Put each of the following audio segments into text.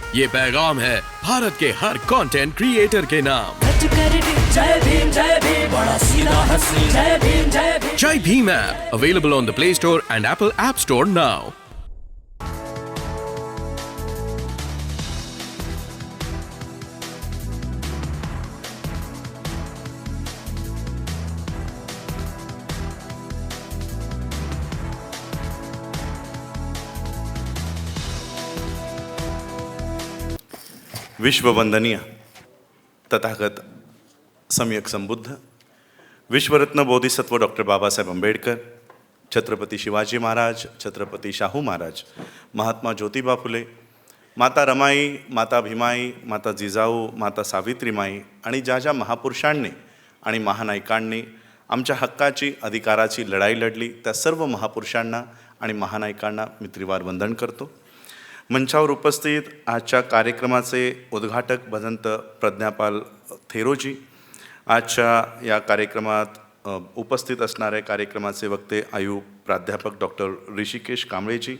ये पैगाम है भारत के हर कंटेंट क्रिएटर के नाम। जय भीम बड़ा सीधा हंसी Jai Bhim Jai Bhim app available on the Play Store and Apple App Store now. विश्ववंदनीय तथागत सम्यक संबुद्ध विश्वरत्न बोधिसत्व डॉक्टर बाबासाहेब आंबेडकर, छत्रपती शिवाजी महाराज, छत्रपती शाहू महाराज, महात्मा ज्योतिबा फुले, माता रमाई, माता भीमाई, माता जिजाऊ, माता सावित्रीमाई आणि ज्या ज्या महापुरुषांनी आणि महानायकांनी आमच्या हक्काची अधिकाराची लढाई लढली त्या सर्व महापुरुषांना आणि महानायकांना मी त्रिवार वंदन करतो। मंचावर उपस्थित आजच्या कार्यक्रमाचे उद्घाटक भदंत प्रज्ञापाल थेरोजी, आजच्या या कार्यक्रमात उपस्थित असणारे कार्यक्रमाचे वक्ते आयु प्राध्यापक डॉक्टर ऋषिकेश कांबळेजी,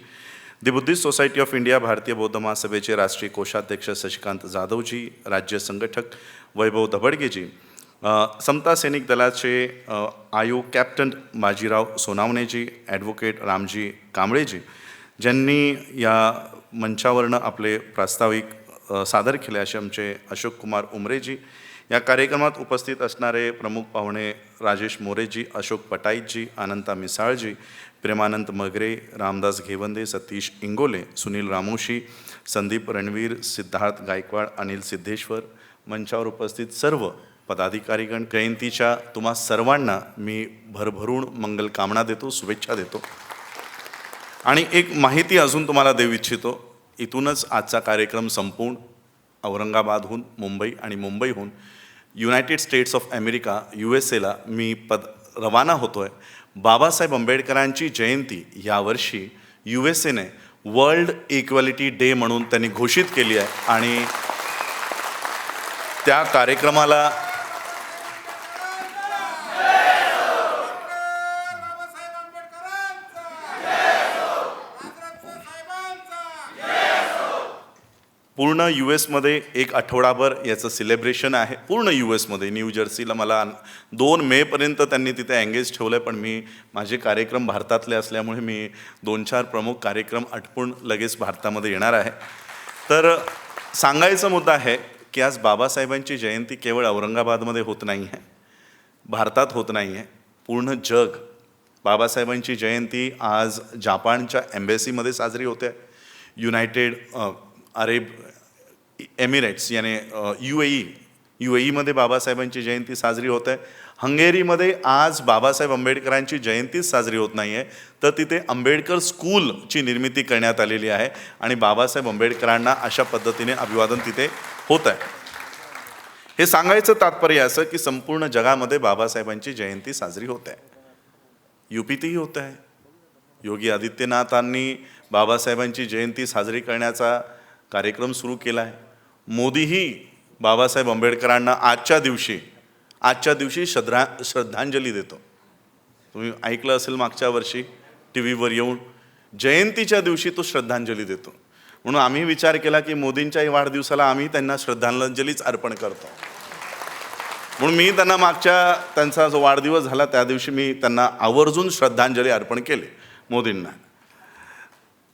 the Buddhist Society of India भारतीय बौद्ध महासभेचे राष्ट्रीय कोषाध्यक्ष शशिकांत जाधवजी, राज्य संघटक वैभव दबडगेजी, समता सैनिक दलाचे आयु कॅप्टन बाजीराव सोनावणेजी, ॲडव्होकेट रामजी कांबळेजी, ज्यांनी या मंचावरनं आपले प्रास्ताविक सादर केले असे आमचे अशोक कुमार उमरेजी, या कार्यक्रमात उपस्थित असणारे प्रमुख पाहुणे राजेश मोरेजी, अशोक पटाईतजी, अनंता मिसाळजी, प्रेमानंद मगरे, रामदास घेवंदे, सतीश इंगोले, सुनील रामोशी, संदीप रणवीर, सिद्धार्थ गायकवाड, अनिल सिद्धेश्वर, मंचावर उपस्थित सर्व पदाधिकारीगण, जयंतीच्या तुम्हा सर्वांना मी भरभरून मंगलकामना देतो, शुभेच्छा देतो। आणि एक माहिती अजून तुम्हाला देऊ इच्छितो, इथूनच आजचा कार्यक्रम संपून औरंगाबादहून मुंबई आणि मुंबईहून United states of America USA मी रवाना होतो आहे। बाबासाहेब आंबेडकरांची जयंती यावर्षी USAने वर्ल्ड इक्वॅलिटी डे म्हणून त्यांनी घोषित केली आहे आणि त्या कार्यक्रमाला पूर्ण US एक आठवडाभर याचं सेलिब्रेशन आहे। पूर्ण US न्यू जर्सीला मला 2 मेपर्यंत त्यांनी तिथे एंगेज ठेवलं आहे, पण मी माझे कार्यक्रम भारतातले असल्यामुळे मी 2-4 प्रमुख कार्यक्रम आटपून लगेच भारतामध्ये येणार आहे। तर सांगायचा मुद्दा आहे की आज बाबासाहेबांची जयंती केवळ औरंगाबादमध्ये होत नाही आहे, भारतात होत नाही आहे, पूर्ण जग बाबासाहेबांची जयंती आज जापानच्या एम्बेसीमध्ये साजरी होते। युनायटेड अरेब एमिरेट्स यानी UAE बाबासाहेबांची जयंती साजरी होत आहे। हंगेरीमध्ये आज बाबासाहेब आंबेडकरांची जयंतीच साजरी होत नाही आहे, तर तिथे आंबेडकर स्कूलची निर्मिती करण्यात आलेली आहे आणि बाबासाहेब आंबेडकरांना अशा पद्धतीने अभिवादन तिथे होत आहे। हे सांगायचं तात्पर्य असं की संपूर्ण जगामध्ये बाबासाहेबांची जयंती साजरी होत आहे। UPतही होत आहे। योगी आदित्यनाथांनी बाबासाहेबांची जयंती साजरी करण्याचा कार्यक्रम सुरू केला आहे। मोदीही बाबासाहेब आंबेडकरांना आजच्या दिवशी श्रद्धांजली देतो। तुम्ही ऐकलं असेल मागच्या वर्षी टीव्हीवर येऊन जयंतीच्या दिवशी तो श्रद्धांजली देतो, म्हणून आम्ही विचार केला की मोदींच्याही वाढदिवसाला आम्ही त्यांना श्रद्धांजलीच अर्पण करतो। म्हणून मी त्यांना त्यांचा जो वाढदिवस झाला त्या दिवशी मी त्यांना आवर्जून श्रद्धांजली अर्पण केली मोदींना।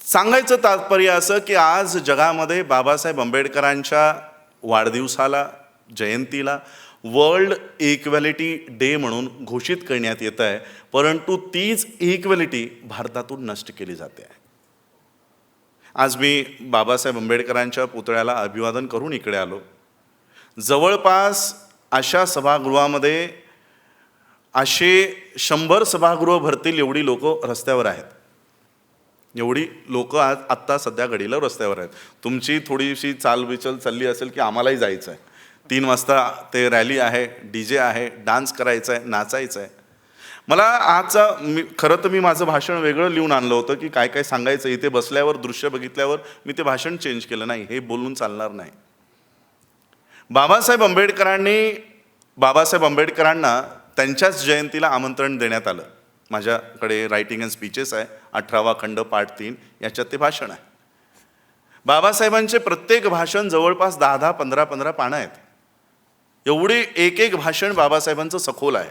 सांगायचं तात्पर्य असं की आज जगामध्ये बाबासाहेब आंबेडकरांच्या वाढदिवसाला, जयंतीला वर्ल्ड इक्वॅलिटी डे म्हणून घोषित करण्यात येत आहे, परंतु तीच इक्वॅलिटी भारतातून नष्ट केली जाते आहे। आज मी बाबासाहेब आंबेडकरांच्या पुतळ्याला अभिवादन करून इकडे आलो। जवळपास अशा सभागृहामध्ये 100 सभागृह भरतील एवढी लोक रस्त्यावर आहेत, एवढी लोक आज आत्ता सध्या घडीला रस्त्यावर आहेत। तुमची थोडीशी चालविचल चालली असेल की आम्हालाही जायचं आहे, 3 वाजता ते रॅली आहे, DJ आहे, डान्स करायचा आहे, नाचायचं आहे। मला खरं तर मी माझं भाषण वेगळं लिहून आणलं होतं की काय काय सांगायचं, इथे बसल्यावर दृश्य बघितल्यावर मी ते भाषण चेंज केलं, नाही हे बोलून चालणार नाही। बाबासाहेब आंबेडकरांना त्यांच्याच जयंतीला आमंत्रण देण्यात आलं। माझ्याकडे रायटिंग अँड स्पीचेस आहे, 18वा खंड पार्ट 3 याच्यात ते भाषण आहे। बाबासाहेबांचे प्रत्येक भाषण जवळपास 10-10, 15-15 पानं आहेत. एवढी एक एक भाषण बाबासाहेबांचं सखोल आहे.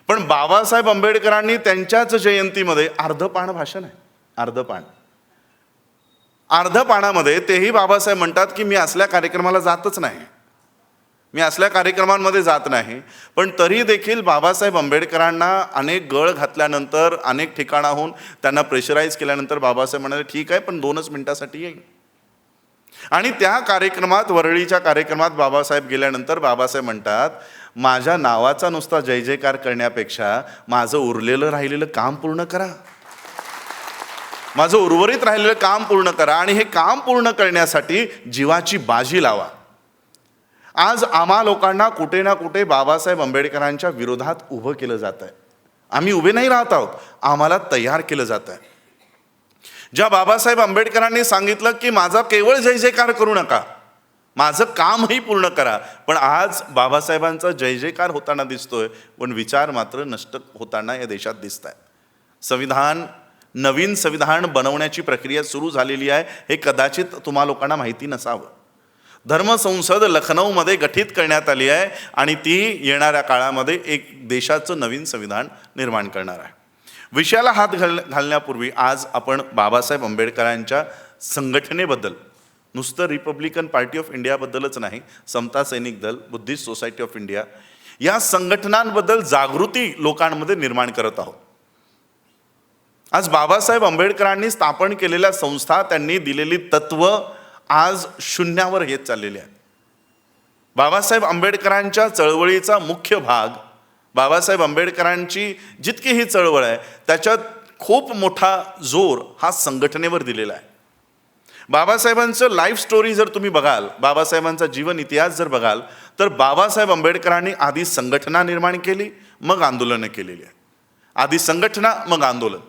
पण बाबासाहेब आंबेडकरांनी त्यांच्याच जयंतीमध्ये अर्ध पान भाषण आहे. अर्ध पानामध्ये तेही बाबासाहेब म्हणतात की मी असल्या कार्यक्रमाला जातच नाही, मी असल्या कार्यक्रमांमध्ये जात नाही. पण तरी देखील बाबासाहेब आंबेडकरांना अनेक गळ घातल्यानंतर, अनेक ठिकाणाहून त्यांना प्रेशराईज केल्यानंतर बाबासाहेब म्हणाले ठीक आहे, पण 2च मिनिटासाठी येईन. आणि त्या कार्यक्रमात, वरळीच्या कार्यक्रमात बाबासाहेब गेल्यानंतर बाबासाहेब म्हणतात, माझ्या नावाचा नुसता जय जयकार करण्यापेक्षा माझं उरलेलं राहिलेलं काम पूर्ण करा, माझं उर्वरित राहिलेलं काम पूर्ण करा, आणि हे काम पूर्ण करण्यासाठी जीवाची बाजी लावा. आज आम्हा लोकांना कुठे ना कुठे बाबासाहेब आंबेडकरांच्या विरोधात उभं केलं जात आहे. आम्ही उभे नाही राहत आहोत, आम्हाला तयार केलं जात आहे. ज्या बाबासाहेब आंबेडकरांनी सांगितलं की माझा केवळ जय जयकार करू नका, माझं कामही पूर्ण करा, पण आज बाबासाहेबांचा जय जयकार होताना दिसतोय, पण विचार मात्र नष्ट होताना या देशात दिसत आहे. नवीन संविधान बनवण्याची प्रक्रिया सुरू झालेली आहे, हे कदाचित तुम्हा लोकांना माहिती नसावं. धर्मसंसद लखनौमध्ये गठीत करण्यात आली आहे आणि ती येणाऱ्या काळामध्ये एक देशाचं नवीन संविधान निर्माण करणार आहे. विषयाला हात घालण्यापूर्वी आज आपण बाबासाहेब आंबेडकरांच्या संघटनेबद्दल, नुसतं रिपब्लिकन पार्टी ऑफ इंडियाबद्दलच नाही, समता सैनिक दल, बुद्धिस्ट सोसायटी ऑफ इंडिया या संघटनांबद्दल जागृती लोकांमध्ये निर्माण करत आहोत. आज बाबासाहेब आंबेडकरांनी स्थापन केलेल्या संस्था, त्यांनी दिलेली तत्व आज शून्यावर येत चाललेली आहे. बाबासाहेब आंबेडकरांच्या चळवळीचा मुख्य भाग, बाबासाहेब आंबेडकरांची जितकी ही चळवळ आहे त्याच्यात खूप मोठा जोर हा संघटनेवर दिलेला आहे. बाबासाहेबांचं लाईफ स्टोरी जर तुम्ही बघाल, बाबासाहेबांचा जीवन इतिहास जर बघाल, तर बाबासाहेब आंबेडकरांनी आधी संघटना निर्माण केली, मग आंदोलनं केलेली आहे. आधी संघटना, मग आंदोलन.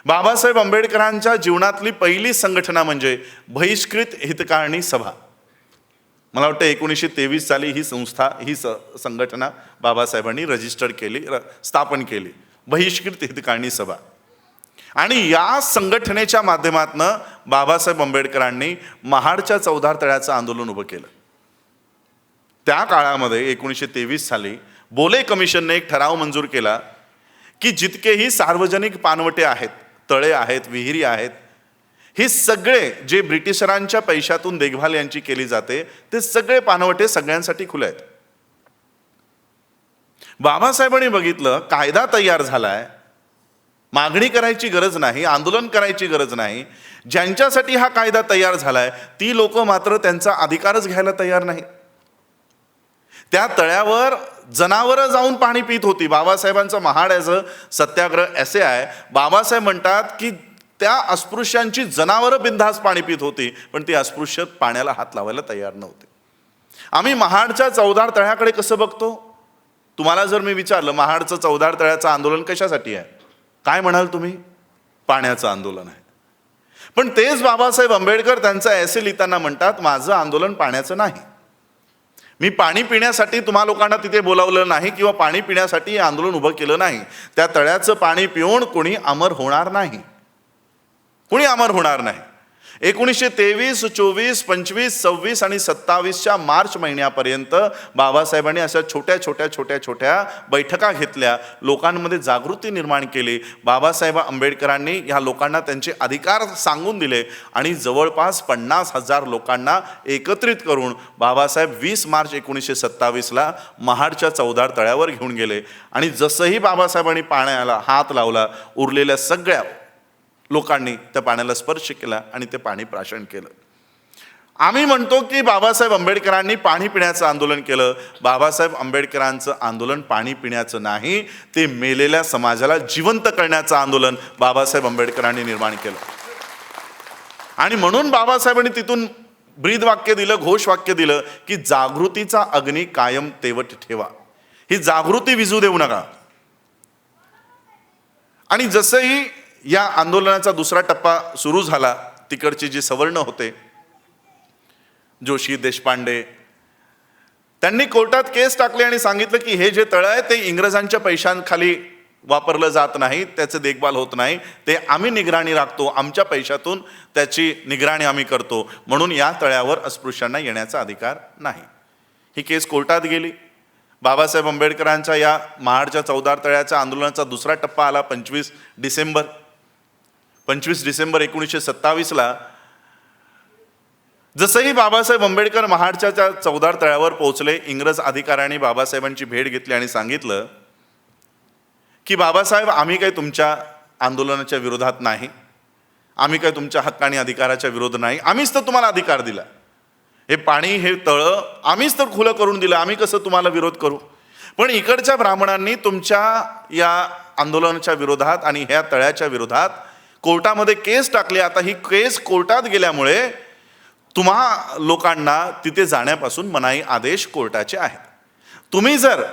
बाबासाहेब आंबेडकरांच्या जीवनातली पहिली संघटना म्हणजे बहिष्कृत हितकारिणी सभा. मला वाटतं 1923 साली ही संस्था, ही संघटना बाबासाहेबांनी रजिस्टर केली, स्थापन केली, बहिष्कृत हितकारिणी सभा. आणि या संघटनेच्या माध्यमातून बाबासाहेब आंबेडकरांनी महाडच्या चौधार तळ्याचं आंदोलन उभं केलं. त्या काळामध्ये 1923 साली बोले कमिशनने एक ठराव मंजूर केला की जितकेही सार्वजनिक पाणवटे आहेत, तळे आहेत, विहिरी आहेत, हे सगळे जे ब्रिटिशरांच्या पैशातून देखभाल यांची केली जाते, ते सगळे पाणवटे सगळ्यांसाठी खुले आहेत. बाबासाहेबांनी बघितलं कायदा तयार झालाय, मागणी करायची गरज नाही, आंदोलन करायची गरज नाही, ज्यांच्यासाठी हा कायदा तयार झालाय ती लोक मात्र त्यांचा अधिकारच घ्यायला तयार नाही. त्या तळ्यावर जनावरं जाऊन पाणी पित होती. बाबासाहेबांचं महाड याचं सत्याग्रह असे आहे, बाबासाहेब म्हणतात की त्या अस्पृश्यांची जनावरं बिनधास्त पाणी पित होती, पण ती अस्पृश्य पाण्याला हात लावायला तयार नव्हते. आम्ही महाडच्या चौधार तळ्याकडे कसं बघतो? तुम्हाला जर मी विचारलं महाडचं चौधार तळ्याचं आंदोलन कशासाठी आहे, काय म्हणाल तुम्ही? पाण्याचं आंदोलन आहे. पण तेच बाबासाहेब आंबेडकर त्यांचं ऐसे लिहिताना म्हणतात, माझं आंदोलन पाण्याचं नाही, मी पाणी पिण्यासाठी तुम्हा लोकांना तिथे बोलावलं नाही किंवा पाणी पिण्यासाठी आंदोलन उभं केलं नाही. त्या तळ्याचं पाणी पिऊन कोणी अमर होणार नाही, कोणी अमर होणार नाही. 1923, 24, 25, 26 आणि 27च्या मार्च महिन्यापर्यंत बाबासाहेबांनी अशा छोट्या बैठका घेतल्या, लोकांमध्ये जागृती निर्माण केली. बाबासाहेब आंबेडकरांनी ह्या लोकांना त्यांचे अधिकार सांगून दिले आणि जवळपास 50,000 लोकांना एकत्रित करून बाबासाहेब 20 मार्च 1927ला महाडच्या चौधार तळ्यावर घेऊन गेले. आणि जसंही बाबासाहेबांनी पाण्याला हात लावला, उरलेल्या सगळ्या लोकांनी त्या पाण्याला स्पर्श केला आणि ते पाणी प्राशन केलं. आम्ही म्हणतो की बाबासाहेब आंबेडकरांनी पाणी पिण्याचं आंदोलन केलं. बाबासाहेब आंबेडकरांचं आंदोलन पाणी पिण्याचं नाही, ते मेलेल्या समाजाला जिवंत करण्याचं आंदोलन बाबासाहेब आंबेडकरांनी निर्माण केलं. आणि म्हणून बाबासाहेबांनी तिथून ब्रीदवाक्य दिलं, घोषवाक्य दिलं की जागृतीचा अग्नी कायम तेवत ठेवा, ही जागृती विझू देऊ नका. आणि जसंही या आंदोलनाचा दुसरा टप्पा सुरू झाला, तिकडचे जे सवर्ण होते, जोशी, देशपांडे, त्यांनी कोर्टात केस टाकली आणि सांगितलं की हे जे तळं आहे ते इंग्रजांच्या पैशांखाली वापरलं जात नाही, त्याचं देखभाल होत नाही, ते आम्ही निगराणी राखतो, आमच्या पैशातून त्याची निगराणी आम्ही करतो, म्हणून या तळ्यावर अस्पृश्यांना येण्याचा अधिकार नाही. ही केस कोर्टात गेली. बाबासाहेब आंबेडकरांच्या या महाडच्या चौदार तळ्याच्या आंदोलनाचा दुसरा टप्पा आला 25 डिसेंबर 1927ला. जसंही बाबासाहेब आंबेडकर महाडच्या त्या चौदार तळ्यावर पोहोचले, इंग्रज अधिकाऱ्यांनी बाबासाहेबांची भेट घेतली आणि सांगितलं की बाबासाहेब, आम्ही काही तुमच्या आंदोलनाच्या विरोधात नाही, आम्ही काही तुमच्या हक्क आणि अधिकाराच्या विरोध नाही, आम्हीच तर तुम्हाला अधिकार दिला, हे पाणी हे तळं आम्हीच तर खुलं करून दिलं, आम्ही कसं तुम्हाला विरोध करू. पण इकडच्या ब्राह्मणांनी तुमच्या या आंदोलनाच्या विरोधात आणि ह्या तळ्याच्या विरोधात कोर्टामध्ये केस टाकली. आता ही केस कोर्टात गेल्यामुळे तुम्हा लोकांना तिथे जाण्यापासून मनाई आदेश कोर्टाचे आहेत. तुम्ही जर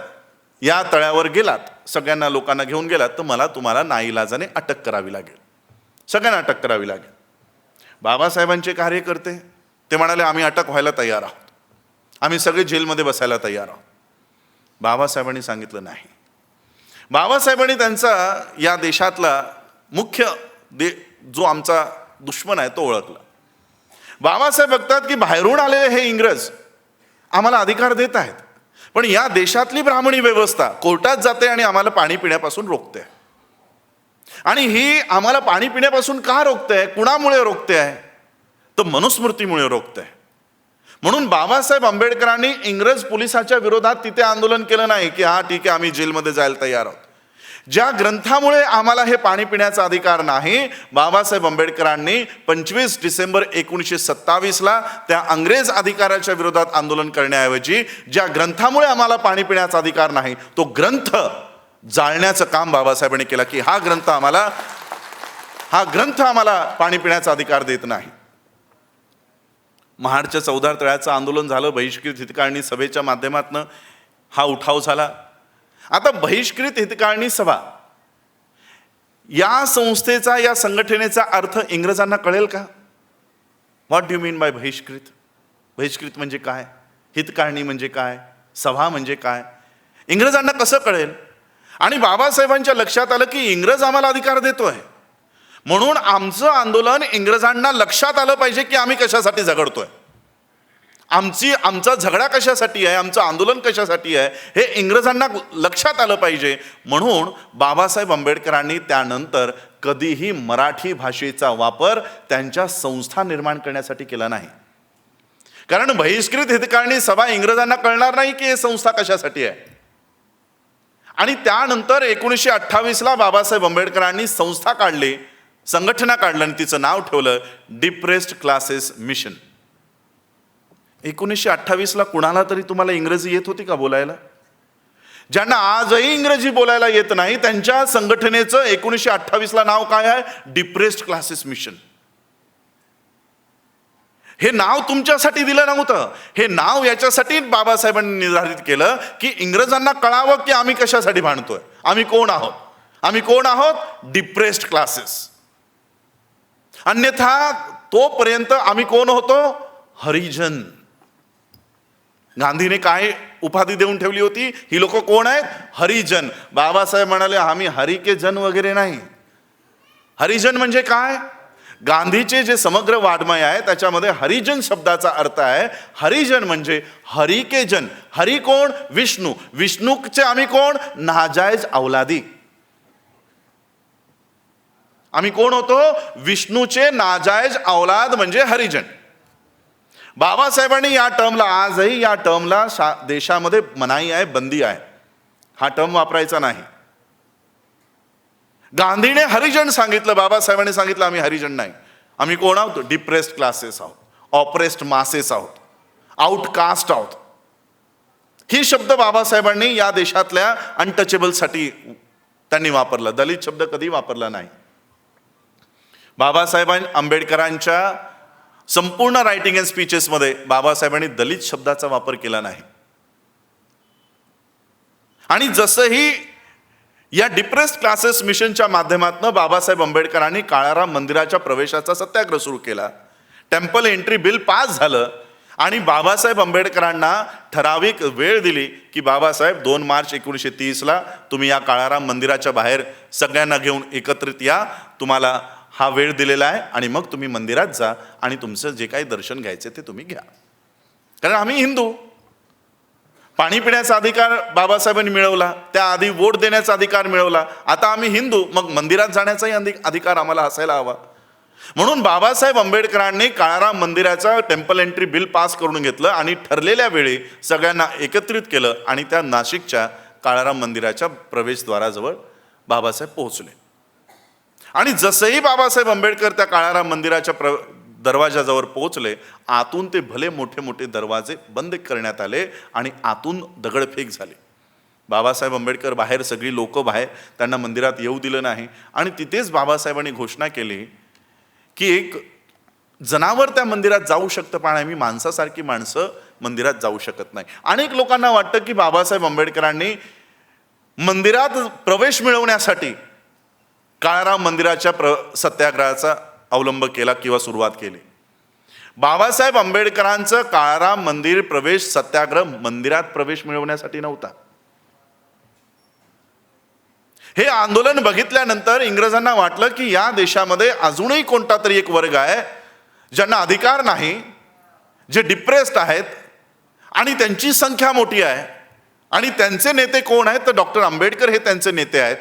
या तळ्यावर गेलात, सगळ्यांना लोकांना घेऊन गेलात, तर मला तुम्हाला नाईलाजाने अटक करावी लागेल, सगळ्यांना अटक करावी लागेल. बाबासाहेबांचे कार्यकर्ते ते म्हणाले, आम्ही अटक व्हायला तयार आहोत, आम्ही सगळे जेलमध्ये बसायला तयार आहोत. बाबासाहेबांनी सांगितलं नाही. बाबासाहेबांनी त्यांचा या देशातला मुख्य जो आमचा दुश्मन आहे तो ओळखला. बाबासाहेब बघतात की बाहेरून आलेले हे इंग्रज आम्हाला अधिकार देत आहेत, पण या देशातली ब्राह्मणी व्यवस्था कोर्टात जाते आणि आम्हाला पाणी पिण्यापासून रोखते. आणि ही आम्हाला पाणी पिण्यापासून का रोखते, कुणामुळे रोखते आहे, तर मनुस्मृतीमुळे रोखते. म्हणून बाबासाहेब आंबेडकरांनी इंग्रज पोलिसाच्या विरोधात तिथे आंदोलन केलं नाही की हा ठीक आहे आम्ही जेलमध्ये जायला तयार आहोत. ज्या ग्रंथामुळे आम्हाला हे पाणी पिण्याचा अधिकार नाही, बाबासाहेब आंबेडकरांनी 25 डिसेंबर 1927ला त्या अंग्रेज अधिकाराच्या विरोधात आंदोलन करण्याऐवजी ज्या ग्रंथामुळे आम्हाला पाणी पिण्याचा अधिकार नाही तो ग्रंथ जाळण्याचं काम बाबासाहेबांनी केलं की हा ग्रंथ आम्हाला पाणी पिण्याचा अधिकार देत नाही. महाडच्या चौदार तळ्याचं आंदोलन झालं, बहिष्कृत हितकाळणी सभेच्या माध्यमातून हा उठाव झाला. आता बहिष्कृत हितकाळणी सभा या संस्थेचा, या संघटनेचा अर्थ इंग्रजांना कळेल का? व्हॉट डू मीन बाय बहिष्कृत? बहिष्कृत म्हणजे काय, हितकाळणी म्हणजे काय, सभा म्हणजे काय, इंग्रजांना कसं कळेल? आणि बाबासाहेबांच्या लक्षात आलं की इंग्रज आम्हाला अधिकार देतोय, म्हणून आमचं आंदोलन इंग्रजांना लक्षात आलं पाहिजे की आम्ही कशासाठी झगडतोय, आमचा झगडा कशासाठी आहे, आमचं आंदोलन कशासाठी आहे, हे इंग्रजांना लक्षात आलं पाहिजे. म्हणून बाबासाहेब आंबेडकरांनी त्यानंतर कधीही मराठी भाषेचा वापर त्यांच्या संस्था निर्माण करण्यासाठी केला नाही. कारण बहिष्कृत हितकाळणी सभा इंग्रजांना कळणार नाही की हे संस्था कशासाठी आहे. आणि त्यानंतर 1928ला बाबासाहेब आंबेडकरांनी संस्था काढली, संघटना काढलं आणि तिचं नाव ठेवलं डिप्रेस्ड क्लासेस मिशन. 1928ला कुणाला तरी तुम्हाला इंग्रजी येत होती का बोलायला? ज्यांना आजही इंग्रजी बोलायला येत नाही त्यांच्या संघटनेचं 1928ला नाव काय आहे? Depressed classes mission. हे नाव तुमच्यासाठी दिलं नव्हतं, हे नाव याच्यासाठी बाबासाहेबांनी निर्धारित केलं की इंग्रजांना कळावं की आम्ही कशासाठी भांडतोय, आम्ही कोण आहोत, डिप्रेस्ड क्लासेस. अन्यथा तोपर्यंत आम्ही कोण होतो? हरिजन. गांधीने काय उपाधी देऊन ठेवली होती? ही लोक कोण आहेत? हरिजन. बाबासाहेब म्हणाले आम्ही हरी के जन वगैरे नाही. हरिजन म्हणजे काय? गांधीचे जे समग्र वाङ्मय आहे त्याच्यामध्ये हरिजन शब्दाचा अर्थ आहे, हरिजन म्हणजे हरी के जन. हरी कोण? विष्णू. विष्णूचे आम्ही कोण? नाजायज अवलादी. आम्ही कोण होतो? विष्णूचे नाजायज औलाद म्हणजे हरिजन. बाबासाहेबांनी या टर्मला, आजही या टर्मला देशामध्ये मनाई आहे, बंदी आहे, हा टर्म वापरायचा नाही. गांधीने हरिजन सांगितलं, बाबासाहेबांनी सांगितलं आम्ही हरिजन नाही. आम्ही कोण आहोत? डिप्रेस्ड क्लासेस आहोत, ऑप्रेस्ड मासेस आहोत, आउटकास्ट आहोत. ही शब्द बाबासाहेबांनी या देशातल्या अनटचेबलसाठी त्यांनी वापरला. दलित शब्द कधी वापरला नाही. बाबासाहेब आंबेडकरांच्या संपूर्ण रायटिंग अँड स्पीचेसमध्ये बाबासाहेबांनी दलित शब्दाचा वापर केला नाही. आणि जसंही या डिप्रेस्ड क्लासेस मिशनच्या माध्यमातून बाबासाहेब आंबेडकरांनी काळाराम मंदिराच्या प्रवेशाचा सत्याग्रह सुरू केला, टेम्पल एंट्री बिल पास झालं आणि बाबासाहेब आंबेडकरांना ठराविक वेळ दिली की बाबासाहेब 2 मार्च 1930ला तुम्ही या काळाराम मंदिराच्या बाहेर सगळ्यांना घेऊन एकत्रित या, तुम्हाला हा वेळ दिलेला आहे आणि मग तुम्ही मंदिरात जा आणि तुमचं जे काही दर्शन घ्यायचे ते तुम्ही घ्या. कारण आम्ही हिंदू. पाणी पिण्याचा अधिकार बाबासाहेबांनी मिळवला, त्याआधी वोट देण्याचा अधिकार मिळवला, आता आम्ही हिंदू, मग मंदिरात जाण्याचाही अधिकार आम्हाला असायला हवा. म्हणून बाबासाहेब आंबेडकरांनी काळाराम मंदिराचा टेम्पल एंट्री बिल पास करून घेतलं आणि ठरलेल्या वेळी सगळ्यांना एकत्रित केलं आणि त्या नाशिकच्या काळाराम मंदिराच्या प्रवेशद्वाराजवळ बाबासाहेब पोहोचले. आणि जसंही बाबासाहेब आंबेडकर त्या काळाराम मंदिराच्या दरवाजाजवळ पोहोचले, आतून ते भले मोठे मोठे दरवाजे बंद करण्यात आले आणि आतून दगडफेक झाली. बाबासाहेब आंबेडकर बाहेर, सगळी लोकं बाहेर, त्यांना मंदिरात येऊ दिलं नाही. आणि तिथेच बाबासाहेबांनी घोषणा केली की एक जनावर त्या मंदिरात जाऊ शकतं, पण आम्ही माणसासारखी माणसं मंदिरात जाऊ शकत नाही. अनेक लोकांना वाटतं की बाबासाहेब आंबेडकरांनी मंदिरात प्रवेश मिळवण्यासाठी काळाराम मंदिराच्या सत्याग्रहाचा अवलंब केला किंवा सुरुवात केली. बाबासाहेब आंबेडकरांचं काळाराम मंदिर प्रवेश सत्याग्रह मंदिरात प्रवेश मिळवण्यासाठी नव्हता. हे आंदोलन बघितल्यानंतर इंग्रजांना वाटलं की या देशामध्ये अजूनही कोणता तरी एक वर्ग आहे ज्यांना अधिकार नाही, जे डिप्रेस्ड आहेत आणि त्यांची संख्या मोठी आहे आणि त्यांचे नेते कोण आहेत तर डॉक्टर आंबेडकर हे त्यांचे नेते आहेत.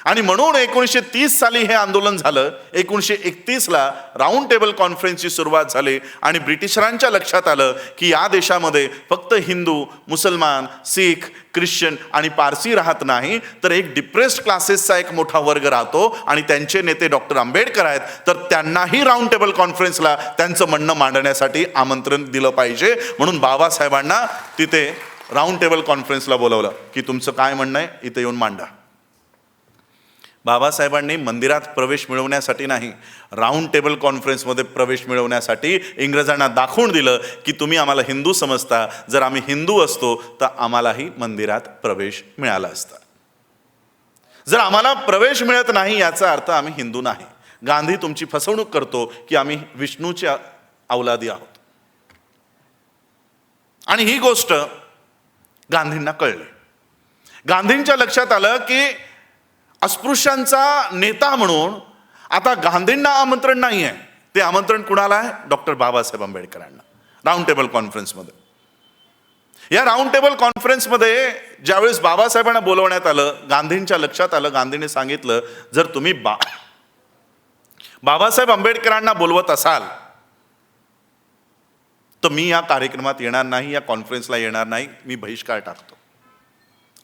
आणि म्हणून 1930 साली हे आंदोलन झालं. 1931ला राऊंड टेबल कॉन्फरन्सची सुरुवात झाली आणि ब्रिटिशरांच्या लक्षात आलं की या देशामध्ये फक्त हिंदू, मुसलमान, शीख, ख्रिश्चन आणि पारसी राहत नाही, तर एक डिप्रेस्ड क्लासेसचा एक मोठा वर्ग राहतो आणि त्यांचे नेते डॉक्टर आंबेडकर आहेत, तर त्यांनाही राऊंड टेबल कॉन्फरन्सला त्यांचं म्हणणं मांडण्यासाठी आमंत्रण दिलं पाहिजे. म्हणून बाबासाहेबांना तिथे राऊंड टेबल कॉन्फरन्सला बोलवलं की तुमचं काय म्हणणं आहे इथे येऊन मांडा. बाबासाहेबांनी मंदिरात प्रवेश मिळवण्यासाठी नाही, राऊंड टेबल कॉन्फरन्समध्ये प्रवेश मिळवण्यासाठी इंग्रजांना दाखवून दिलं की तुम्ही आम्हाला हिंदू समजता, जर आम्ही हिंदू असतो तर आम्हालाही मंदिरात प्रवेश मिळाला असता. जर आम्हाला प्रवेश मिळत नाही याचा अर्थ आम्ही हिंदू नाही. गांधी तुमची फसवणूक करतो की आम्ही विष्णूच्या अवलादी आहोत. आणि ही गोष्ट गांधींना कळली. गांधींच्या लक्षात आलं की अस्पृश्यांचा नेता म्हणून आता गांधींना आमंत्रण नाही आहे, ते आमंत्रण कुणाला आहे? डॉक्टर बाबासाहेब आंबेडकरांना राऊंड टेबल कॉन्फरन्समध्ये. या राऊंड टेबल कॉन्फरन्समध्ये ज्यावेळेस बाबासाहेबांना बोलवण्यात आलं, गांधींच्या लक्षात आलं, गांधींनी सांगितलं जर तुम्ही बाबासाहेब आंबेडकरांना बोलवत असाल तर मी या कार्यक्रमात येणार नाही, या कॉन्फरन्सला येणार नाही, मी बहिष्कार टाकतो.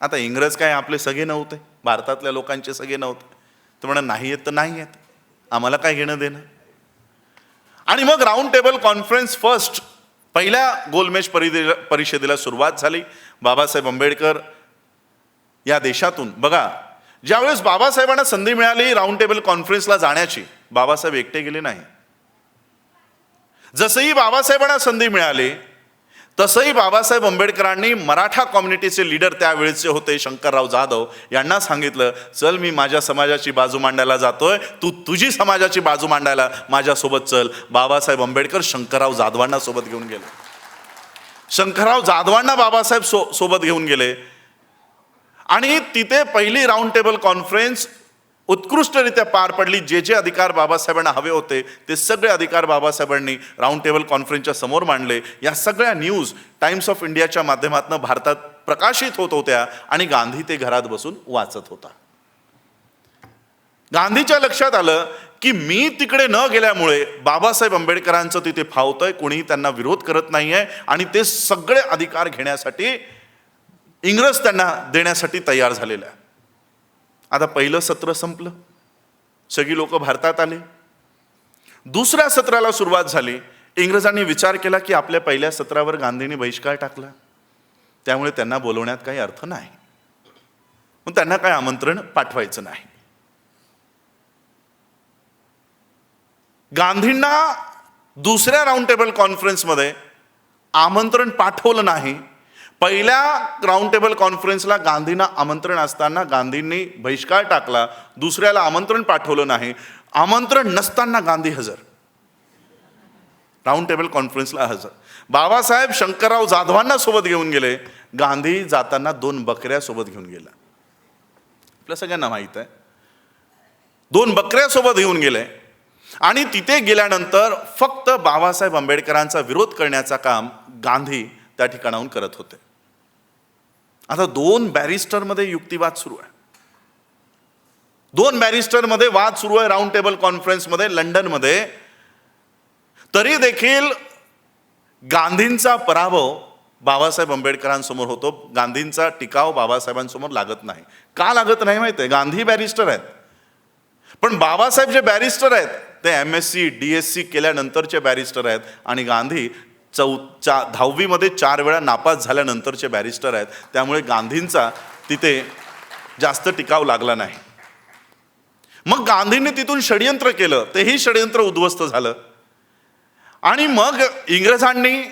आता इंग्रज काय आपले सगळे नव्हते, भारतातल्या लोकांचे सगळे नव्हते. तर म्हणा नाही येत तर नाही येत, आम्हाला काय घेणं देणं. आणि मग राऊंड टेबल कॉन्फरन्स फर्स्ट पहिल्या गोलमेज परिषदेला सुरुवात झाली. बाबासाहेब आंबेडकर या देशातून, बघा, ज्यावेळेस बाबासाहेबांना संधी मिळाली राऊंड टेबल कॉन्फरन्सला जाण्याची, बाबासाहेब एकटे गेले नाही. जसंही बाबासाहेबांना संधी मिळाली तसंही बाबासाहेब आंबेडकरांनी मराठा कम्युनिटीचे लीडर त्यावेळेचे होते शंकरराव जाधव यांना सांगितलं, चल मी माझ्या समाजाची बाजू मांडायला जातोय, तू तुझी समाजाची बाजू मांडायला माझ्यासोबत चल. बाबासाहेब आंबेडकर शंकरराव जाधवांना सोबत घेऊन गेले. शंकरराव जाधवांना बाबासाहेब सोबत घेऊन गेले आणि तिथे पहिली राऊंड टेबल कॉन्फरन्स उत्कृष्टरित्या पार पडली. जे जे अधिकार बाबासाहेबांना हवे होते ते सगळे अधिकार बाबासाहेबांनी राऊंड टेबल कॉन्फरन्सच्या समोर मांडले. या सगळ्या न्यूज टाइम्स ऑफ इंडियाच्या माध्यमातून भारतात प्रकाशित होत होत्या आणि गांधी ते घरात बसून वाचत होता. गांधीच्या लक्षात आलं की मी तिकडे न गेल्यामुळे बाबासाहेब आंबेडकरांचं तिथे फावतंय, कोणीही त्यांना विरोध करत नाही आहे आणि ते सगळे अधिकार घेण्यासाठी इंग्रज त्यांना देण्यासाठी तयार झालेले आहे. आता पहिलं सत्र संपलं, सगळी लोक भारतात आले. दुसऱ्या सत्राला सुरुवात झाली. इंग्रजांनी विचार केला की आपल्या पहिल्या सत्रावर गांधींनी बहिष्कार टाकला, त्यामुळे त्यांना बोलवण्यात काही अर्थ नाही, मग त्यांना काही आमंत्रण पाठवायचं नाही. गांधींना दुसऱ्या राऊंड टेबल कॉन्फरन्समध्ये आमंत्रण पाठवलं नाही. पहिल्या राऊंड टेबल कॉन्फरन्सला गांधींना आमंत्रण असताना गांधींनी बहिष्कार टाकला, दुसऱ्याला आमंत्रण पाठवलं नाही. आमंत्रण नसताना गांधी हजर. राऊंड टेबल कॉन्फरन्सला हजर. बाबासाहेब शंकरराव जाधवांना सोबत घेऊन गेले. गांधी जाताना 2 बकऱ्या सोबत घेऊन गेला. आपल्या सगळ्यांना माहीत आहे, 2 बकऱ्या सोबत घेऊन गेले आणि तिथे गेल्यानंतर फक्त बाबासाहेब आंबेडकरांचा विरोध करण्याचा काम गांधी त्या ठिकाणाहून करत होते. आता 2 बॅरिस्टरमध्ये युक्तिवाद सुरू आहे. 2 बॅरिस्टरमध्ये वाद सुरू आहे राऊंड टेबल कॉन्फरन्समध्ये लंडनमध्ये. तरी देखील गांधींचा पराभव बाबासाहेब आंबेडकरांसमोर होतो. गांधींचा टिकाव बाबासाहेबांसमोर लागत नाही. का लागत नाही माहिती आहे? गांधी बॅरिस्टर आहेत, पण बाबासाहेब जे बॅरिस्टर आहेत ते MSc DSc केल्यानंतरचे बॅरिस्टर आहेत आणि गांधी 10वी 4 वेळा नापास झाल्यानंतरचे बॅरिस्टर आहेत. त्यामुळे गांधींचा तिथे जास्त टिकाव लागला नाही. मग गांधींनी तिथून षडयंत्र केलं, तेही षडयंत्र उद्ध्वस्त झालं आणि मग इंग्रजांनी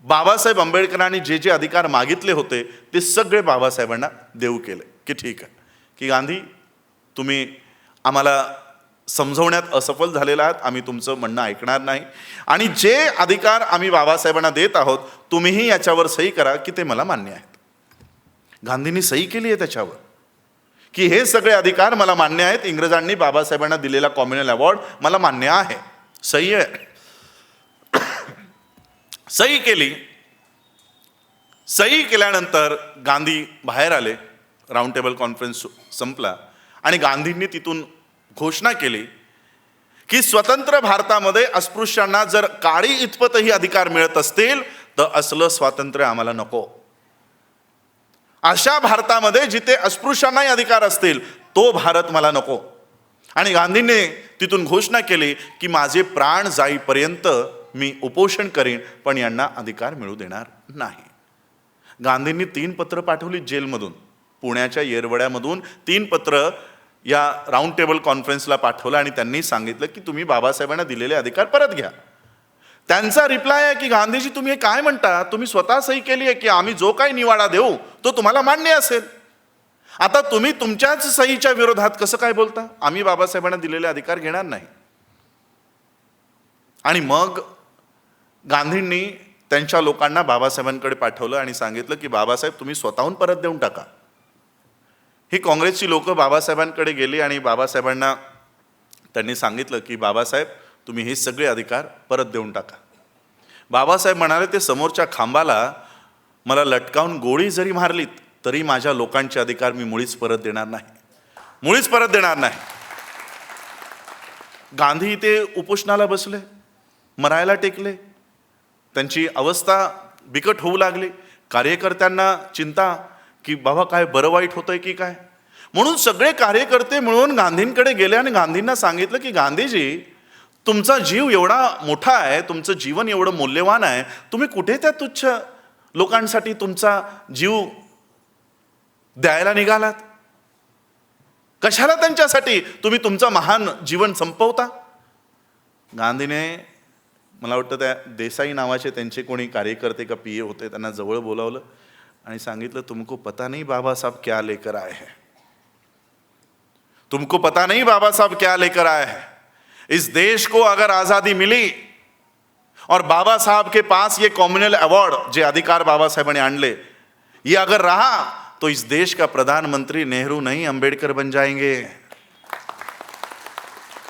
बाबासाहेब आंबेडकरांनी जे जे अधिकार मागितले होते ते सगळे बाबासाहेबांना देऊ केले. की ठीक आहे की गांधी, तुम्ही आम्हाला समजवण्यात असफल झालेला आहात, आम्ही तुमचं म्हणणं ऐकणार नाही आणि जे अधिकार आम्ही बाबासाहेबांना देत आहोत तुम्हीही याच्यावर सही करा की ते मला मान्य आहेत. गांधींनी सही केली आहे त्याच्यावर की हे सगळे अधिकार मला मान्य आहेत. इंग्रजांनी बाबासाहेबांना दिलेला कॉम्युनल अवॉर्ड मला मान्य आहे. सही आहे. सही केली. सही केल्यानंतर गांधी बाहेर आले. राऊंड टेबल कॉन्फरन्स संपला आणि गांधींनी तिथून घोषणा केली की स्वतंत्र भारतामध्ये अस्पृश्यांना जर काळी इतपतही अधिकार मिळत असतील तर असलं स्वातंत्र्य आम्हाला नको. अशा भारतामध्ये जिथे अस्पृश्यांनाही अधिकार असतील तो भारत मला नको. आणि गांधींनी तिथून घोषणा केली की माझे प्राण जाईपर्यंत मी उपोषण करीन पण यांना अधिकार मिळू देणार नाही. गांधींनी 3 पत्र पाठवली जेलमधून. पुण्याच्या येरवड्यामधून 3 पत्र या राऊंड टेबल कॉन्फरन्सला पाठवलं आणि त्यांनी सांगितलं की तुम्ही बाबासाहेबांना दिलेले अधिकार परत घ्या. त्यांचा रिप्लाय आहे की गांधीजी तुम्ही हे काय म्हणता? तुम्ही स्वतः सही केली आहे की आम्ही जो काही निवाडा देऊ तो तुम्हाला मान्य असेल. आता तुम्ही तुमच्याच सहीच्या विरोधात कसं काय बोलता? आम्ही बाबासाहेबांना दिलेले अधिकार घेणार नाही. आणि मग गांधींनी त्यांच्या लोकांना बाबासाहेबांकडे पाठवलं आणि सांगितलं की बाबासाहेब तुम्ही स्वतःहून परत देऊन टाका. ही काँग्रेसची लोक बाबासाहेबांकडे गेली आणि बाबासाहेबांना त्यांनी सांगितलं की बाबासाहेब तुम्ही हे सगळे अधिकार परत देऊन टाका. बाबासाहेब म्हणाले ते समोरच्या खांबाला मला लटकावून गोळी जरी मारलीत तरी माझ्या लोकांचे अधिकार मी मुळीच परत देणार नाही. मुळीच परत देणार नाही. गांधी ते उपोषणाला बसले, मरायला टेकले. त्यांची अवस्था बिकट होऊ लागली. कार्यकर्त्यांना चिंता की बाबा काय बरं वाईट होतंय की काय. म्हणून सगळे कार्यकर्ते मिळून गांधींकडे गेले आणि गांधींना सांगितलं की गांधीजी तुमचा जीव एवढा मोठा आहे, तुमचं जीवन एवढं मूल्यवान आहे, तुम्ही कुठे त्या तुच्छ लोकांसाठी तुमचा जीव द्यायला निघालात? कशाला त्यांच्यासाठी तुम्ही तुमचं महान जीवन संपवता? गांधीने मला वाटतं त्या देसाई नावाचे त्यांचे कोणी कार्यकर्ते का PA होते त्यांना जवळ बोलावलं आणि सांगितलं तुमको पता नहीं बाबा साहब क्या लेकर आए हैं. तुमको पता नहीं बाबा साहब क्या लेकर आए हैं. इस देश को अगर आजादी मिली और बाबा साहब के पास ये कॉम्युनल अवार्ड जे अधिकार बाबा साहब ने आणले ये अगर रहा तो इस देश का प्रधानमंत्री नेहरू नहीं अंबेडकर बन जाएंगे.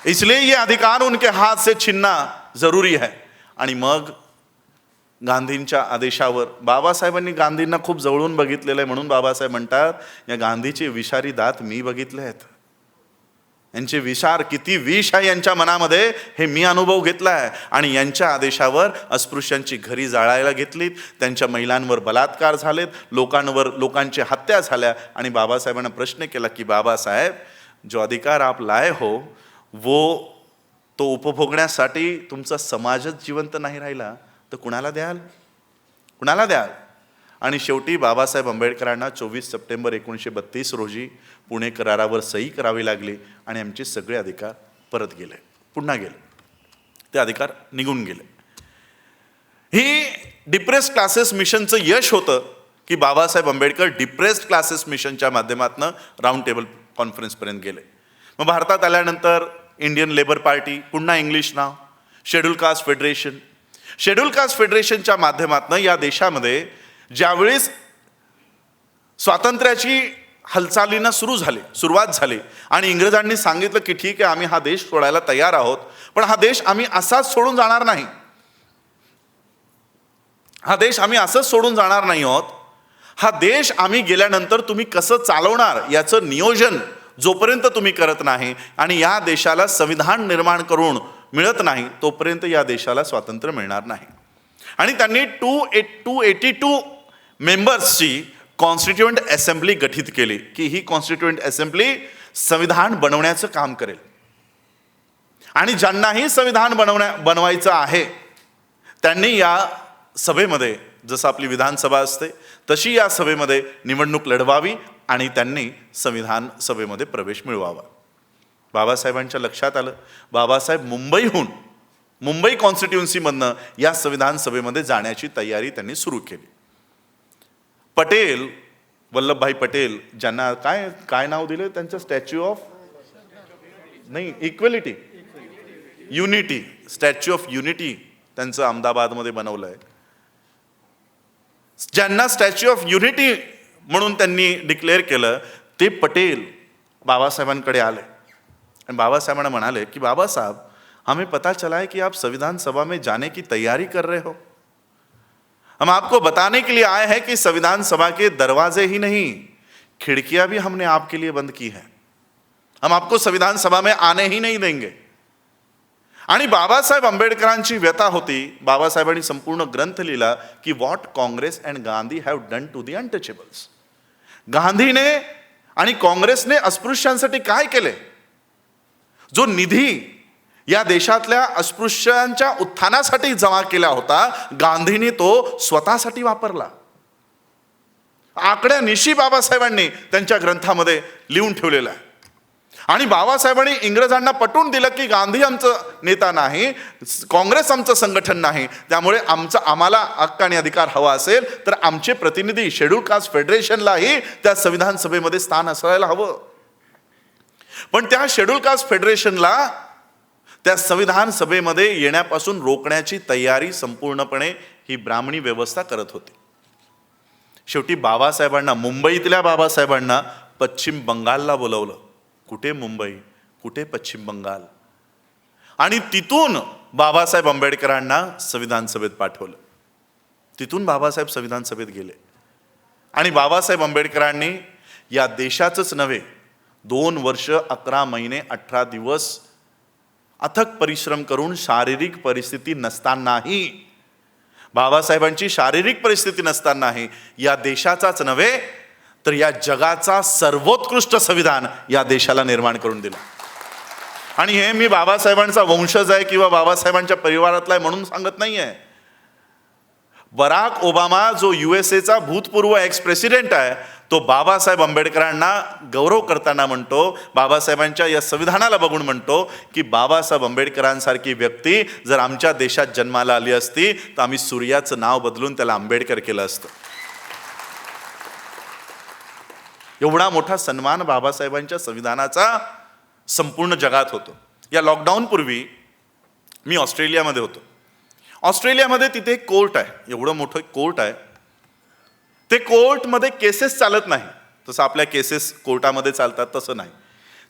इसलिए ये अधिकार उनके हाथ से छीनना जरूरी है. आणि मग गांधींच्या आदेशावर बाबासाहेबांनी गांधींना खूप जवळून बघितलेलं आहे म्हणून बाबासाहेब म्हणतात या गांधीचे विषारी दात मी बघितले आहेत. यांचे विचार किती विष आहे यांच्या मनामध्ये हे मी अनुभव घेतला आहे. आणि यांच्या आदेशावर अस्पृश्यांची घरी जाळायला घेतलीत, त्यांच्या महिलांवर बलात्कार झालेत, लोकांची हत्या झाल्या. आणि बाबासाहेबांना प्रश्न केला की बाबासाहेब जो अधिकार आप लाए हो वो तो उपभोगण्यासाठी तुमचा समाजच जिवंत नाही राहिला तर कुणाला द्याल? कुणाला द्याल? आणि शेवटी बाबासाहेब आंबेडकरांना 24 सप्टेंबर 1932 रोजी पुणे करारावर सही करावी लागली आणि आमचे सगळे अधिकार परत गेले, पुन्हा गेले. ते अधिकार निघून गेले. ही डिप्रेस्ड क्लासेस मिशनचं यश होतं की बाबासाहेब आंबेडकर डिप्रेस्ड क्लासेस मिशनच्या माध्यमातून राऊंड टेबल कॉन्फरन्सपर्यंत गेले. मग भारतात आल्यानंतर इंडियन लेबर पार्टी, पुन्हा इंग्लिश नाव, schedule caste federation, schedule caste फेडरेशनच्या माध्यमातून या देशामध्ये ज्यावेळेस स्वातंत्र्याची हालचालींना सुरुवात झाली आणि इंग्रजांनी सांगितलं की ठीक आहे, आम्ही हा देश सोडायला तयार आहोत, पण हा देश आम्ही असाच सोडून जाणार नाही. हा देश आम्ही असंच सोडून जाणार नाही आहोत. हा देश आम्ही गेल्यानंतर तुम्ही कसं चालवणार याचं नियोजन जोपर्यंत तुम्ही करत नाही आणि या देशाला संविधान निर्माण करून मिळत नाही तोपर्यंत या देशाला स्वातंत्र्य मिळणार नाही. आणि त्यांनी 282 मेंबर्सची कॉन्स्टिट्युएंट असेंब्ली गठीत केली की ही कॉन्स्टिट्युएंट असेंब्ली संविधान बनवण्याचं काम करेल. आणि ज्यांनाही संविधान बनवायचं आहे त्यांनी या सभेमध्ये, जसं आपली विधानसभा असते तशी या सभेमध्ये निवडणूक लढवावी आणि त्यांनी संविधान सभेमध्ये प्रवेश मिळवावा. बाबासाहेबांच्या लक्षात आलं. बाबासाहेब मुंबई कॉन्स्टिट्युन्सीमधनं या संविधान सभेमध्ये जाण्याची तयारी त्यांनी सुरू केली. पटेल, वल्लभभाई पटेल, ज्यांना काय नाव दिलं त्यांचं, statue of equality, unity, statue of unity त्यांचं अहमदाबादमध्ये बनवलं आहे. ज्यांना स्टॅच्यू ऑफ युनिटी म्हणून त्यांनी डिक्लेअर केलं ते पटेल बाबासाहेबांकडे आले आणि बाबासाहेबांना म्हणाले की बाबा साहब, हमें पता चला है कि आप संविधान सभा में जाने की तैयारी कर रहे हो. हम आपको बताने के लिए आए हैं कि संविधान सभा के दरवाजे ही नहीं, खिड़कियां भी हमने आपके लिए बंद की है. हम आपको संविधान सभा में आने ही नहीं देंगे. आणि बाबासाहेब आंबेडकरांची व्यथा होती. बाबासाहेबांनी संपूर्ण ग्रंथ लिहिला की what Congress and Gandhi have done to the untouchables. गांधीने आणि काँग्रेसने अस्पृश्यांसाठी काय केले? जो निधी या देशातल्या अस्पृश्यांच्या उत्थानासाठी जमा केला होता, गांधींनी तो स्वतःसाठी वापरला. आकड्यानिशी बाबासाहेबांनी त्यांच्या ग्रंथामध्ये लिहून ठेवलेला आहे. आणि बाबासाहेबांनी इंग्रजांना पटवून दिलं की गांधी आमचं नेता नाही, काँग्रेस आमचं संघटन नाही, त्यामुळे आम्हाला हक्क आणि अधिकार हवा असेल तर आमचे प्रतिनिधी शेड्यूल कास्ट फेडरेशनलाही त्या संविधान सभेमध्ये स्थान असायला हवं. पण त्या शेड्यूल कास्ट फेडरेशनला त्या संविधान सभेमध्ये येण्यापासून रोखण्याची तयारी संपूर्णपणे ही ब्राह्मणी व्यवस्था करत होती. शेवटी बाबासाहेबांना, मुंबईतल्या बाबासाहेबांना पश्चिम बंगालला बोलवलं. कुठे मुंबई, कुठे पश्चिम बंगाल. आणि तिथून बाबासाहेब आंबेडकरांना संविधान सभेत पाठवलं. तिथून बाबासाहेब संविधान सभेत गेले आणि बाबासाहेब आंबेडकरांनी या देशाचंच नव्हे 2 वर्ष 11 महिने 18 दिवस अथक परिश्रम करून शारीरिक परिस्थिती नसतानाही, बाबासाहेबांची शारीरिक परिस्थिती नसतानाही या देशाचाच नव्हे तर या जगाचा सर्वोत्कृष्ट संविधान या देशाला निर्माण करून दिला. आणि हे मी बाबासाहेबांचा वंशज आहे किंवा बाबासाहेबांच्या परिवारातला आहे म्हणून सांगत नाहीये. बराक ओबामा जो USA चा भूतपूर्व एक्स प्रेसिडेंट आहे, तो बाबासाहेब आंबेडकरांना गौरव करताना म्हणतो, बाबासाहेबांच्या या संविधानाला बघून म्हणतो की बाबासाहेब आंबेडकरांसारखी व्यक्ती जर आमच्या देशात जन्माला आली असती तर आम्ही सूर्याचं नाव बदलून त्याला आंबेडकर केलं असतं. एवढा मोठा सन्मान बाबासाहेबांच्या संविधानाचा संपूर्ण जगात होतो. या लॉकडाऊन पूर्वी मी ऑस्ट्रेलियामध्ये होतो. ऑस्ट्रेलियामध्ये तिथे एक कोर्ट आहे, एवढं मोठं कोर्ट आहे. ते कोर्टमध्ये केसेस चालत नाही, तसं आपल्या केसेस कोर्टामध्ये चालतात तसं नाही.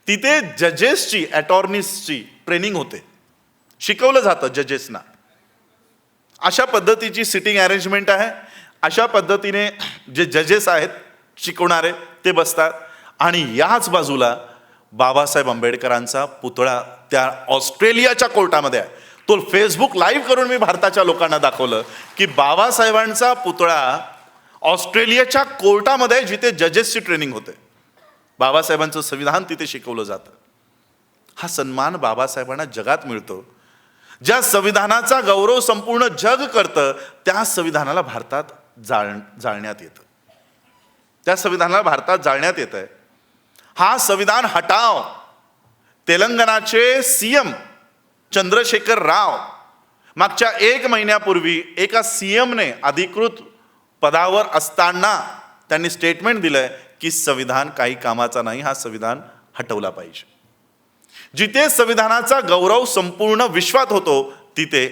तिथे जजेसची, अटॉर्नीजची ट्रेनिंग होते, शिकवलं जातं जजेसना. अशा पद्धतीची सिटिंग अरेंजमेंट आहे. अशा पद्धतीने जे जजेस आहेत शिकवणारे ते बसतात आणि याच बाजूला बाबासाहेब आंबेडकरांचा पुतळा त्या ऑस्ट्रेलियाच्या कोर्टामध्ये आहे. तो फेसबुक लाईव्ह करून मी भारताच्या लोकांना दाखवलं की बाबासाहेबांचा पुतळा ऑस्ट्रेलियाच्या कोर्टामध्ये, जिथे जजेसची ट्रेनिंग होते, बाबासाहेबांचं संविधान तिथे शिकवलं जातं. हा सन्मान बाबासाहेबांना जगात मिळतो. ज्या संविधानाचा गौरव संपूर्ण जग करतं त्या संविधानाला भारतात जाळण्यात येतं. त्या संविधानाला भारतात जाळण्यात येत आहे. हा संविधान हटाव तेलंगणाचे सीएम चंद्रशेखर राव मागच्या 1 महिन्यापूर्वी एका सीएमने अधिकृत पदावर असताना त्यांनी स्टेटमेंट दिलंय की संविधान काही कामाचा नाही, हा संविधान हटवला पाहिजे. जिथे संविधानाचा गौरव संपूर्ण विश्वात होतो तिथे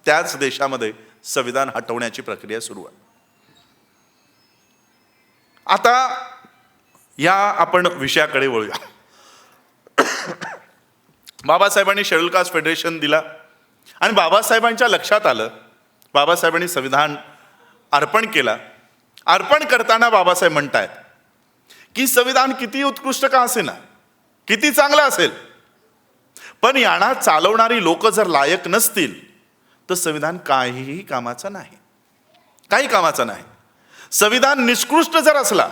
त्याच देशामध्ये संविधान हटवण्याची प्रक्रिया सुरू आहे. आता या आपण विषयाकडे वळूया. बाबासाहेबांनी शेड्यूल कास्ट फेडरेशन दिला आणि बाबासाहेबांच्या लक्षात आलं, बाबासाहेबांनी संविधान अर्पण केला. अर्पण करताना बाबासाहेब म्हणतायत की संविधान किती उत्कृष्ट का असेना, किती चांगलं असेल, पण यांना चालवणारी लोक जर लायक नसतील तर संविधान काहीही कामाचं नाही, काही कामाचं नाही. संविधान निष्कृष्ट जर असला,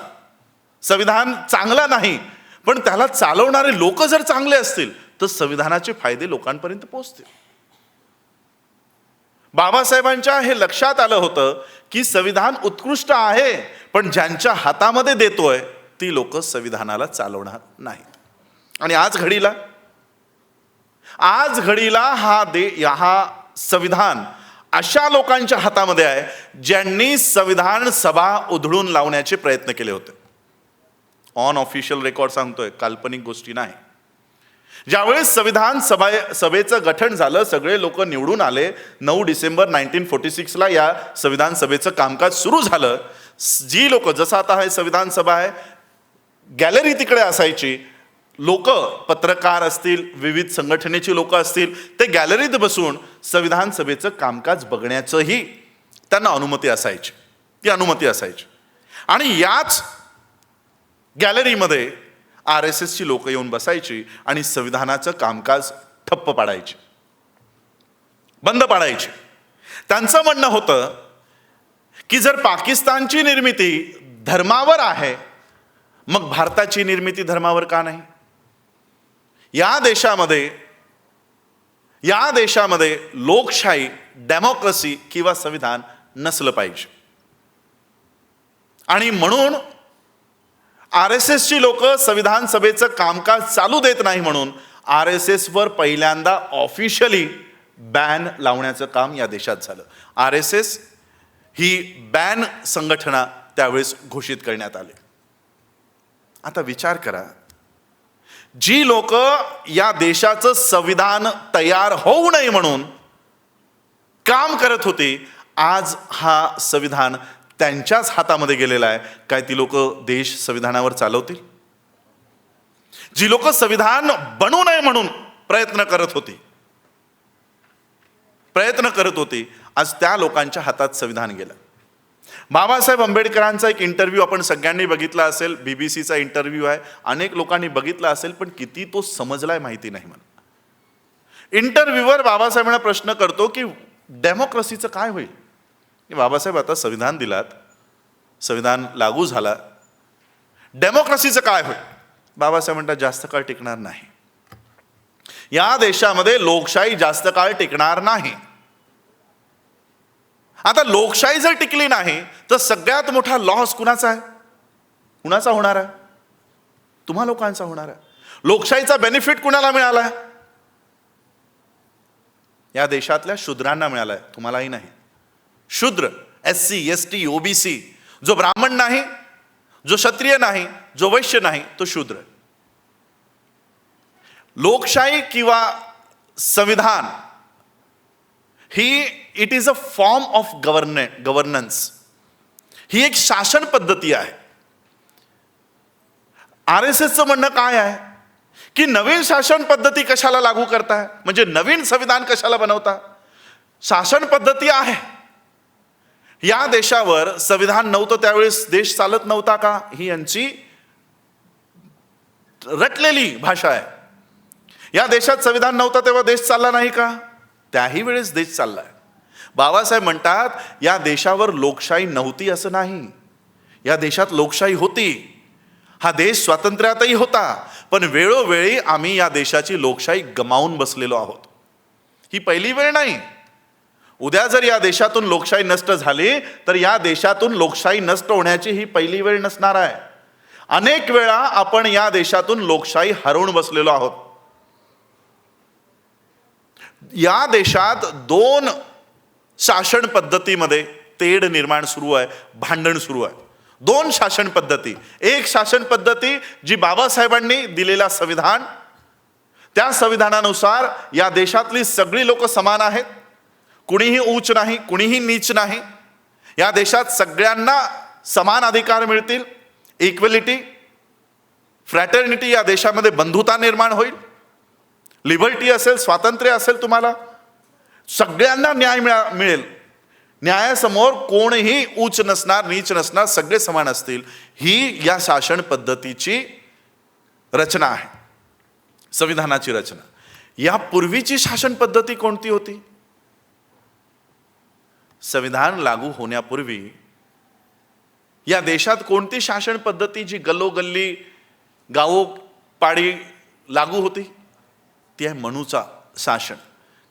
संविधान चांगला नाही, पण त्याला चालवणारे लोक जर चांगले असतील तर संविधानाचे फायदे लोकांपर्यंत पोहोचतील. बाबासाहेबांच्या हे लक्षात आलं होतं की संविधान उत्कृष्ट आहे, पण ज्यांच्या हातामध्ये देतोय ती लोक संविधानाला चालवणार नाहीत. आणि आज घडीला हा संविधान अशा लोकांच्या हातामध्ये आहे ज्यांनी संविधान सभा उधळून लावण्याचे प्रयत्न केले होते. ऑन ऑफिशियल रेकॉर्ड सांगतोय, काल्पनिक गोष्टी नाही. ज्यावेळेस संविधान सभेचं गठन झालं, सगळे लोक निवडून आले, 9 डिसेंबर 1946ला या संविधान सभेचं कामकाज सुरू झालं. जी लोक, जसं आता हे संविधान सभा आहे, गॅलरी तिकडे असायची, लोक, पत्रकार असतील, विविध संघटनेची लोक असतील, ते गॅलरीत बसून संविधान सभेचं कामकाज बघण्याचंही त्यांना अनुमती असायची, ती अनुमती असायची. आणि याच गॅलरीमध्ये RSSची लोक येऊन बसायची आणि संविधानाचं कामकाज ठप्प पाडायची, बंद पाडायची. त्यांचं म्हणणं होतं की जर पाकिस्तानची निर्मिती धर्मावर आहे, मग भारताची निर्मिती धर्मावर का नाही? या देशामध्ये लोकशाही, डेमोक्रेसी किंवा संविधान नसलं पाहिजे. आणि म्हणून RSSची लोक संविधान सभेचं कामकाज चालू देत नाही, म्हणून RSSवर पहिल्यांदा ऑफिशियली बॅन लावण्याचं काम या देशात झालं. RSS ही बॅन संघटना त्यावेळेस घोषित करण्यात आली. आता विचार करा, जी लोक या देशाचं संविधान तयार होऊ नये म्हणून काम करत होती, आज हा संविधान त्यांच्याच हातामध्ये गेलेला आहे. काय ती लोक देश संविधानावर चालवतील? जी लोक संविधान बनू नये म्हणून प्रयत्न करत होती, आज त्या लोकांच्या हातात संविधान गेलं. बाबासाहेब आंबेडकरांचा एक इंटरव्ह्यू आपण सगळ्यांनी बघितला असेल, BBCचा इंटरव्ह्यू आहे, अनेक लोकांनी बघितला असेल, पण किती तो समजलाय माहिती नाही मला. इंटरव्ह्यूवर बाबासाहेबांना प्रश्न करतो की डेमोक्रेसीचं काय होईल? बाबासाहेब, आता संविधान दिलात, संविधान लागू झाला, डेमोक्रेसीचं काय होईल? बाबासाहेब म्हणतात, जास्त काळ टिकणार नाही. या देशामध्ये लोकशाही जास्त काळ टिकणार नाही. आता लोकशाही जर टिकली नाही तर सगळ्यात मोठा लॉस कुणाचा आहे? कुणाचा होणार आहे? तुम्हा लोकांचा होणार आहे. लोकशाहीचा बेनिफिट कुणाला मिळालाय? या देशातल्या शूद्रांना मिळालाय, तुम्हालाही नाही. शूद्र, SC, ST, OBC, जो ब्राह्मण नाही, जो क्षत्रिय नाही, जो वैश्य नाही, तो शूद्र. लोकशाही किंवा संविधान ही it is a form of governance. ही एक शासन पद्धती आहे. RSSचं म्हणणं काय आहे की नवीन शासन पद्धती कशाला लागू करताय, म्हणजे नवीन संविधान कशाला बनवता? शासन पद्धती आहे. या देशावर संविधान नव्हतं त्यावेळेस देश चालत नव्हता का? ही यांची रटलेली भाषा आहे. या देशात संविधान नव्हतं तेव्हा देश चालला नाही का? त्याही वेळेस देश चाललाय. बाबासाहेब म्हणतात, या देशावर लोकशाही नव्हती असं नाही, या देशात लोकशाही होती. हा देश स्वातंत्र्यातही होता, पण वेळोवेळी आम्ही या देशाची लोकशाही गमावून बसलेलो आहोत. ही पहिली वेळ नाही. उद्या जर या देशातून लोकशाही नष्ट झाली तर या देशातून लोकशाही नष्ट होण्याची ही पहिली वेळ नसणार आहे. अनेक वेळा आपण या देशातून लोकशाही हरवून बसलेलो आहोत. या देशात 2 शासन पद्धतीमध्ये तेढ निर्माण सुरू आहे, भांडण सुरू आहे. 2 शासन पद्धती. एक शासन पद्धती जी बाबासाहेबांनी दिलेला संविधान, त्या संविधानानुसार या देशातली सगळी लोक समान आहेत, कुणीही उच्च नाही, कुणीही नीच नाही. या देशात सगळ्यांना समान अधिकार मिळतील. इक्वेलिटी, फ्रॅटर्निटी, या देशामध्ये बंधुता निर्माण होईल. लिबर्टी असेल, स्वातंत्र्य असेल, तुम्हाला सगळ्यांना न्याय मिळेल. न्यायासमोर कोणीही उच्च नसणार, नीच नसणार, सगळे समान असतील. ही या शासन पद्धतीची रचना आहे, संविधानाची रचना. यापूर्वीची शासन पद्धती कोणती होती? संविधान लागू होण्यापूर्वी या देशात कोणती शासन पद्धती जी गल्लोगल्ली गावोपाडी लागू होती? ती आहे मनुचा शासन.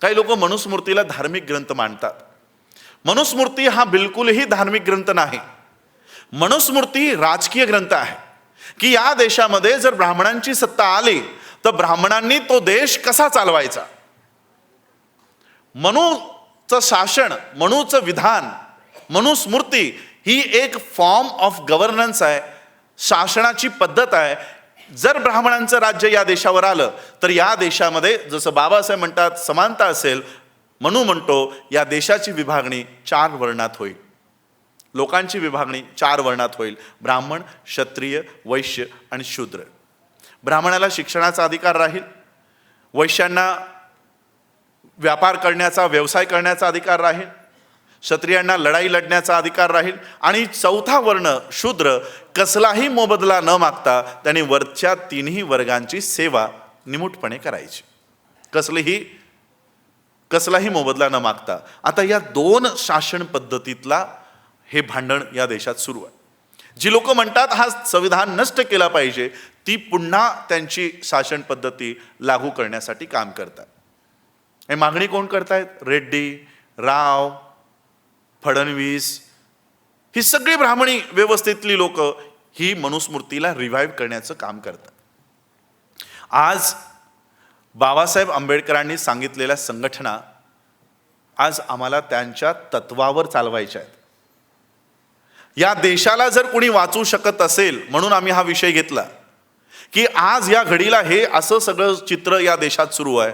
काही लोक मनुस्मृतीला धार्मिक ग्रंथ मानतात. मनुस्मृती हा बिलकुलही धार्मिक ग्रंथ नाही. मनुस्मृती राजकीय ग्रंथ आहे की या देशामध्ये जर ब्राह्मणांची सत्ता आली तर ब्राह्मणांनी तो देश कसा चालवायचा. मनुचं शासन, मनुचं विधान, मनुस्मृती ही एक फॉर्म ऑफ गव्हर्नन्स आहे, शासनाची पद्धत आहे. जर ब्राह्मणांचं राज्य या देशावर आलं तर या देशामध्ये जसं बाबासाहेब म्हणतात समानता असेल, मनू म्हणतो या देशाची विभागणी 4 वर्णात होईल. लोकांची विभागणी 4 वर्णात होईल: ब्राह्मण, क्षत्रिय, वैश्य आणि शूद्र. ब्राह्मणाला शिक्षणाचा अधिकार राहील, वैश्यांना व्यापार करण्याचा, व्यवसाय करण्याचा अधिकार राहील, क्षत्रियांना लढाई लढण्याचा अधिकार राहील आणि 4था वर्ण शूद्र कसलाही मोबदला न मागता त्याने वरच्या 3ही वर्गांची सेवा निमूटपणे करायची, कसलाही मोबदला न मागता. आता या 2 शासन पद्धतीतला हे भांडण या देशात सुरू आहे. जी लोक म्हणतात हा संविधान नष्ट केला पाहिजे, ती पुन्हा त्यांची शासन पद्धती लागू करण्यासाठी काम करतात. हे मागणी कोण करतायत? रेड्डी, राव, फडणवीस, ही सगळी ब्राह्मणी व्यवस्थेतली लोक ही मनुस्मृतीला रिवाईव्ह करण्याचं काम करतात. आज बाबासाहेब आंबेडकरांनी सांगितलेल्या संघटना आज आम्हाला त्यांच्या तत्वावर चालवायच्या आहेत. या देशाला जर कोणी वाचू शकत असेल म्हणून आम्ही हा विषय घेतला की आज या घडीला हे असं सगळं चित्र या देशात सुरू आहे.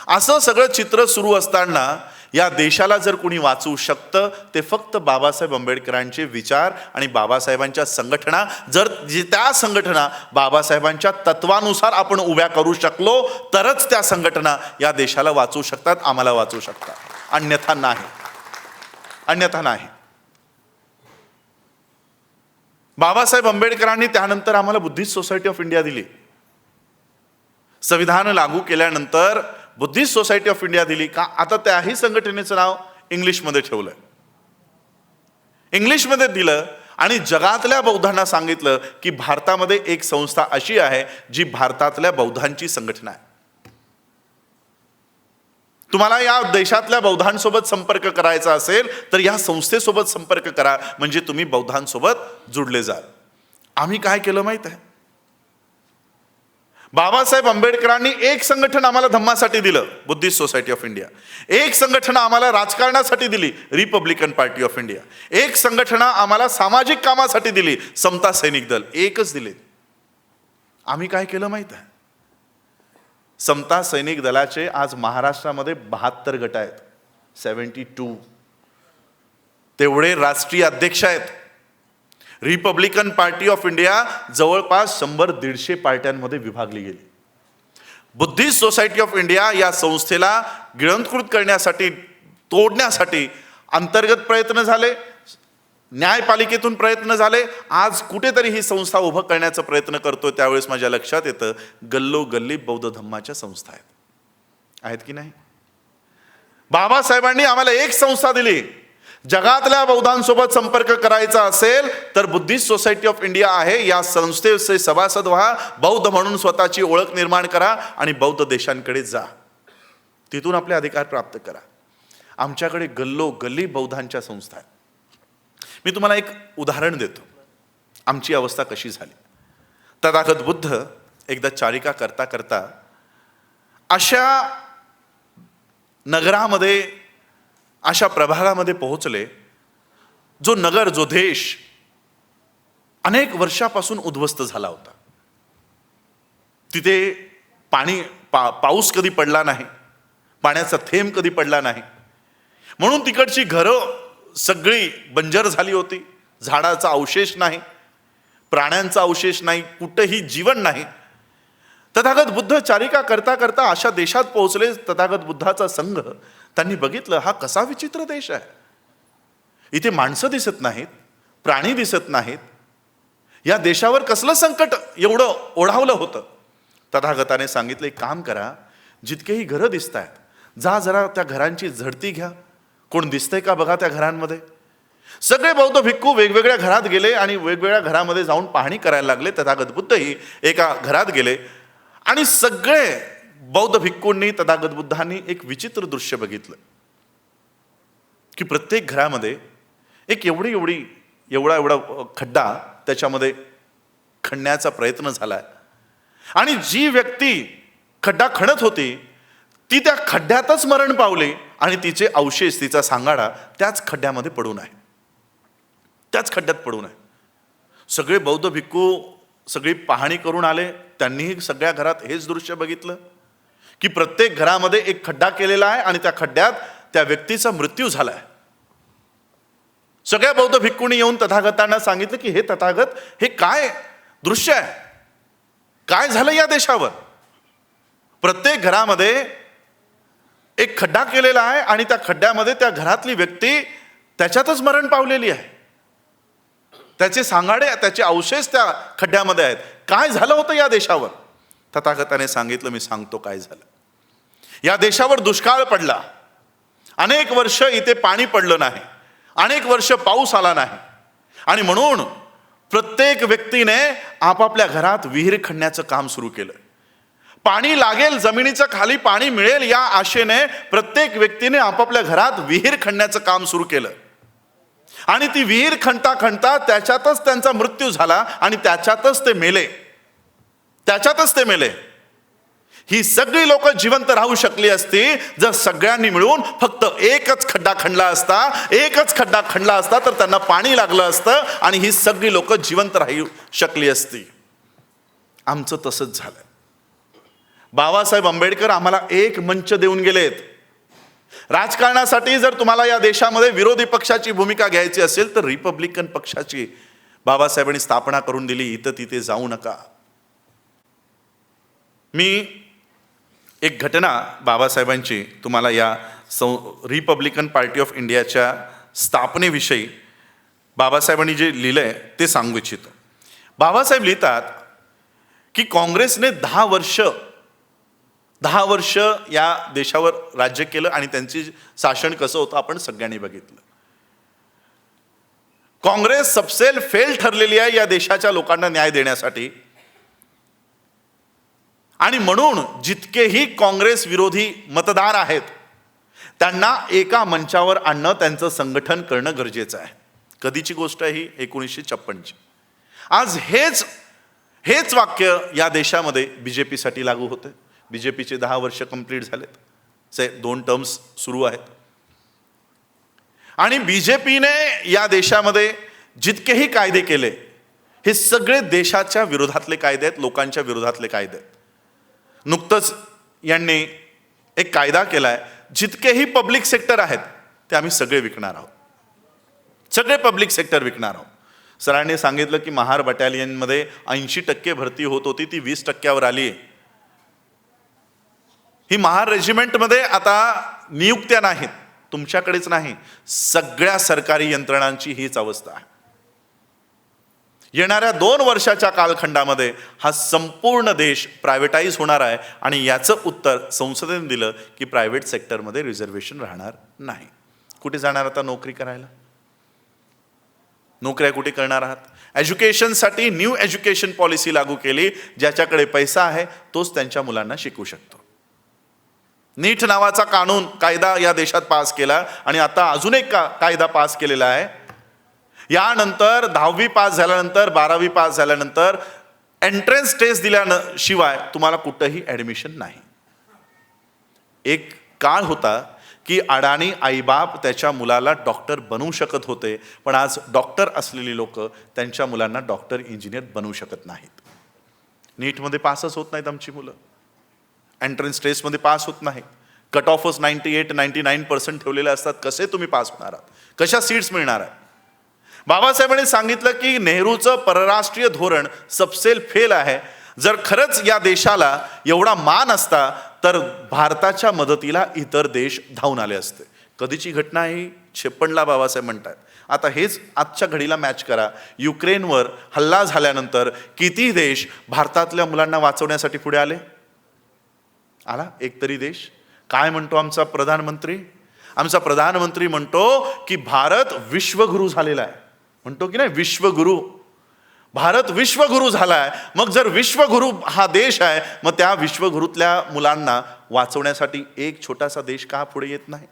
असं सगळं चित्र सुरू असताना या देशाला जर कोणी वाचवू शकतं ते फक्त बाबासाहेब आंबेडकरांचे विचार आणि बाबासाहेबांच्या संघटना. जर त्या संघटना बाबासाहेबांच्या तत्वानुसार आपण उभ्या करू शकलो तरच त्या संघटना या देशाला वाचवू शकतात, आम्हाला वाचवू शकतात. अन्यथा नाही, अन्यथा नाही. बाबासाहेब आंबेडकरांनी त्यानंतर आम्हाला बुद्धिस्ट सोसायटी ऑफ इंडिया दिली. संविधान लागू केल्यानंतर बुद्धिस्ट सोसायटी ऑफ इंडिया दिली का? आता त्याही संघटनेचं नाव इंग्लिशमध्ये ठेवलंय, इंग्लिशमध्ये दिलं आणि जगातल्या बौद्धांना सांगितलं की भारतामध्ये एक संस्था अशी आहे जी भारतातल्या बौद्धांची संघटना आहे. तुम्हाला या देशातल्या बौद्धांसोबत संपर्क करायचा असेल तर या संस्थेसोबत संपर्क करा, म्हणजे तुम्ही बौद्धांसोबत जुडले जाल. आम्ही काय केलं माहित आहे? बाबासाहेब आंबेडकरांनी एक संघटन आम्हाला धम्मासाठी दिलं, बुद्धिस्ट सोसायटी ऑफ इंडिया. एक संघटना आम्हाला राजकारणासाठी दिली, रिपब्लिकन पार्टी ऑफ इंडिया. एक संघटना आम्हाला सामाजिक कामासाठी दिली, समता सैनिक दल. एकच दिले. आम्ही काय केलं माहित आहे? समता सैनिक दलाचे आज महाराष्ट्रामध्ये 72 गट आहेत, 72. तेवढे राष्ट्रीय अध्यक्ष आहेत. रिपब्लिकन पार्टी ऑफ इंडिया जवळपास 100-150 पार्ट्यांमध्ये विभागली गेली. बुद्धिस्ट सोसायटी ऑफ इंडिया या संस्थेला गिळंकृत करण्यासाठी, तोडण्यासाठी अंतर्गत प्रयत्न झाले, न्यायपालिकेतून प्रयत्न झाले. आज कुठेतरी ही संस्था उभं करण्याचा प्रयत्न करतोय त्यावेळेस माझ्या लक्षात येतं गल्लोगल्ली बौद्ध धम्माच्या संस्था आहेत की नाही? बाबासाहेबांनी आम्हाला एक संस्था दिली. जगातल्या बौद्धांसोबत संपर्क करायचा असेल तर बुद्धिस्ट सोसायटी ऑफ इंडिया आहे, या संस्थेचे सभासद व्हा, बौद्ध म्हणून स्वतःची ओळख निर्माण करा आणि बौद्ध देशांकडे जा, तिथून आपले अधिकार प्राप्त करा. आमच्याकडे गल्लोगल्ली बौद्धांच्या संस्था आहेत. मी तुम्हाला एक उदाहरण देतो आमची अवस्था कशी झाली. तथागत बुद्ध एकदा चारिका करता करता अशा नगरामध्ये, अशा प्रभागामध्ये पोहोचले जो नगर, जो देश अनेक वर्षापासून उद्ध्वस्त झाला होता. तिथे पाऊस कधी पडला नाही, पाण्याचा थेंब कधी पडला नाही. म्हणून तिकडची घरं सगळी बंजर झाली होती. झाडाचा अवशेष नाही, प्राण्यांचा अवशेष नाही, कुठेही जीवन नाही. तथागत बुद्ध चारिका करता करता अशा देशात पोहोचले. तथागत बुद्धाचा संघ त्यांनी बघितलं, हा कसा विचित्र देश आहे. इथे माणसं दिसत नाहीत, प्राणी दिसत नाहीत. या देशावर कसलं संकट एवढं ओढावलं होतं. तथागताने सांगितलं, एक काम करा, जितकेही घरं दिसत आहेत जा जरा त्या घरांची झडती घ्या. कोण दिसतंय का बघा त्या घरांमध्ये. सगळे बौद्ध भिक्खू वेगवेगळ्या घरात गेले आणि वेगवेगळ्या घरामध्ये जाऊन पाहणी करायला लागले. तथागत बुद्धही एका घरात गेले आणि सगळे बौद्ध भिक्खूंनी तथागत बुद्धांनी एक विचित्र दृश्य बघितलं की प्रत्येक घरामध्ये एक एवढा खड्डा त्याच्यामध्ये खणण्याचा प्रयत्न झालाय. आणि जी व्यक्ती खड्डा खणत होती ती त्या खड्ड्यातच मरण पावली आणि तिचे अवशेष, तिचा सांगाडा त्याच खड्ड्यामध्ये पडून आहे, त्याच खड्ड्यात पडून आहे. सगळे बौद्ध भिक्खू सगळी पाहणी करून आले. त्यांनीही सगळ्या घरात हेच दृश्य बघितलं की प्रत्येक घरामध्ये एक खड्डा केलेला आहे आणि त्या खड्ड्यात त्या व्यक्तीचा मृत्यू झालाय. सगळ्या बौद्ध भिक्खूंनी येऊन तथागतांना सांगितलं की हे तथागत, हे काय दृश्य आहे, काय झालं या देशावर. प्रत्येक घरामध्ये एक खड्डा केलेला आहे आणि त्या खड्ड्यामध्ये त्या घरातली व्यक्ती त्याच्यातच मरण पावलेली आहे. त्याचे सांगाडे, त्याचे अवशेष त्या खड्ड्यामध्ये आहेत. काय झालं होतं या देशावर. तथागताने सांगितलं, मी सांगतो काय झालं. या देशावर दुष्काळ पडला. अनेक वर्ष इथे पाणी पडलं नाही, अनेक वर्ष पाऊस आला नाही. आणि म्हणून प्रत्येक व्यक्तीने आपापल्या घरात विहीर खणण्याचं काम सुरू केलं. पाणी लागेल, जमिनीच्या खाली पाणी मिळेल या आशेने प्रत्येक व्यक्तीने आपापल्या घरात विहीर खणण्याचं काम सुरू केलं. आणि ती विहीर खणता खणता त्याच्यातच त्यांचा मृत्यू झाला आणि त्याच्यातच ते मेले. ही सगळी लोक जिवंत राहू शकली असती जर सगळ्यांनी मिळून फक्त एकच खड्डा खणला असता तर त्यांना पाणी लागलं असतं आणि ही सगळी लोक जिवंत राहू शकली असती. आमचं तसंच झालं. बाबासाहेब आंबेडकर आम्हाला एक मंच देऊन गेलेत. राजकारणासाठी जर तुम्हाला या देशामध्ये विरोधी पक्षाची भूमिका घ्यायची असेल तर रिपब्लिकन पक्षाची बाबासाहेबांनी स्थापना करून दिली. इथं तिथे जाऊ नका. मी एक घटना बाबासाहेबांची तुम्हाला या रिपब्लिकन पार्टी ऑफ इंडियाच्या स्थापनेविषयी बाबासाहेबांनी जे लिहिलंय ते सांगू इच्छितो. बाबासाहेब लिहितात की काँग्रेसने 10 वर्ष या देशावर राज्य केलं आणि त्यांची शासन कसं होतं आपण सगळ्यांनी बघितलं. काँग्रेस सबसेल फेल ठरलेली आहे या देशाच्या लोकांना न्याय देण्यासाठी. आणि म्हणून जितकेही काँग्रेस विरोधी मतदार आहेत त्यांना एका मंचावर आणणं, त्यांचं संघटन करणं गरजेचं आहे. कधीची गोष्ट आहे ही, 1956ची. आज हेच वाक्य या देशामध्ये बीजेपीसाठी लागू होते. बीजेपीचे 10 वर्ष कंप्लीट झालेत, 2 टर्म्स सुरू आहेत. आणि बीजेपीने या देशामध्ये जितकेही कायदे केले हे सगळे देशाच्या विरोधातले कायदे आहेत, लोकांच्या विरोधातले कायदे आहेत. नुकतंच यांनी एक कायदा केलाय, जितकेही पब्लिक सेक्टर आहेत ते आम्ही सगळे विकणार आहोत, सगळे पब्लिक सेक्टर विकणार आहोत. सरांनी सांगितलं की महार बटालियनमध्ये 80% भरती होत होती, ती 20%वर आली आहे. ही महार रेजिमेंटमध्ये आता नियुक्त्या नाहीत, तुमच्याकडेच नाही, सगळ्या सरकारी यंत्रणांची हीच अवस्था आहे. येणाऱ्या 2 वर्षाच्या कालखंडामध्ये हा संपूर्ण देश प्रायव्हेटाईज होणार आहे. आणि याचं उत्तर संसदेने दिलं की प्रायव्हेट सेक्टरमध्ये रिझर्वेशन राहणार नाही. कुठे जाणार आता नोकरी करायला? नोकऱ्या कुठे करणार आहात? एज्युकेशनसाठी न्यू एज्युकेशन पॉलिसी लागू केली. ज्याच्याकडे पैसा आहे तोच त्यांच्या मुलांना शिकू शकतो. नीट नावाचा कायदा या देशात पास केला आणि आता अजून एक कायदा पास केलेला आहे. यानंतर 10वी पास झाल्यानंतर, 12वी पास झाल्यानंतर एंट्रन्स टेस्ट दिल्याशिवाय तुम्हाला कुठंही ॲडमिशन नाही. एक काळ होता की अडाणी आईबाप त्याच्या मुलाला डॉक्टर बनवू शकत होते, पण आज डॉक्टर असलेली लोक त्यांच्या मुलांना डॉक्टर, इंजिनियर बनवू शकत नाहीत. नीटमध्ये पासच होत नाहीत आमची मुलं, एंट्रन्स टेस्टमध्ये पास होत नाहीत. कट ऑफच 98-99% ठेवलेले असतात. कसे तुम्ही पास होणार आहात? कशा सीट्स मिळणार आहे? बाबासाहेबांनी सांगितलं की नेहरूचं परराष्ट्रीय धोरण सबसेल फेल आहे. जर खरंच या देशाला एवढा मान असता तर भारताच्या मदतीला इतर देश धावून आले असते. कधीची घटना ही 56ला बाबासाहेब म्हणतात. आता हेच आजच्या घडीला मॅच करा. युक्रेनवर हल्ला झाल्यानंतर किती देश भारतातल्या मुलांना वाचवण्यासाठी पुढे आले? आला एकतरी देश? काय म्हणतो आमचा प्रधानमंत्री? आमचा प्रधानमंत्री म्हणतो की भारत विश्वगुरू झालेला आहे. म्हणतो की नाही, विश्वगुरू. भारत विश्वगुरू झालाय. मग जर विश्वगुरू हा देश आहे, मग त्या विश्वगुरूतल्या मुलांना वाचवण्यासाठी एक छोटासा देश का पुढे येत नाही?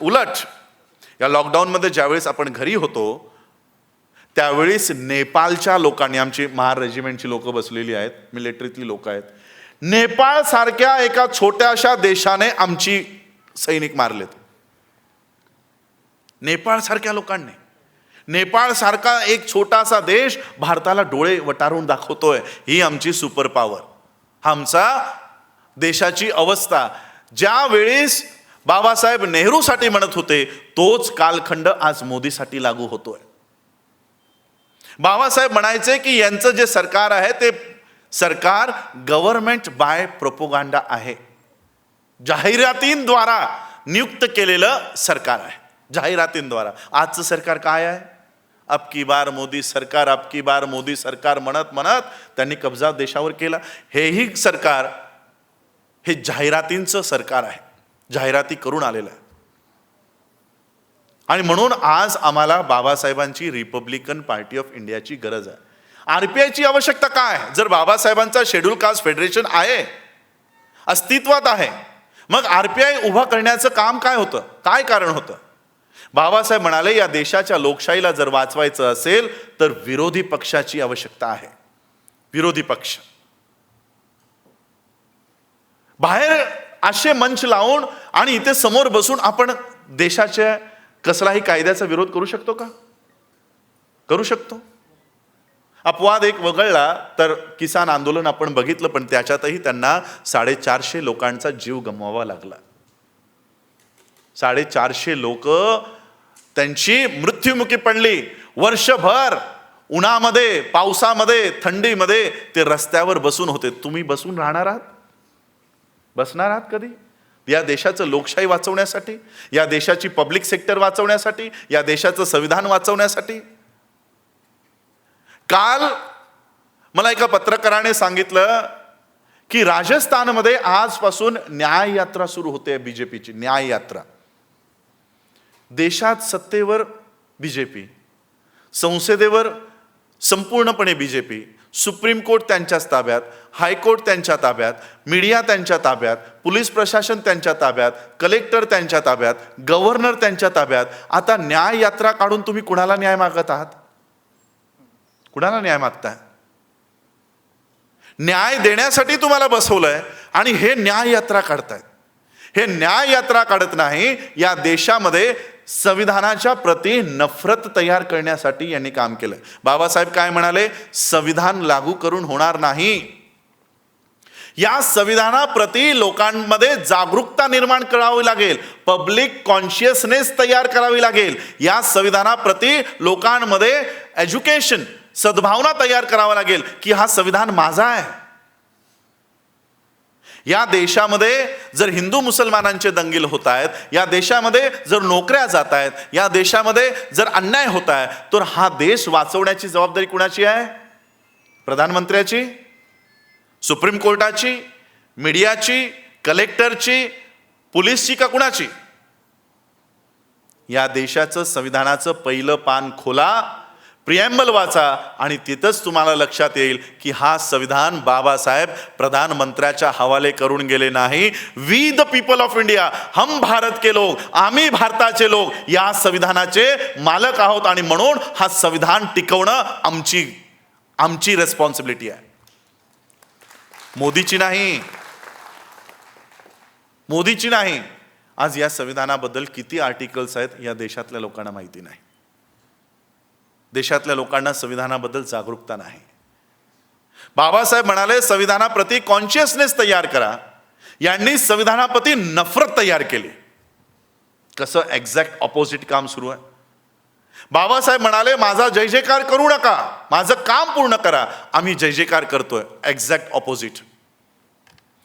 उलट या लॉकडाऊनमध्ये ज्यावेळेस आपण घरी होतो त्यावेळेस नेपाळच्या लोकांनी, आमची महार रेजिमेंटची लोक बसलेली आहेत, मिलिटरीतली लोक आहेत, नेपाळ सारख्या एका छोट्याशा देशाने आमची सैनिक मारलेत. नेपाळ सारख्या लोकांनी, नेपाळ सारखा एक छोटासा देश भारताला डोळे वटारून दाखवतोय. ही आमची सुपर पॉवर, आमचा देशाची अवस्था. ज्या वेळेस बाबासाहेब नेहरूसाठी म्हणत होते तोच कालखंड आज मोदीसाठी लागू होतोय. बाबासाहेब म्हणायचे की यांचं जे सरकार आहे ते सरकार गव्हर्नमेंट बाय प्रोपोगांडा आहे. जाहिरातींद्वारा नियुक्त केलेलं सरकार आहे, जाहिरातींद्वारा. आजचं सरकार काय आहे? अब की बार मोदी सरकार, अब की बार मोदी सरकार म्हणत म्हणत त्यांनी कब्जा देशावर केला. हेही सरकार हे जाहिरातींचं सरकार आहे, जाहिराती करून आलेलं आहे. आणि म्हणून आज आम्हाला बाबासाहेबांची रिपब्लिकन पार्टी ऑफ इंडियाची गरज आहे. आरपीआयची आवश्यकता काय? जर बाबासाहेबांचा शेड्यूल कास्ट फेडरेशन आहे, अस्तित्वात आहे, मग आरपीआय उभा करण्याचं काम काय होतं? काय कारण होतं? बाबासाहेब म्हणाले या देशाच्या लोकशाहीला जर वाचवायचं असेल तर विरोधी पक्षाची आवश्यकता आहे. विरोधी पक्ष बाहेर असे मंच लावून आणि इथे समोर बसून आपण देशाच्या कसलाही कायद्याचा विरोध करू शकतो का? करू शकतो. अपवाद एक वगळला तर किसान आंदोलन आपण बघितलं, पण त्याच्यातही त्यांना 450 लोकांचा जीव गमवावा लागला. 450 लोक त्यांची मृत्युमुखी पडली. वर्षभर उन्हामध्ये, पावसामध्ये, थंडीमध्ये ते रस्त्यावर बसून होते. तुम्ही बसून राहणार आहात? बसणार आहात कधी? या देशाचं लोकशाही वाचवण्यासाठी, या देशाची पब्लिक सेक्टर वाचवण्यासाठी, या देशाचं संविधान वाचवण्यासाठी. काल मला एका पत्रकाराने सांगितलं की राजस्थानमध्ये आजपासून न्याय यात्रा सुरू होते. बीजेपीची न्याय यात्रा. देशात सत्तेवर बीजेपी, संसदेवर संपूर्णपणे बीजेपी, सुप्रीम कोर्ट त्यांच्याच ताब्यात, हायकोर्ट त्यांच्या ताब्यात, मीडिया त्यांच्या ताब्यात, पोलीस प्रशासन त्यांच्या ताब्यात, कलेक्टर त्यांच्या ताब्यात, गव्हर्नर त्यांच्या ताब्यात. आता न्याय यात्रा काढून तुम्ही कुणाला न्याय मागत आहात? कुणाला न्याय मागताय? न्याय देण्यासाठी तुम्हाला बसवलंय आणि हे न्याय यात्रा काढतायत. हे न्याय यात्रा काढत नाही, या देशामध्ये संविधानाच्या प्रती नफरत तयार करण्यासाठी यांनी काम केलं. बाबासाहेब काय म्हणाले? संविधान लागू करून होणार नाही. या संविधानाप्रती लोकांमध्ये जागरूकता निर्माण करावी लागेल, पब्लिक कॉन्शियसनेस तयार करावी लागेल. या संविधानाप्रती लोकांमध्ये एज्युकेशन, सद्भावना तयार करावा लागेल की हा संविधान माझा आहे. या देशामध्ये जर हिंदू मुसलमानांचे दंगल होत आहेत, या देशामध्ये जर नोकऱ्या जात आहेत, या देशामध्ये जर अन्याय होत आहे, तर हा देश वाचवण्याची जबाबदारी कुणाची आहे? प्रधानमंत्र्याची, सुप्रीम कोर्टाची, मीडियाची, कलेक्टरची, पोलीसची का कुणाची? या देशाचं संविधानाचं पहिलं पान खोला, प्रिएम्बल वाचा आणि तिथंच तुम्हाला लक्षात येईल की हा संविधान बाबासाहेब प्रधानमंत्र्याच्या हवाले करून गेले नाही. We the people of India, हम भारत के लोग, आम्ही भारताचे लोक या संविधानाचे मालक आहोत आणि म्हणून हा संविधान टिकवणं आमची रिस्पॉन्सिबिलिटी आहे. मोदीची नाही, मोदीची नाही. आज या संविधानाबद्दल किती आर्टिकल्स आहेत या देशातल्या लोकांना माहिती नाही. देशातल्या लोकांना संविधानाबद्दल जागरूकता नाही. बाबासाहेब म्हणाले संविधानाप्रती कॉन्शियसनेस तयार करा यांनी संविधानाप्रती नफरत तयार केली. कसं एक्झॅक्ट ऑपोजिट काम सुरू आहे. बाबासाहेब म्हणाले, माझा जय जयकार करू नका, माझं काम पूर्ण करा, आम्ही जय जयकार करतोय. Exact opposite.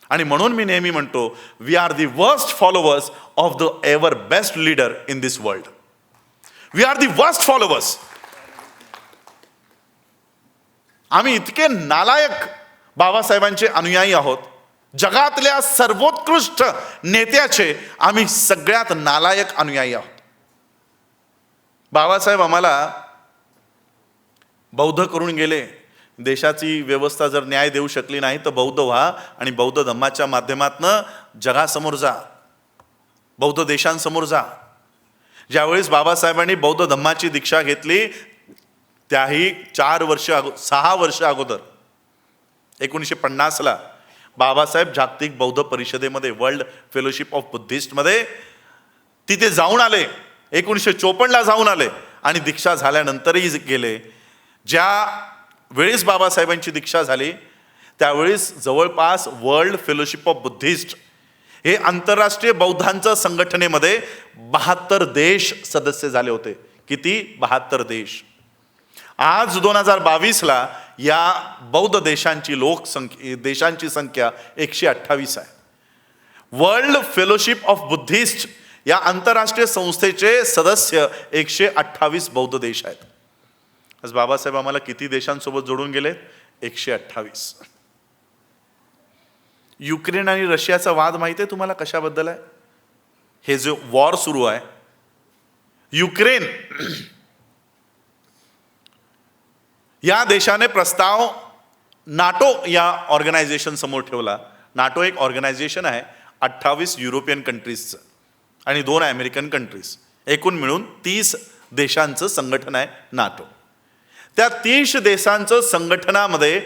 आणि म्हणून मी नेहमी म्हणतो, we are the worst followers of the ever best leader in this world. We are the worst followers. आम्ही इतके नालायक बाबासाहेबांचे अनुयायी आहोत. जगातल्या सर्वोत्कृष्ट नेत्याचे आम्ही सगळ्यात नालायक अनुयायी आहोत. बाबासाहेब आम्हाला बौद्ध करून गेले. देशाची व्यवस्था जर न्याय देऊ शकली नाही तर बौद्ध व्हा आणि बौद्ध धम्माच्या माध्यमातनं जगासमोर जा, बौद्ध देशांसमोर जा. ज्यावेळेस बाबासाहेबांनी बौद्ध धम्माची दीक्षा घेतली त्याही 6 वर्ष अगोदर 1950ला बाबासाहेब जागतिक बौद्ध परिषदेमध्ये, वर्ल्ड फेलोशिप ऑफ बुद्धिस्टमध्ये तिथे जाऊन आले. 1954ला जाऊन आले आणि दीक्षा झाल्यानंतरही गेले. ज्या वेळेस बाबासाहेबांची दीक्षा झाली त्यावेळेस जवळपास वर्ल्ड फेलोशिप ऑफ बुद्धिस्ट हे आंतरराष्ट्रीय बौद्धांच्या संघटनेमध्ये 72 देश सदस्य झाले होते. किती? 72 देश. आज 2022ला या बौद्ध देशांची संख्या 128 आहे. वर्ल्ड फेलोशिप ऑफ बुद्धिस्ट या आंतरराष्ट्रीय संस्थेचे सदस्य 128 बौद्ध देश आहेत. आज बाबासाहेब आम्हाला किती देशांसोबत जोडून गेले? 128. युक्रेन आणि रशियाचा वाद माहिती आहे तुम्हाला कशाबद्दल आहे? हे जो वॉर सुरू आहे, युक्रेन या देशाने प्रस्ताव नाटो या ऑर्गनायझेशन समोर ठेवला. नाटो एक ऑर्गनायझेशन आहे 28 युरोपियन कंट्रीजचं आणि 2 अमेरिकन कंट्रीज, एकूण मिळून 30 देशांचं संघटन आहे नाटो. त्या 30 देशांचं संघटनामध्ये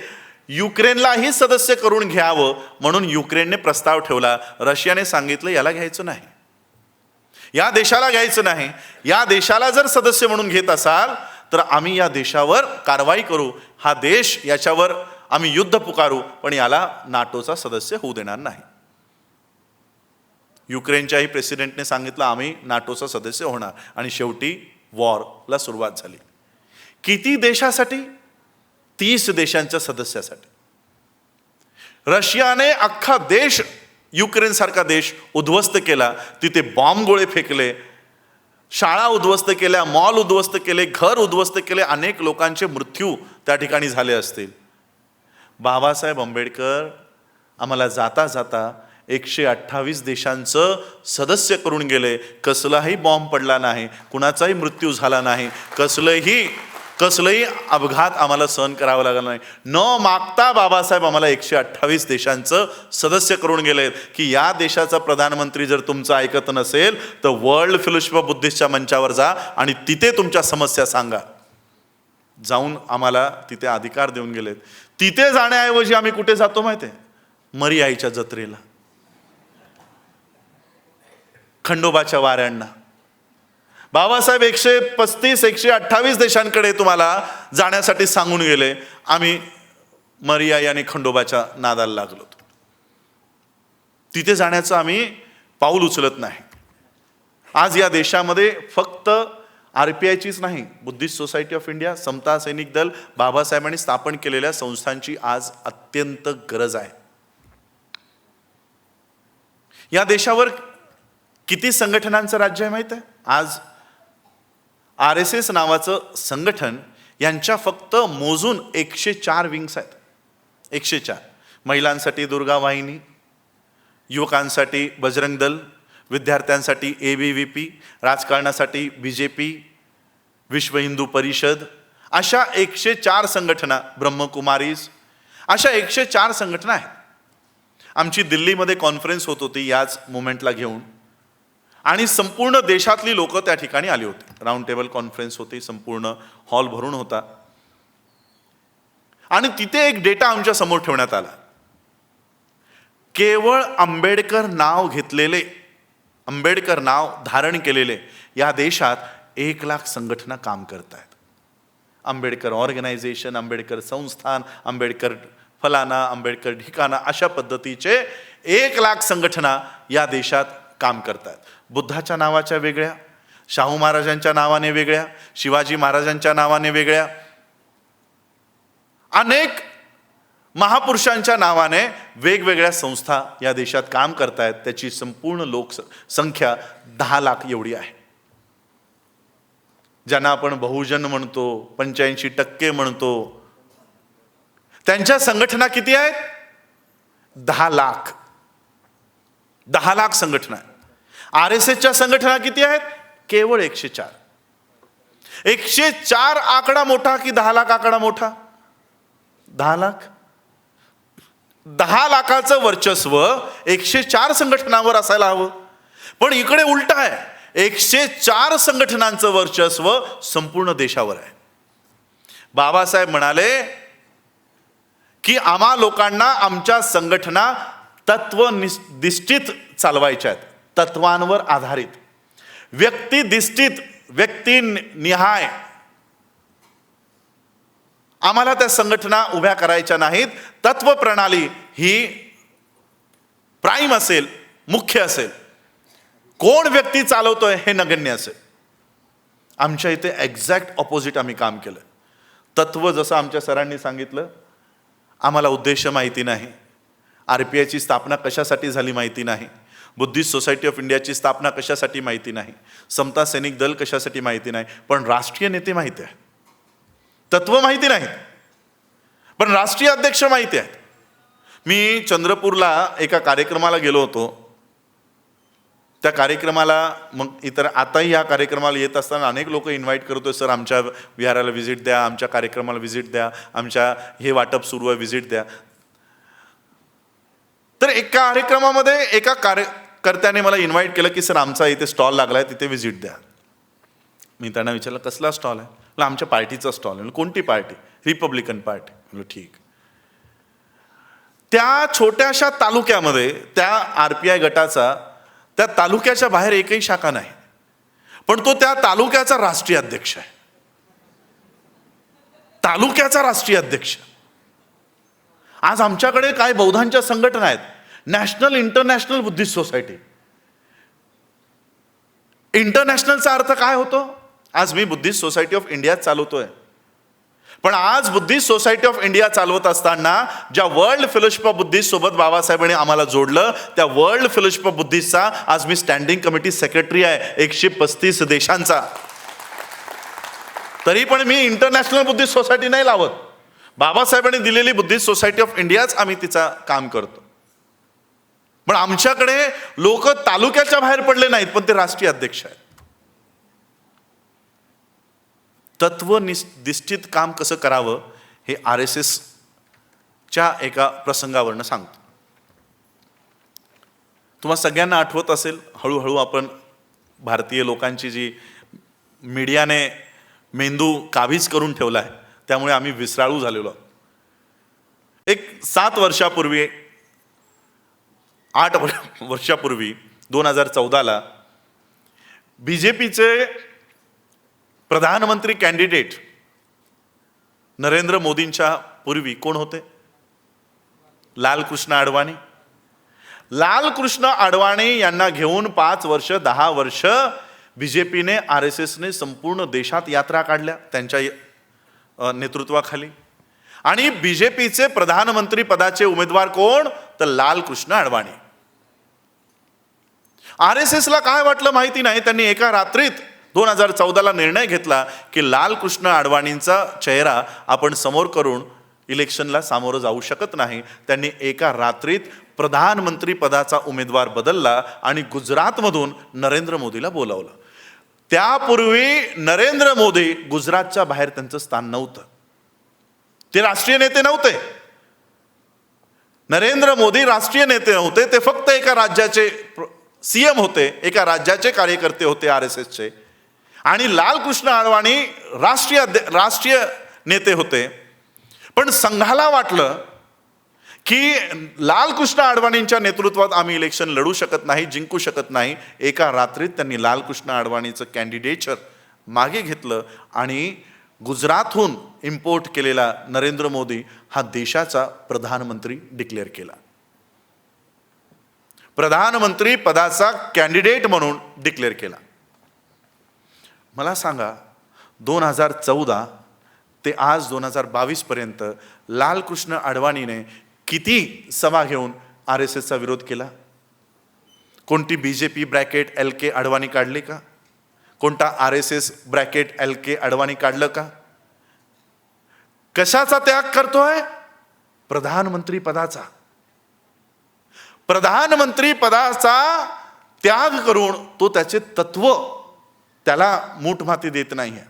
युक्रेनलाही सदस्य करून घ्यावं म्हणून युक्रेनने प्रस्ताव ठेवला. रशियाने सांगितलं याला घ्यायचं नाही, या देशाला घ्यायचं नाही. या देशाला जर सदस्य म्हणून घेत असाल तर आम्ही या देशावर कारवाई करू, हा देश याच्यावर आम्ही युद्ध पुकारू, पण याला नाटोचा सदस्य होऊ देणार नाही. युक्रेनच्याही प्रेसिडेंटने सांगितलं आम्ही नाटोचा सदस्य होणार आणि शेवटी वॉरला सुरुवात झाली. किती देशासाठी? 30 देशांच्या सदस्यासाठी. रशियाने अख्खा देश, युक्रेनसारखा देश उद्ध्वस्त केला. तिथे बॉम्ब गोळे फेकले, शाळा उद्ध्वस्त केल्या, मॉल उद्ध्वस्त केले, घर उद्ध्वस्त केले, अनेक लोकांचे मृत्यू त्या ठिकाणी झाले असतील. बाबासाहेब आंबेडकर आम्हाला जाता जाता 128 देशांचं सदस्य करून गेले. कसलाही बॉम्ब पडला नाही, कुणाचाही मृत्यू झाला नाही, कसलंही अपघात आम्हाला सहन करावा लागला नाही. न मागता बाबासाहेब आम्हाला 128 देशांचं सदस्य करून गेले की या देशाचा प्रधानमंत्री जर तुमचं ऐकत नसेल तर वर्ल्ड फेलोशिप ऑफ बुद्धिस्टच्या मंचावर जा आणि तिथे तुमच्या समस्या सांगा. जाऊन आम्हाला तिथे अधिकार देऊन गेलेत. तिथे जाण्याऐवजी आम्ही कुठे जातो माहिती आहे? मरी आईच्या जत्रेला, खंडोबाच्या वाऱ्यांना. बाबासाहेब 128 देशांकडे तुम्हाला जाण्यासाठी सांगून गेले. आम्ही मरियाई आणि खंडोबाच्या नादाला लागलो. तिथे जाण्याचं आम्ही पाऊल उचलत नाही. आज या देशामध्ये फक्त RPIचीच नाही, बुद्धिस्ट सोसायटी ऑफ इंडिया, समता सैनिक दल, बाबासाहेबांनी स्थापन केलेल्या संस्थांची आज अत्यंत गरज आहे. या देशावर किती संघटनांचं राज्य आहे माहिती आहे? आज RSS नावाचं संघटन, यांच्या फक्त मोजून 104 विंग्स आहेत. 104. महिलांसाठी दुर्गा वाहिनी, युवकांसाठी बजरंग दल, विद्यार्थ्यांसाठी ABVP, राजकारणासाठी BJP, विश्व हिंदू परिषद, अशा 104 संघटना, ब्रह्मकुमारीज, अशा 104 संघटना आहेत. आमची दिल्लीमध्ये कॉन्फरन्स होत होती याच मुवमेंटला घेऊन आणि संपूर्ण देशातली लोक त्या ठिकाणी आली होती. राऊंड टेबल कॉन्फरन्स होती, संपूर्ण हॉल भरून होता आणि तिथे एक डेटा आमच्या समोर ठेवण्यात आला. केवळ आंबेडकर नाव घेतलेले, आंबेडकर नाव धारण केलेले या देशात 1 लाख संघटना काम करत आहेत. आंबेडकर ऑर्गनायझेशन, आंबेडकर संस्थान, आंबेडकर फलाना, आंबेडकर ठिकाणा, अशा पद्धतीचे 1,00,000 संघटना या देशात काम करतात. बुद्धाच्या नावाच्या वेगळ्या, शाहू महाराजांच्या नावाने वेगळ्या, शिवाजी महाराजांच्या नावाने वेगळ्या, अनेक महापुरुषांच्या नावाने वेगवेगळ्या संस्था या देशात काम करतायत. त्याची संपूर्ण लोकसंख्या 10,00,000 एवढी आहे. ज्यांना आपण बहुजन म्हणतो, 85% म्हणतो, त्यांच्या संघटना किती आहेत? 10,00,000. 10,00,000 संघटना. RSSच्या संघटना किती आहेत? केवळ 104. 104 आकडा मोठा की 10,00,000 आकडा मोठा? 10,00,000. 10,00,000चं वर्चस्व 104 संघटनांवर असायला हवं, पण इकडे उलट आहे. 104 संघटनांचं वर्चस्व संपूर्ण देशावर आहे. बाबासाहेब म्हणाले की आम्हा लोकांना आमच्या संघटना तत्वनिष्ठित चालवायच्या आहेत, तत्वांवर आधारित, व्यक्तिनिष्ठित, व्यक्तिनिहाय. आम्हाला त्या संघटना उभ्या करायच्या नाहीत. तत्व प्रणाली ही प्राईम असेल, मुख्य असेल. कोण व्यक्ती चालवतोय हे नगण्य असेल. आमच्या इथे एक्झॅक्ट ऑपोजिट आम्ही काम केलं. तत्व जसं आमच्या सरांनी सांगितलं, आम्हाला उद्देश माहिती नाही, RPIची स्थापना कशासाठी झाली माहिती नाही, बुद्धिस्ट सोसायटी ऑफ इंडियाची स्थापना कशासाठी माहिती नाही, समता सैनिक दल कशासाठी माहिती नाही, पण राष्ट्रीय नेते माहिती आहे. तत्व माहिती नाही, पण राष्ट्रीय अध्यक्ष माहिती आहेत. मी चंद्रपूरला एका कार्यक्रमाला गेलो होतो. त्या कार्यक्रमाला मग इतर आताही या कार्यक्रमाला येत असताना अनेक लोक इन्व्हाइट करतोय, सर आमच्या विहाराला व्हिजिट द्या, आमच्या कार्यक्रमाला व्हिजिट द्या, आमच्या हे वाटप सुरू आहे व्हिजिट द्या. तर एका कार्यक्रमामध्ये एका कार्यकर्त्याने मला इन्व्हाइट केलं की सर आमचा इथे स्टॉल लागलाय, तिथे व्हिजिट द्या. मी त्यांना विचारलं कसला स्टॉल आहे? म्हटलं आमच्या पार्टीचा स्टॉल आहे. कोणती पार्टी? Republican party. म्हटलं ठीक. त्या छोट्याशा तालुक्यामध्ये त्या RPI गटाचा त्या तालुक्याच्या बाहेर एकही शाखा नाही, पण तो त्या तालुक्याचा राष्ट्रीय अध्यक्ष आहे. तालुक्याचा राष्ट्रीय अध्यक्ष. आज आमच्याकडे काय बौद्धांच्या संघटना आहेत, नॅशनल इंटरनॅशनल बुद्धिस्ट सोसायटी. इंटरनॅशनलचा अर्थ काय होतो? आज मी बुद्धिस्ट सोसायटी ऑफ इंडिया चालवतोय, पण आज बुद्धिस्ट सोसायटी ऑफ इंडिया चालवत असताना ज्या वर्ल्ड फेलोशिप ऑफ बुद्धिस्ट सोबत बाबासाहेबांनी आम्हाला जोडलं, त्या वर्ल्ड फेलोशिप ऑफ बुद्धिस्टचा आज मी स्टँडिंग कमिटी सेक्रेटरी आहे 135 देशांचा. तरी पण मी इंटरनॅशनल बुद्धिस्ट सोसायटी नाही लावत. बाबासाहेबांनी दिलेली बुद्धिस्ट सोसायटी ऑफ इंडियाच आम्ही तिचा काम करतो. पण आमच्याकडे लोक तालुक्याच्या बाहेर पडले नाहीत, पण ते राष्ट्रीय अध्यक्ष आहेत. तत्वनिष्ठित काम कसं करावं हे RSSच्या एका प्रसंगावरनं सांगतो. तुम्हा सगळ्यांना आठवत असेल, हळूहळू आपण भारतीय लोकांची जी मीडियाने मेंदू काबीज करून ठेवला आहे, त्यामुळे आम्ही विसराळू झालेलो आहोत. एक 7 वर्षापूर्वी 8 वर्षापूर्वी 2014ला BJPचे प्रधानमंत्री कॅन्डिडेट नरेंद्र मोदींच्या पूर्वी कोण होते? लालकृष्ण अडवाणी. लालकृष्ण अडवाणी यांना घेऊन 5 वर्ष 10 वर्ष BJPने RSSने संपूर्ण देशात यात्रा काढल्या त्यांच्या नेतृत्वाखाली. आणि BJPचे प्रधानमंत्री पदाचे उमेदवार कोण? तर लालकृष्ण अडवाणी. RSSला काय वाटलं माहिती नाही, त्यांनी एका रात्रीत 2014ला निर्णय घेतला की लालकृष्ण अडवाणींचा चेहरा आपण समोर करून इलेक्शनला सामोरं जाऊ शकत नाही. त्यांनी एका रात्रीत प्रधानमंत्री पदाचा उमेदवार बदलला आणि गुजरातमधून नरेंद्र मोदीला बोलावलं. त्यापूर्वी नरेंद्र मोदी गुजरातच्या बाहेर त्यांचं स्थान नव्हतं, ते राष्ट्रीय नेते नव्हते. नरेंद्र मोदी राष्ट्रीय नेते नव्हते, ते फक्त एका राज्याचे CM होते, एका राज्याचे कार्यकर्ते होते RSSचे. आणि लालकृष्ण अडवाणी राष्ट्रीय नेते होते. पण संघाला वाटलं की लालकृष्ण अडवाणींच्या नेतृत्वात आम्ही इलेक्शन लढू शकत नाही, जिंकू शकत नाही. एका रात्रीत त्यांनी लालकृष्ण अडवाणीचं कॅन्डिडेचर मागे घेतलं आणि गुजरातहून इम्पोर्ट केलेला नरेंद्र मोदी हा देशाचा प्रधानमंत्री डिक्लेअर केला. प्रधानमंत्री पदाचा कॅन्डिडेट म्हणून डिक्लेअर केला. मला सांगा 2014 ते आज 2022 पर्यंत लालकृष्ण अडवाणीने किती सभा घेऊन RSSचा विरोध केला? कोणती BJP ब्रॅकेट LK अडवाणी काढली का? कोणता RSS ब्रॅकेट LK अडवाणी काढलं का? कशाचा त्याग करतोय? प्रधानमंत्री पदाचा. प्रधानमंत्री पदाचा त्याग करून तो त्याचे तत्व त्याला मूठमाती देत नाहीये.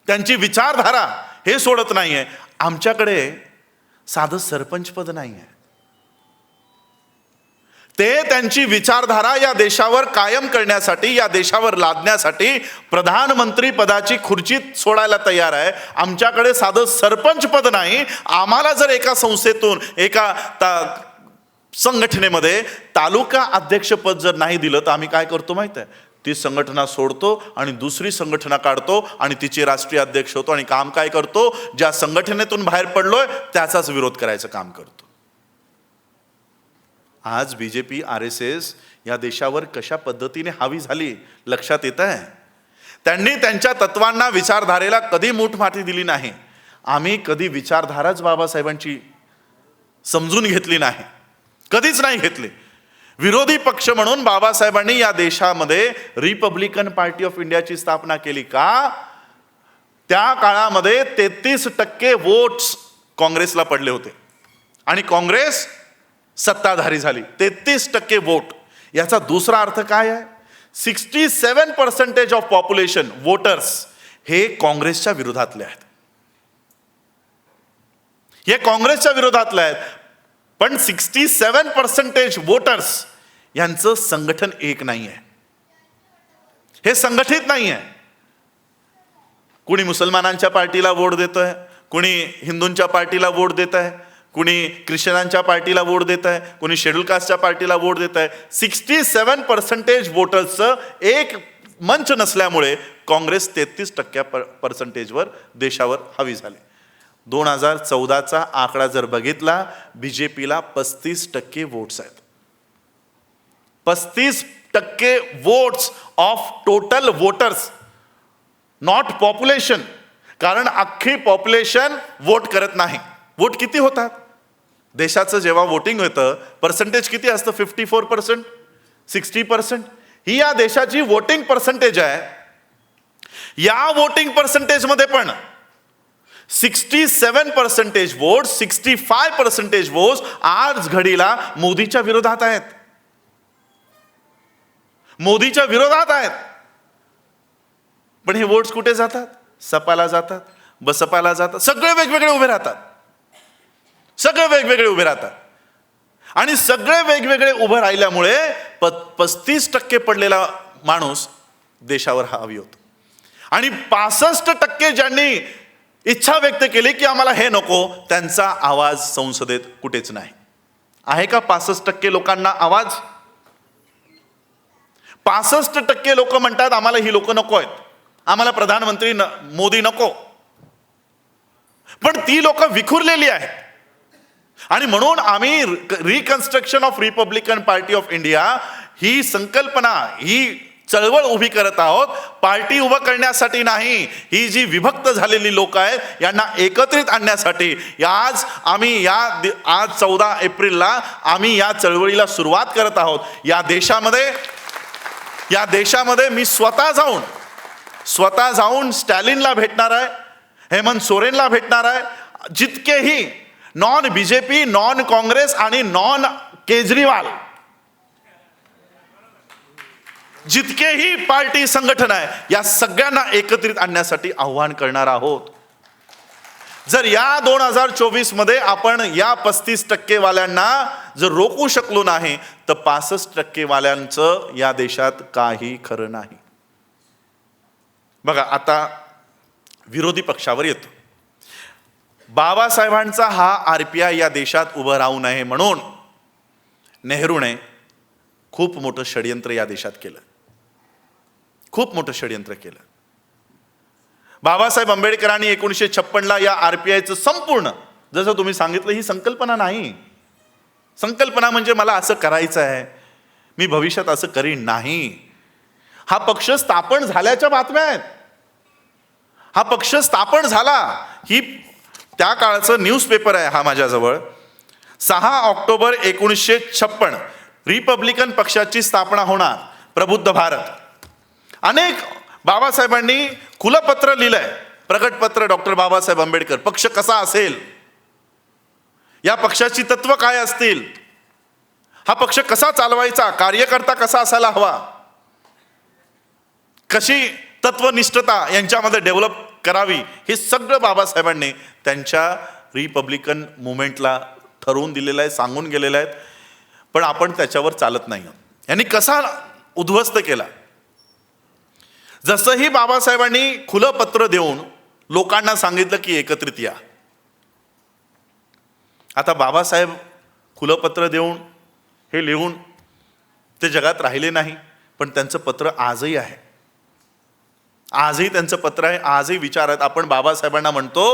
त्यांची विचारधारा हे सोडत नाहीये. आमच्याकडे साधं सरपंच पद नाहीये. ते त्यांची विचारधारा या देशावर कायम करण्यासाठी, या देशावर लादण्यासाठी प्रधानमंत्री पदाची खुर्ची सोडायला तयार आहे. आमच्याकडे साधं सरपंच पद नाही. आम्हाला जर एका संस्थेतून, एका संघटनेमध्ये तालुका अध्यक्षपद जर नाही दिलं तर आम्ही काय करतो माहित आहे? ती संघटना सोडतो आणि दुसरी संघटना काढतो आणि तिचे राष्ट्रीय अध्यक्ष होतो आणि काम काय करतो? ज्या संघटनेतून बाहेर पडलोय त्याचाच विरोध करायचं काम करतो. आज BJP RSS या देशावर कशा पद्धतीने हावी झाली लक्षात येत आहे. त्यांनी त्यांच्या तत्वांना, विचारधारेला कधी मूठमाती दिली नाही. आम्ही कधी विचारधाराच बाबासाहेबांची समजून घेतली नाही, कधीच नाही घेतली. विरोधी पक्ष म्हणून बाबासाहेबांनी या देशामध्ये रिपब्लिकन पार्टी ऑफ इंडियाची स्थापना केली का? त्या काळामध्ये 33% वोट्स काँग्रेसला पडले होते आणि काँग्रेस सत्ताधारी झाली. 33% वोट. याचा दुसरा अर्थ काय आहे? 67% ऑफ पॉप्युलेशन वोटर्स हे काँग्रेसच्या विरोधातले आहेत. हे काँग्रेसच्या विरोधातले आहेत. पण 67% वोटर्स यांचं संघटन एक नाही आहे. हे संघटित नाही आहे. कुणी मुसलमानांच्या पार्टीला वोट देतोय, कुणी हिंदूंच्या पार्टीला वोट देत आहे, कुणी ख्रिश्चनांच्या पार्टीला वोट देत आहे, कुणी शेड्यूल कास्टच्या पार्टीला वोट देत आहे. 67% वोटर्सचं एक मंच नसल्यामुळे काँग्रेस 33% देशावर हवी झाली. 2014चा आकडा जर बघितला, BJPला 35% वोट्स आहेत. 35% votes of total voters, not population. कारण अख्खी पॉप्युलेशन वोट करत नाही. वोट किती होतात? देशाचं जेव्हा वोटिंग होतं पर्सेंटेज किती असतं? 54%, 60%. ही या देशाची वोटिंग पर्सेंटेज आहे. या वोटिंग पर्सेंटेजमध्ये पण 67% वोट, 65% वोट्स आज घडीला मोदीच्या विरोधात आहेत. मोदीच्या विरोधात आहेत. पण हे वोट्स कुठे जातात? सपाला जातात, बसपाला जातात. सगळे वेगवेगळे उभे राहतात. सगळे वेगवेगळे उभे राहतात. आणि सगळे वेगवेगळे उभे राहिल्यामुळे 35% पडलेला माणूस देशावर हावी होतो. आणि 65% ज्यांनी इच्छा व्यक्त केली की आम्हाला हे नको, त्यांचा आवाज संसदेत कुठेच नाही. आहे का 65% लोकांना आवाज? 65% लोक म्हणतात आम्हाला ही लोक नको आहेत, आम्हाला प्रधानमंत्री मोदी नको. पण ती लोक विखुरलेली आहेत. आणि म्हणून आम्ही reconstruction of Republican Party of India ही संकल्पना, ही चळवळ उभी करत आहोत. पार्टी उभं करण्यासाठी नाही, ही जी विभक्त झालेली लोक आहेत यांना एकत्रित आणण्यासाठी. आज 14 एप्रिलला आम्ही या चळवळीला सुरुवात करत आहोत. या देशामध्ये मी स्वतः जाऊन स्टॅलिनला भेटणार आहे, हेमंत सोरेनला भेटणार आहे. जितकेही नॉन BJP, नॉन काँग्रेस आणि नॉन केजरीवाल जितकेही पार्टी संघटन आहे या सगळ्यांना एकत्रित आणण्यासाठी आव्हान करणार आहोत. जर या 2024 मध्ये आपण या 35% वाल्यांना जर रोखू शकलो नाही तर 65% वाल्यांचं या देशात काही खरं नाही. बघा आता विरोधी पक्षावर येतो. बाबासाहेबांचा हा RPI या देशात उभं राहू नये म्हणून नेहरूने खूप मोठं षडयंत्र या देशात केलं. खूप मोठं षडयंत्र केलं. बाबासाहेब आंबेडकरांनी 1956ला या RPIचं संपूर्ण, जसं तुम्ही सांगितलं, ही संकल्पना नाही. संकल्पना म्हणजे मला असं करायचं आहे, मी भविष्यात असं करीन नाही. हा पक्ष स्थापन झाल्याच्या बातम्या आहेत. हा पक्ष स्थापन झाला ही त्या काळाचं न्यूजपेपर आहे हा माझ्याजवळ. 6 ऑक्टोबर 1956 रिपब्लिकन पक्षाची स्थापना होणार, प्रबुद्ध भारत. अनेक बाबासाहेबांनी खुलं पत्र लिहिलंय, प्रकटपत्र डॉक्टर बाबासाहेब आंबेडकर. पक्ष कसा असेल, या पक्षाची तत्व काय असतील, हा पक्ष कसा चालवायचा, कार्यकर्ता कसा असायला हवा, कशी तत्वनिष्ठता यांच्यामध्ये डेव्हलप करावी, हे सगळं बाबासाहेबांनी त्यांच्या रिपब्लिकन मुवमेंटला ठरवून दिलेलं आहे, सांगून गेलेलं आहे. पण आपण त्याच्यावर चालत नाही. यांनी कसा उद्ध्वस्त केला. जसंही बाबासाहेबांनी खुलं पत्र देऊन लोकांना सांगितलं की एकत्रित या. आता बाबासाहेब खुलं पत्र देऊन हे लिहून ते जगात राहिले नाही, पण त्यांचं पत्र आजही आहे. आजही त्यांचं पत्र आहे, आजही विचार आहेत. आपण बाबासाहेबांना म्हणतो,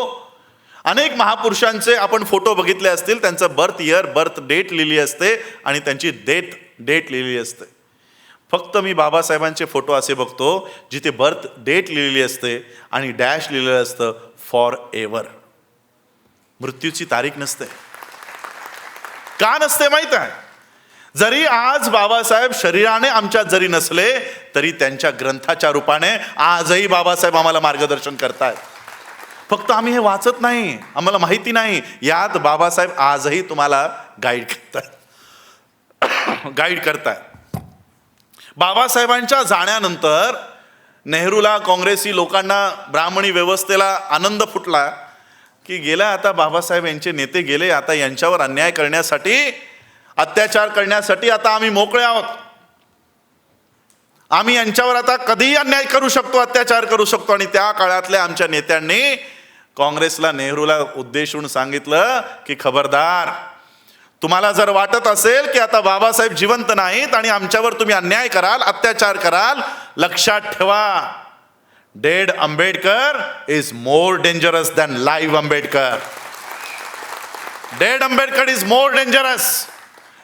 अनेक महापुरुषांचे आपण फोटो बघितले असतील, त्यांचं बर्थ इयर, बर्थ डेट लिहिली असते आणि त्यांची डेट लिहिली असते. फक्त मी बाबासाहेबांचे फोटो असे बघतो जिथे बर्थ डेट लिहिलेली असते आणि डॅश लिहिलेलं असतं फॉर एव्हर. मृत्यूची तारीख नसते. का नसते माहित आहे? जरी आज बाबासाहेब शरीराने आमच्यात जरी नसले तरी त्यांच्या ग्रंथाच्या रूपाने आजही बाबासाहेब आम्हाला मार्गदर्शन करतायत. फक्त आम्ही हे वाचत नाही, आम्हाला माहिती नाही. यात बाबासाहेब आजही तुम्हाला गाईड करतायत. बाबासाहेबांच्या जाण्यानंतर नेहरूला, काँग्रेसी लोकांना, ब्राह्मणी व्यवस्थेला आनंद फुटला की गेला, आता बाबासाहेब यांचे नेते गेले, आता यांच्यावर अन्याय करण्यासाठी, अत्याचार करण्यासाठी आता आम्ही मोकळे आहोत. आम्ही यांच्यावर आता कधीही अन्याय करू शकतो, अत्याचार करू शकतो. आणि त्या काळातल्या आमच्या नेत्यांनी काँग्रेसला, नेहरूला उद्देशून सांगितलं की खबरदार, तुम्हाला जर वाटत असेल की आता बाबासाहेब जिवंत नाहीत आणि आमच्यावर तुम्ही अन्याय कराल, अत्याचार कराल, लक्षात ठेवा, dead Ambedkar is more dangerous than live Ambedkar. Dead Ambedkar is more dangerous.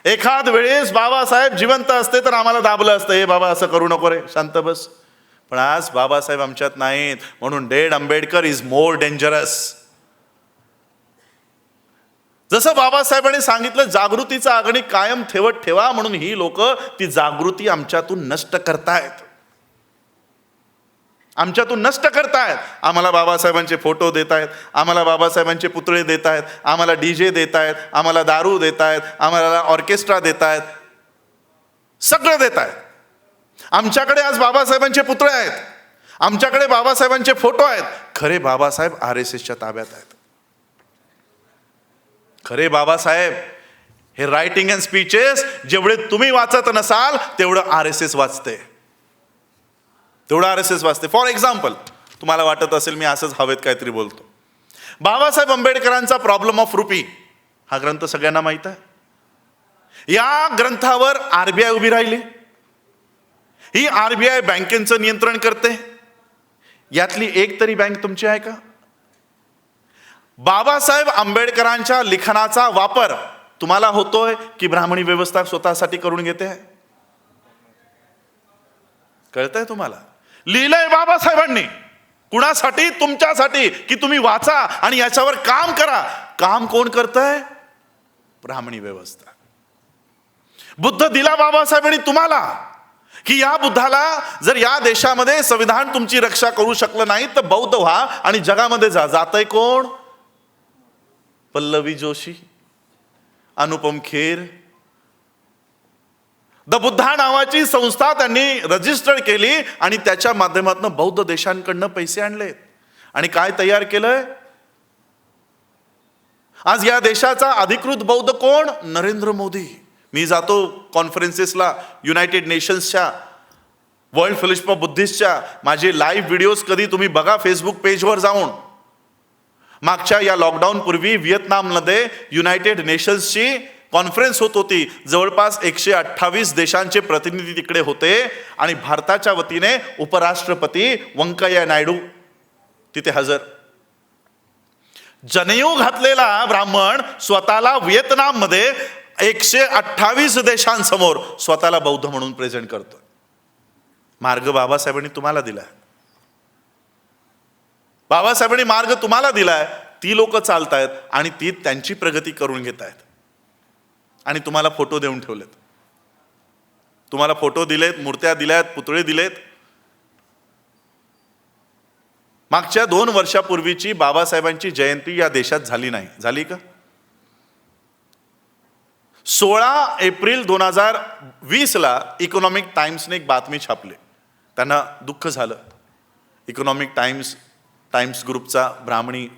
एखाद वेळेस बाबासाहेब जिवंत असते तर आम्हाला दाबलं असतं, हे बाबा असं करू नको रे, शांत बस. पण आज बाबासाहेब आमच्यात नाहीत, म्हणून dead Ambedkar is more dangerous. जसं बाबासाहेबांनी सांगितलं, जागृतीचा अग्नी कायम ठेवत ठेवा, म्हणून ही लोक ती जागृती आमच्यातून नष्ट करतायत. आमच्यातून नष्ट करतायत. आम्हाला बाबासाहेबांचे फोटो देत आहेत, आम्हाला बाबासाहेबांचे पुतळे देत आहेत, आम्हाला DJ देत आहेत, आम्हाला दारू देत आहेत, आम्हाला ऑर्केस्ट्रा देत आहेत, सगळं देत आहेत. आमच्याकडे आज बाबासाहेबांचे पुतळे आहेत, आमच्याकडे बाबासाहेबांचे फोटो आहेत. खरे बाबासाहेब RSSच्या ताब्यात आहेत. खरे बाबासाहेब हे रायटिंग अँड स्पीचेस जेवढे तुम्ही वाचत नसाल तेवढं RSS वाचते, तेवढं RSS वाचते. फॉर एक्झाम्पल, तुम्हाला वाटत असेल मी असंच हवेत काहीतरी बोलतो. बाबासाहेब आंबेडकरांचा प्रॉब्लेम ऑफ रुपी हा ग्रंथ सगळ्यांना माहित आहे. या ग्रंथावर RBI उभी राहिली. ही RBI बँकेचं नियंत्रण करते. यातली एक तरी बँक तुमची आहे का? बाबासाहेब आंबेडकरांच्या लिखाणाचा वापर तुम्हाला होतोय की ब्राह्मणी व्यवस्था स्वतःसाठी करून घेते? कळतंय तुम्हाला? लिहिलंय बाबासाहेबांनी कुणासाठी? तुमच्यासाठी, की तुम्ही वाचा आणि याच्यावर काम करा. काम कोण करतंय? ब्राह्मणी व्यवस्था. बुद्ध दिला बाबासाहेबांनी तुम्हाला की या बुद्धाला जर या देशामध्ये संविधान तुमची रक्षा करू शकलं नाही तर बौद्ध व्हा आणि जगामध्ये जा. जातंय कोण? पल्लवी जोशी, अनुपम खेर. द बुद्धा नावाची संस्था त्यांनी रजिस्टर केली आणि त्याच्या माध्यमातून बौद्ध देशांकडनं पैसे आणले आणि काय तयार केलंय? आज या देशाचा अधिकृत बौद्ध कोण? नरेंद्र मोदी. मी जातो कॉन्फरन्सेसला, युनायटेड नेशन्सच्या, वर्ल्ड फेलोशिप ऑफ बुद्धिस्टच्या. माझे लाईव्ह व्हिडिओज कधी तुम्ही बघा फेसबुक पेजवर जाऊन. मागच्या या लॉकडाऊन पूर्वी व्हिएतनाममध्ये युनायटेड नेशन्सची कॉन्फरन्स होत होती. जवळपास 128 देशांचे प्रतिनिधी तिकडे होते आणि भारताच्या वतीने उपराष्ट्रपती व्यंकय्या नायडू तिथे हजर. जनेऊ घातलेला ब्राह्मण स्वतःला व्हिएतनाममध्ये 128 देशांसमोर स्वतःला बौद्ध म्हणून प्रेझेंट करतोय. मार्ग बाबासाहेबांनी तुम्हाला दिलाय. बाबासाहेबांनी मार्ग तुम्हाला दिलाय. ती लोक चालतायत आणि ती त्यांची प्रगती करून घेत आहेत आणि तुम्हाला फोटो देऊन ठेवलेत. तुम्हाला फोटो दिलेत, मूर्त्या दिल्यात, पुतळे दिलेत. मागच्या 2 वर्षापूर्वीची बाबासाहेबांची जयंती या देशात झाली नाही. झाली का? 16 एप्रिल 2020ला इकॉनॉमिक टाइम्सने एक बातमी छापली. त्यांना दुःख झालं. इकॉनॉमिक टाइम्स ग्रुपचा ब्राह्मणी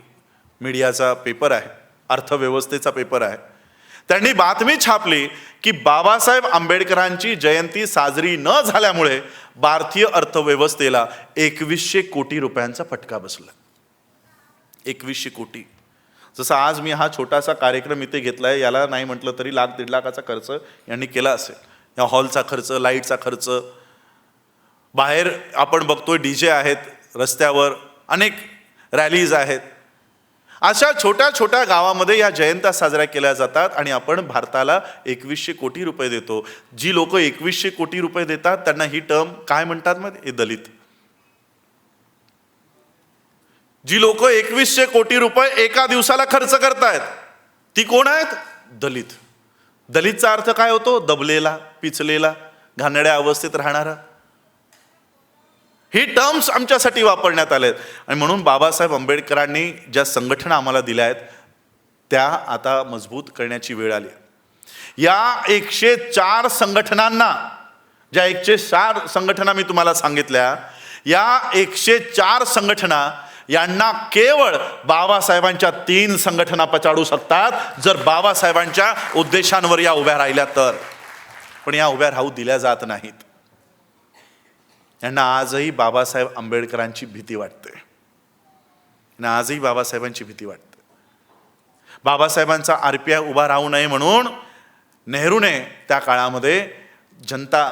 मीडियाचा पेपर आहे, अर्थव्यवस्थेचा पेपर आहे. त्यांनी बातमी छापली की बाबासाहेब आंबेडकरांची जयंती साजरी न झाल्यामुळे भारतीय अर्थव्यवस्थेला 2100 कोटी रुपयांचा फटका बसला. 2100 कोटी. जसं आज मी हा छोटासा कार्यक्रम इथे घेतलाय, याला नाही म्हटलं तरी 1,00,000-1.5 लाखाचा खर्च यांनी केला असेल. या हॉलचा खर्च, लाईटचा खर्च, बाहेर आपण बघतोय डीजे आहेत, रस्त्यावर अनेक रॅलीज आहेत. अशा छोट्या छोट्या गावामध्ये या जयंत्या साजऱ्या केल्या जातात आणि आपण भारताला 2100 कोटी रुपये देतो. जी लोक 2100 कोटी रुपये देतात त्यांना ही टर्म काय म्हणतात मग? हे दलित. जी लोक 2100 कोटी रुपये एका दिवसाला खर्च करतायत ती कोण आहेत? दलित. दलितचा अर्थ काय होतो? दबलेला, पिचलेला, घाणेरड्या अवस्थेत राहणारा. ही टर्म्स आमच्यासाठी वापरण्यात आले आहेत. आणि म्हणून बाबासाहेब आंबेडकरांनी ज्या संघटना आम्हाला दिल्या आहेत त्या आता मजबूत करण्याची वेळ आली. या 104 संघटनांना, ज्या 104 संघटना मी तुम्हाला सांगितल्या, या 104 संघटना यांना केवळ बाबासाहेबांच्या 3 संघटना पछाडू शकतात जर बाबासाहेबांच्या उद्देशांवर या उभ्या राहिल्या तर. पण या उभ्या राहू दिल्या जात नाहीत. यांना आजही बाबासाहेब आंबेडकरांची भीती वाटते. यांना आजही बाबासाहेबांची भीती वाटते. बाबासाहेबांचा RPI उभा राहू नये म्हणून नेहरूने त्या काळामध्ये जनता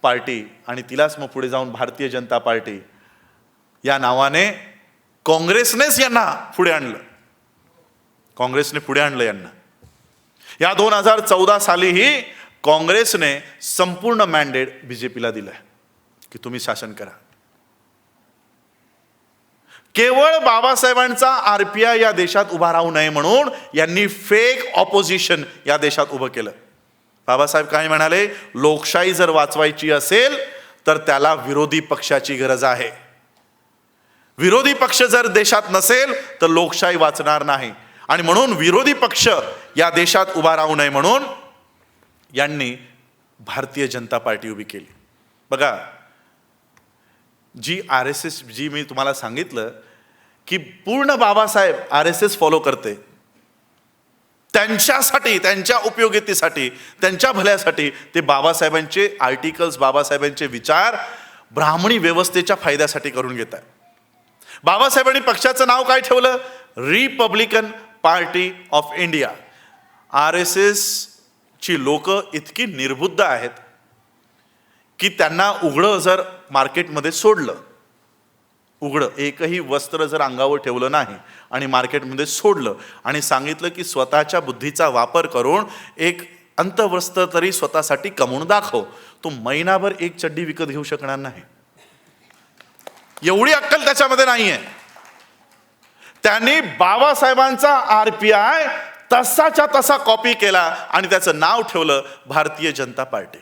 पार्टी आणि तिलाच मग पुढे जाऊन भारतीय जनता पार्टी या नावाने काँग्रेसनेच यांना पुढे आणलं. काँग्रेसने पुढे आणलं यांना. या 2014 सालीही काँग्रेसने संपूर्ण मॅन्डेट BJPला दिलंय की तुम्ही शासन करा. केवळ बाबासाहेबांचा RPI या देशात उभा राहू नये म्हणून यांनी फेक ऑपोजिशन या देशात उभं केलं. बाबासाहेब काय म्हणाले? लोकशाही जर वाचवायची असेल तर त्याला विरोधी पक्षाची गरज आहे. विरोधी पक्ष जर देशात नसेल तर लोकशाही वाचणार नाही. आणि म्हणून विरोधी पक्ष या देशात उभा राहू नये म्हणून यांनी भारतीय जनता पार्टी उभी केली. बघा, जी RSS, जी मी तुम्हाला सांगितलं की पूर्ण बाबासाहेब RSS फॉलो करते, त्यांच्यासाठी, त्यांच्या उपयोगितेसाठी, त्यांच्या भल्यासाठी ते बाबासाहेबांचे आर्टिकल्स, बाबासाहेबांचे विचार ब्राह्मणी व्यवस्थेच्या फायद्यासाठी करून घेत आहे. बाबासाहेबांनी पक्षाचं नाव काय ठेवलं? Republican Party of India. RSS ची लोक इतकी निर्बुद्ध आहेत की त्यांना उघडं जर मार्केटमध्ये सोडलं, उघडं एकही वस्त्र जर अंगावर ठेवलं नाही आणि मार्केटमध्ये सोडलं आणि सांगितलं की स्वतःच्या बुद्धीचा वापर करून एक अंतवस्त्र तरी स्वतःसाठी कमवून दाखव, तो महिनाभर एक चड्डी विकत घेऊ शकणार नाही. एवढी अक्कल त्याच्यामध्ये नाहीये. त्यांनी बाबासाहेबांचा RPI तसाच्या तसा कॉपी केला आणि त्याचं नाव ठेवलं भारतीय जनता पार्टी.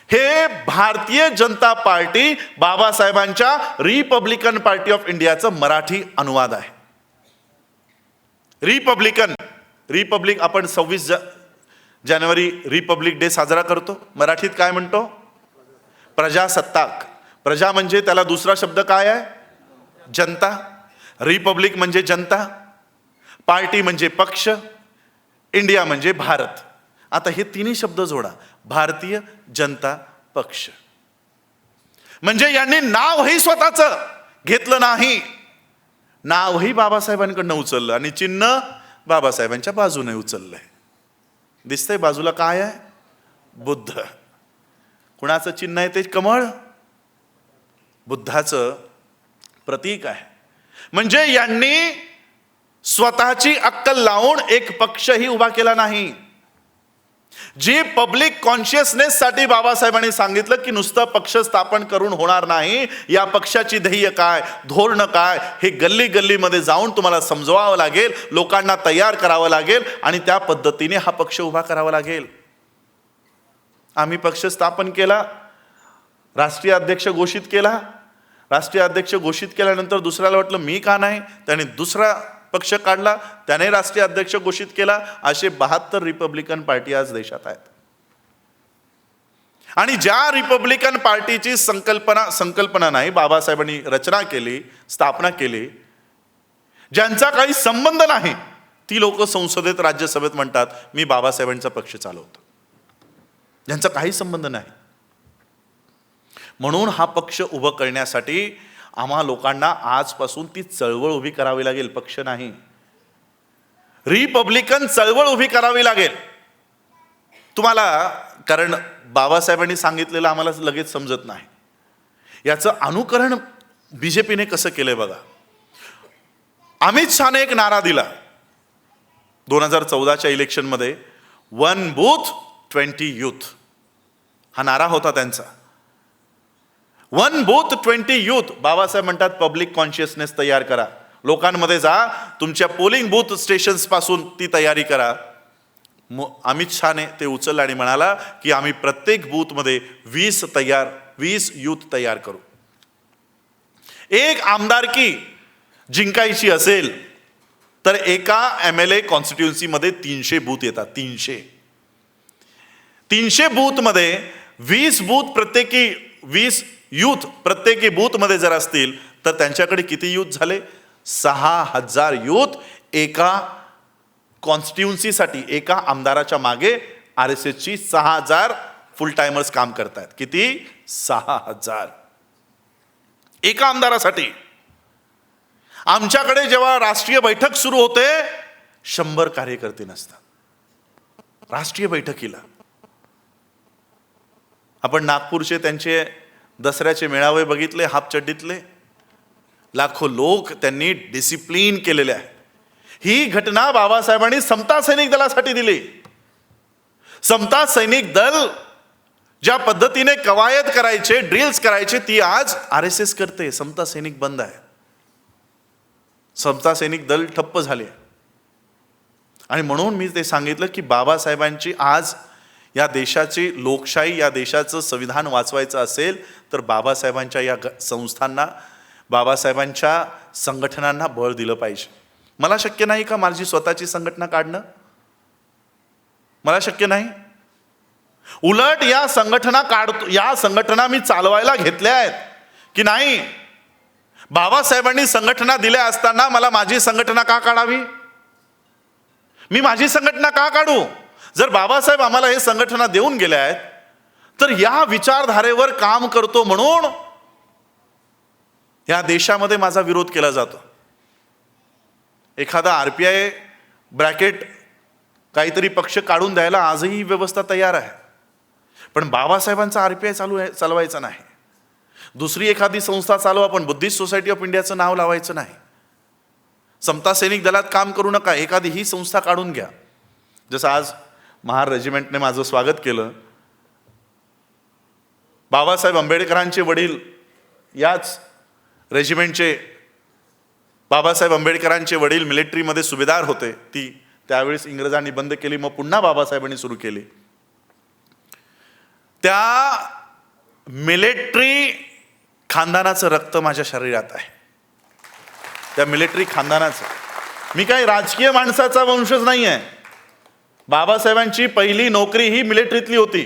हे भारतीय जनता पार्टी बाबासाहेबांच्या रिपब्लिकन पार्टी ऑफ इंडियाचं मराठी अनुवाद आहे. रिपब्लिक आपण 26 जानेवारी रिपब्लिक डे साजरा करतो. मराठीत काय म्हणतो? प्रजासत्ताक. प्रजा म्हणजे त्याला दुसरा शब्द काय आहे? जनता. रिपब्लिक म्हणजे जनता, पार्टी म्हणजे पक्ष, इंडिया म्हणजे भारत. आता हे तिन्ही शब्द जोडा, भारतीय जनता पक्ष. म्हणजे यांनी नावही स्वतःचं घेतलं नाही, नावही बाबासाहेबांकडनं उचललं आणि चिन्ह बाबासाहेबांच्या बाजूने उचललंय. दिसतंय बाजूला काय आहे? बुद्ध. कुणाचं चिन्ह आहे ते? कमळ. बुद्धाचं प्रतीक आहे. म्हणजे यांनी स्वतःची अक्कल लावून एक पक्षही उभा केला नाही. जे पब्लिक कॉन्शियसनेससाठी बाबासाहेबांनी सांगितलं की नुसतं पक्ष स्थापन करून होणार नाही, या पक्षाची ध्येय काय, धोरण काय, हे गल्ली गल्लीमध्ये जाऊन तुम्हाला समजवावं लागेल, लोकांना तयार करावं लागेल आणि त्या पद्धतीने हा पक्ष उभा करावा लागेल. आम्ही पक्ष स्थापन केला, राष्ट्रीय अध्यक्ष घोषित केला. राष्ट्रीय अध्यक्ष घोषित केल्यानंतर दुसऱ्याला वाटलं मी का नाही, त्याने दुसरा पक्ष काढला, त्याने राष्ट्रीय अध्यक्ष घोषित केला. असे 72 रिपब्लिकन पार्टी आज देशात आहेत. आणि ज्या रिपब्लिकन पार्टीची संकल्पना नाही, बाबासाहेबांनी रचना केली, स्थापना केली, ज्यांचा काही संबंध नाही, ती लोक संसदेत, राज्यसभेत म्हणतात मी बाबासाहेबांचा पक्ष चालवतो, ज्यांचा काही संबंध नाही. म्हणून हा पक्ष उभं करण्यासाठी आम्हा लोकांना आजपासून ती चळवळ उभी करावी लागेल, पक्ष नाही. रिपब्लिकन चळवळ उभी करावी लागेल तुम्हाला. कारण बाबासाहेबांनी सांगितलेलं आम्हाला लगेच समजत नाही. याचं अनुकरण बीजेपीने कसं केलंय बघा. अमित शहाने एक नारा दिला 2014च्या इलेक्शनमध्ये, 1 बूथ 20 यूथ. हा नारा होता त्यांचा, 1 बूथ 20 यूथ. बाबासाहेब म्हणतात पब्लिक कॉन्शियसनेस तयार करा, लोकांमध्ये जा, तुमच्या पोलिंग बूथ स्टेशन्स पासून ती तयारी करा. अमित शहाने ते उचललं आणि म्हणाला की आम्ही प्रत्येक बूथमध्ये 20 यूथ तयार करू. एक आमदारकी जिंकायची असेल तर एका MLA कॉन्स्टिट्युन्सीमध्ये 300 बूथ येतात. 300 बूथमध्ये 20 बूथ प्रत्येकी 20 यूथ प्रत्येकी बूथमध्ये जर असतील तर त्यांच्याकडे किती यूथ झाले? 6000 यूथ एका कॉन्स्टिट्युन्सीसाठी, एका आमदाराच्या मागे RSSची 6000 फुल टाइमर्स काम करतायत. किती? 6000 एका आमदारासाठी. आमच्याकडे जेव्हा राष्ट्रीय बैठक सुरू होते 100 कार्यकर्ते नसतात राष्ट्रीय बैठकीला. आपण नागपूरचे त्यांचे दसऱ्याचे मेळावे बघितले, हापचड्डीतले लाखो लोक त्यांनी डिसिप्लिन केलेले आहे. ही घटना बाबासाहेबांनी समता सैनिक दलासाठी दिली. समता सैनिक दल ज्या पद्धतीने कवायत करायचे, ड्रिल्स करायचे, ती आज RSS करते. समता सैनिक बंद आहे, समता सैनिक दल ठप्प झाले. आणि म्हणून मी ते सांगितलं की बाबासाहेबांची आज या देशाची लोकशाही, या देशाचं संविधान वाचवायचं असेल तर बाबासाहेबांच्या या संस्थांना, बाबासाहेबांच्या संघटनांना बळ दिलं पाहिजे. मला शक्य नाही का माझी स्वतःची संघटना काढणं? मला शक्य नाही. उलट या संघटना मी चालवायला घेतल्या आहेत की नाही. बाबासाहेबांनी संघटना दिल्या असताना मला माझी संघटना का काढावी? मी माझी संघटना का काढू? जर बाबासाहेब आम्हाला हे संघटना देऊन गेल्या आहेत तर या विचारधारेवर काम करतो म्हणून या देशामध्ये माझा विरोध केला जातो. एखादा RPI ब्रॅकेट काहीतरी पक्ष काढून द्यायला आजही व्यवस्था तयार आहे, पण बाबासाहेबांचा RPI चालवायचा नाही. दुसरी एखादी संस्था चालवा, पण बुद्धिस्ट सोसायटी ऑफ इंडियाचं नाव लावायचं नाही. समता सैनिक दलात काम करू नका, एखादी ही संस्था काढून घ्या. जसं आज महार रेजिमेंटने माझं स्वागत केलं. बाबासाहेब आंबेडकरांचे वडील याच रेजिमेंटचे, बाबासाहेब आंबेडकरांचे वडील मिलिटरीमध्ये सुभेदार होते. ती त्यावेळेस इंग्रजांनी बंद केली, मग पुन्हा बाबासाहेबांनी सुरू केली. त्या मिलिटरी खानदानाचं रक्त माझ्या शरीरात आहे, त्या मिलिटरी खानदानाचं. मी काही राजकीय माणसाचा वंशज नाही आहे. बाबासाहेबांची पहिली नोकरी ही मिलिटरीतली होती.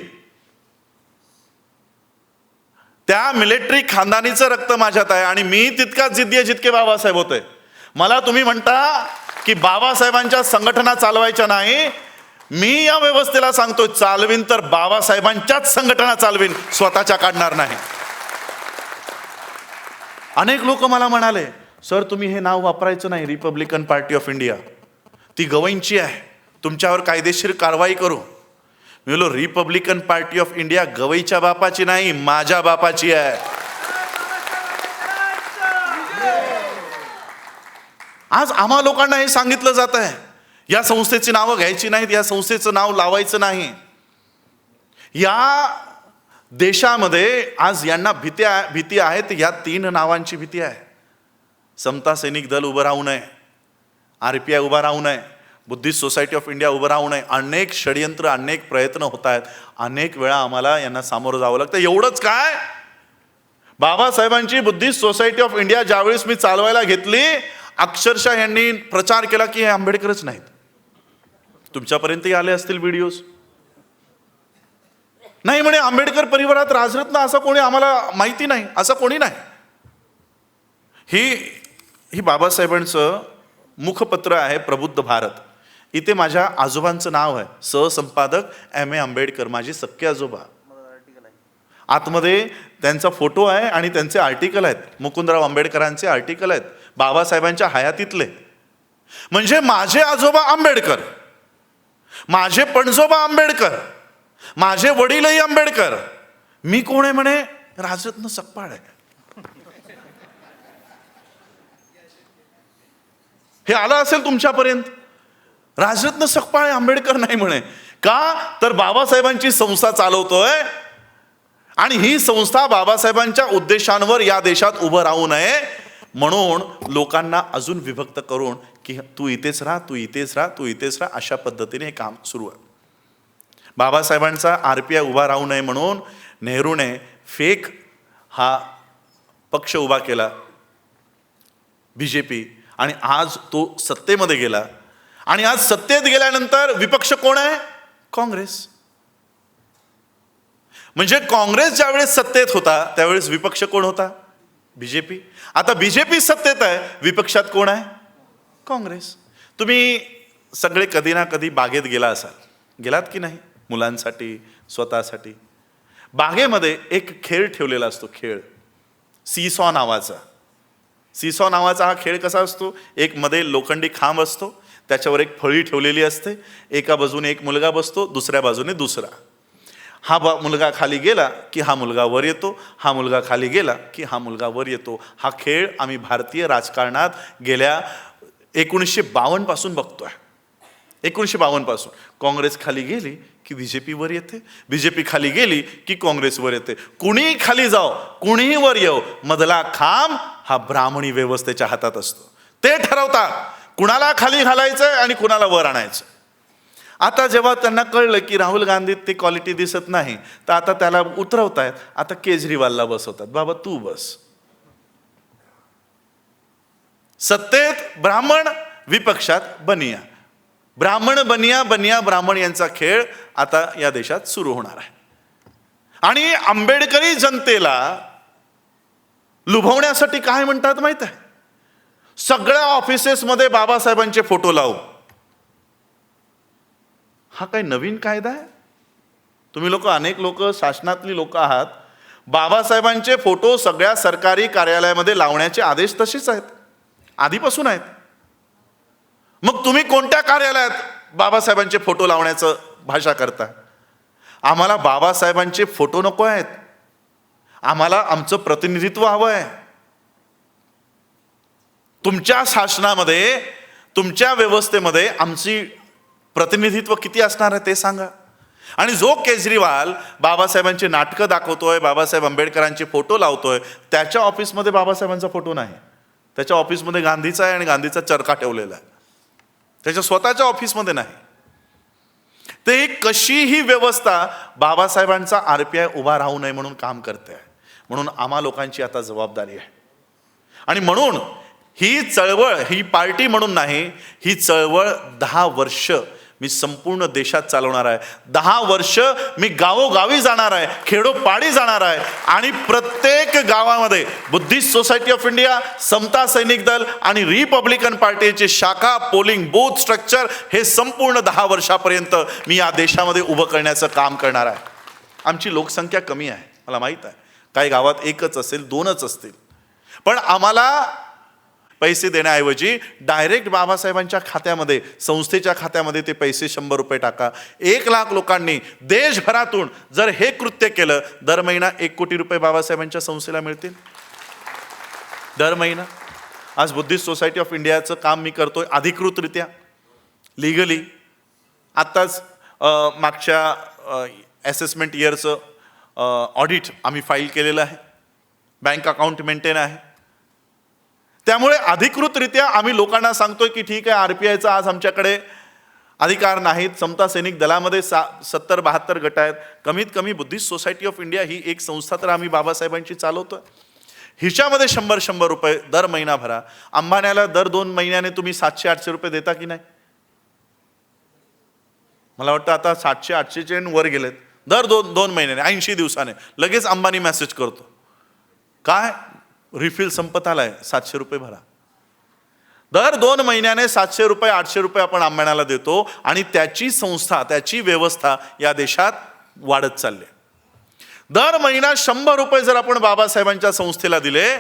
त्या मिलिटरी खानदानीचं रक्त माझ्यात आहे आणि मी तितकाच जिद्दी आहे जितके बाबासाहेब होते. मला तुम्ही म्हणता की बाबासाहेबांच्या संघटना चालवायच्या नाही, मी या व्यवस्थेला सांगतोय चालवीन तर बाबासाहेबांच्याच संघटना चालवीन, स्वतःच्या काढणार नाही. अनेक लोक मला म्हणाले सर तुम्ही हे नाव वापरायचं नाही, रिपब्लिकन पार्टी ऑफ इंडिया ती गवईंची आहे, तुमच्यावर कायदेशीर कारवाई करू. मी बोललो रिपब्लिकन पार्टी ऑफ इंडिया गवईच्या बापाची नाही, माझ्या बापाची आहे. आज आम्हा लोकांना हे सांगितलं जात आहे या संस्थेची नावं घ्यायची नाहीत, या संस्थेचं नाव लावायचं नाही. या देशामध्ये आज यांना भीती आहे तर या 3 नावांची भीती आहे. समता सैनिक दल उभं राहू नये, RPI उभं राहू नये, बुद्धिस्ट सोसायटी ऑफ इंडिया उभं राहू नये. अनेक षडयंत्र, अनेक प्रयत्न होत आहेत. अनेक वेळा आम्हाला यांना सामोरं जावं लागतं. एवढंच काय, बाबासाहेबांची बुद्धिस्ट सोसायटी ऑफ इंडिया ज्यावेळेस मी चालवायला घेतली, अक्षरशः यांनी प्रचार केला की हे आंबेडकरच नाहीत. तुमच्यापर्यंतही आले असतील व्हिडिओज. नाही म्हणे आंबेडकर परिवारात राजरत्न असं कोणी आम्हाला माहिती नाही, असं कोणी नाही. ही बाबासाहेबांचं मुखपत्र आहे प्रबुद्ध भारत. इथे माझ्या आजोबांचं नाव आहे, सहसंपादक M.A. आंबेडकर, माझे सख्खे आजोबा. आतमध्ये त्यांचा फोटो आहे आणि त्यांचे आर्टिकल आहेत, मुकुंदराव आंबेडकरांचे आर्टिकल आहेत, बाबासाहेबांच्या हयातीतले. म्हणजे माझे आजोबा आंबेडकर, माझे पणजोबा आंबेडकर, माझे वडीलही आंबेडकर. मी कोण आहे म्हणे, राजरत्न सकपाळ आहे. हे आलं असेल तुमच्यापर्यंत. राजरत्न सकपाळ आंबेडकर नाही म्हणे. का तर बाबासाहेबांची संस्था चालवतोय आणि ही संस्था बाबासाहेबांच्या उद्देशांवर या देशात उभं राहू नये म्हणून लोकांना अजून विभक्त करून की तू इथेच राहा, तू इथेच राहा, तू इथेच राहा, अशा पद्धतीने हे काम सुरू आहे. बाबासाहेबांचा RPI उभा राहू नये म्हणून नेहरूने फेक हा पक्ष उभा केला, BJP, आणि आज तो सत्तेमध्ये गेला. आणि आज सत्तेत गेल्यानंतर विपक्ष कोण आहे, काँग्रेस. म्हणजे काँग्रेस ज्यावेळेस सत्तेत होता त्यावेळेस विपक्ष कोण होता, BJP. आता BJP सत्तेत आहे, विपक्षात कोण आहे, काँग्रेस. तुम्ही सगळे कधी ना कधी बागेत गेला असाल, गेलात की नाही, मुलांसाठी, स्वतःसाठी. बागेमध्ये एक खेळ ठेवलेला असतो, खेळ सीसॉ नावाचा. सीसॉ नावाचा हा खेळ कसा असतो, एक मध्ये लोखंडी खांब असतो, त्याच्यावर एक फळी ठेवलेली असते, एका बाजूने एक मुलगा बसतो, दुसऱ्या बाजूने दुसरा. हा मुलगा खाली गेला की हा मुलगा वर येतो, हा मुलगा खाली गेला की हा मुलगा वर येतो. हा खेळ आम्ही भारतीय राजकारणात गेल्या 1952 पासून बघतोय. 1952 पासून. काँग्रेस खाली गेली की BJP वर येते, BJP खाली गेली की काँग्रेस वर येते. कुणी खाली जाओ, कुणीही वर येऊ, मधला खांब हा ब्राह्मणी व्यवस्थेच्या हातात असतो. ते ठरवतात कुणाला खाली घालायचं आणि कुणाला वर आणायचं. आता जेव्हा त्यांना कळलं की राहुल गांधीत ती क्वालिटी दिसत नाही, तर आता त्याला उतरवतायत. आता केजरीवालला बसवतात, बाबा तू बस. सत्तेत ब्राह्मण, विपक्षात बनिया. ब्राह्मण बनिया, बनिया ब्राह्मण यांचा खेळ आता या देशात सुरू होणार आहे. आणि आंबेडकरी जनतेला लुभवण्यासाठी काय म्हणतात माहित आहे, सगळ्या ऑफिसेसमध्ये बाबासाहेबांचे फोटो लावू. हा काही नवीन कायदा आहे? तुम्ही लोक, अनेक लोक शासनातली लोक आहात, बाबासाहेबांचे फोटो सगळ्या सरकारी कार्यालयामध्ये लावण्याचे आदेश तसेच आहेत, आधीपासून आहेत. मग तुम्ही कोणत्या कार्यालयात बाबासाहेबांचे फोटो लावण्याचं भाषा करता? आम्हाला बाबासाहेबांचे फोटो नको आहेत, आम्हाला आमचं प्रतिनिधित्व हवं आहे. तुमच्या शासनामध्ये, तुमच्या व्यवस्थेमध्ये आमची प्रतिनिधित्व किती असणार आहे ते सांगा. आणि जो केजरीवाल बाबासाहेबांची नाटकं दाखवतोय, बाबासाहेब आंबेडकरांचे फोटो लावतोय, त्याच्या ऑफिसमध्ये बाबासाहेबांचा फोटो नाही. त्याच्या ऑफिसमध्ये गांधीचा आहे आणि गांधीचा चरखा ठेवलेला आहे, त्याच्या स्वतःच्या ऑफिसमध्ये नाही. ते कशीही व्यवस्था बाबासाहेबांचा RPI उभा राहू नये म्हणून काम करते. म्हणून आम्हा लोकांची आता जबाबदारी आहे. आणि म्हणून ही चळवळ, ही पार्टी म्हणून नाही, ही चळवळ 10 वर्ष मी संपूर्ण देशात चालवणार आहे. 10 वर्ष मी गावोगावी जाणार आहे, खेडोपाडी जाणार आहे आणि प्रत्येक गावामध्ये बुद्धिस्ट सोसायटी ऑफ इंडिया, समता सैनिक दल आणि रिपब्लिकन पार्टीचे शाखा, पोलिंग बूथ स्ट्रक्चर हे संपूर्ण 10 वर्षापर्यंत मी या देशामध्ये उभं करण्याचं काम करणार आहे. आमची लोकसंख्या कमी आहे, मला माहीत आहे. काही गावात 1च असेल, 2च असतील, पण आम्हाला पैसे देण्याऐवजी डायरेक्ट बाबासाहेबांच्या खात्यामध्ये, संस्थेच्या खात्यामध्ये ते पैसे 100 रुपये टाका. 1 लाख लोकांनी देशभरातून जर हे कृत्य केलं, दर महिना 1 कोटी रुपये बाबासाहेबांच्या संस्थेला मिळतील. दर महिना. आज बुद्धिस्ट सोसायटी ऑफ इंडियाचं काम मी करतोय अधिकृतरित्या, लिगली. आत्ताच मागच्या असेसमेंट इयरचं ऑडिट आम्ही फाईल केलेलं आहे. बँक अकाउंट मेंटेन आहे. त्यामुळे अधिकृतरित्या आम्ही लोकांना सांगतोय की ठीक आहे, RPIचा आज आमच्याकडे अधिकार नाहीत. समता सैनिक दलामध्ये 70-72 गट आहेत. कमीत कमी बुद्धिस्ट सोसायटी ऑफ इंडिया ही एक संस्था तर आम्ही बाबासाहेबांची चालवतोय. हिच्यामध्ये 100 रुपये दर महिना भरा. अंबाण्याला दर 2 महिन्याने तुम्ही 700-800 रुपये देता की नाही? मला वाटतं आता 700-800चे वर गेलेत. दर 2 महिन्याने 80 दिवसाने लगेच अंबानी मेसेज करतो, काय रिफिल संपत आलाय, 700 रुपये भरा. दर 2 महिन्याने 700 रुपये 800 रुपये आपण अंबाण्याला देतो आणि त्याची संस्था, त्याची व्यवस्था या देशात वाढत चालली. दर महिना 100 रुपये जर आपण बाबासाहेबांच्या संस्थेला दिले,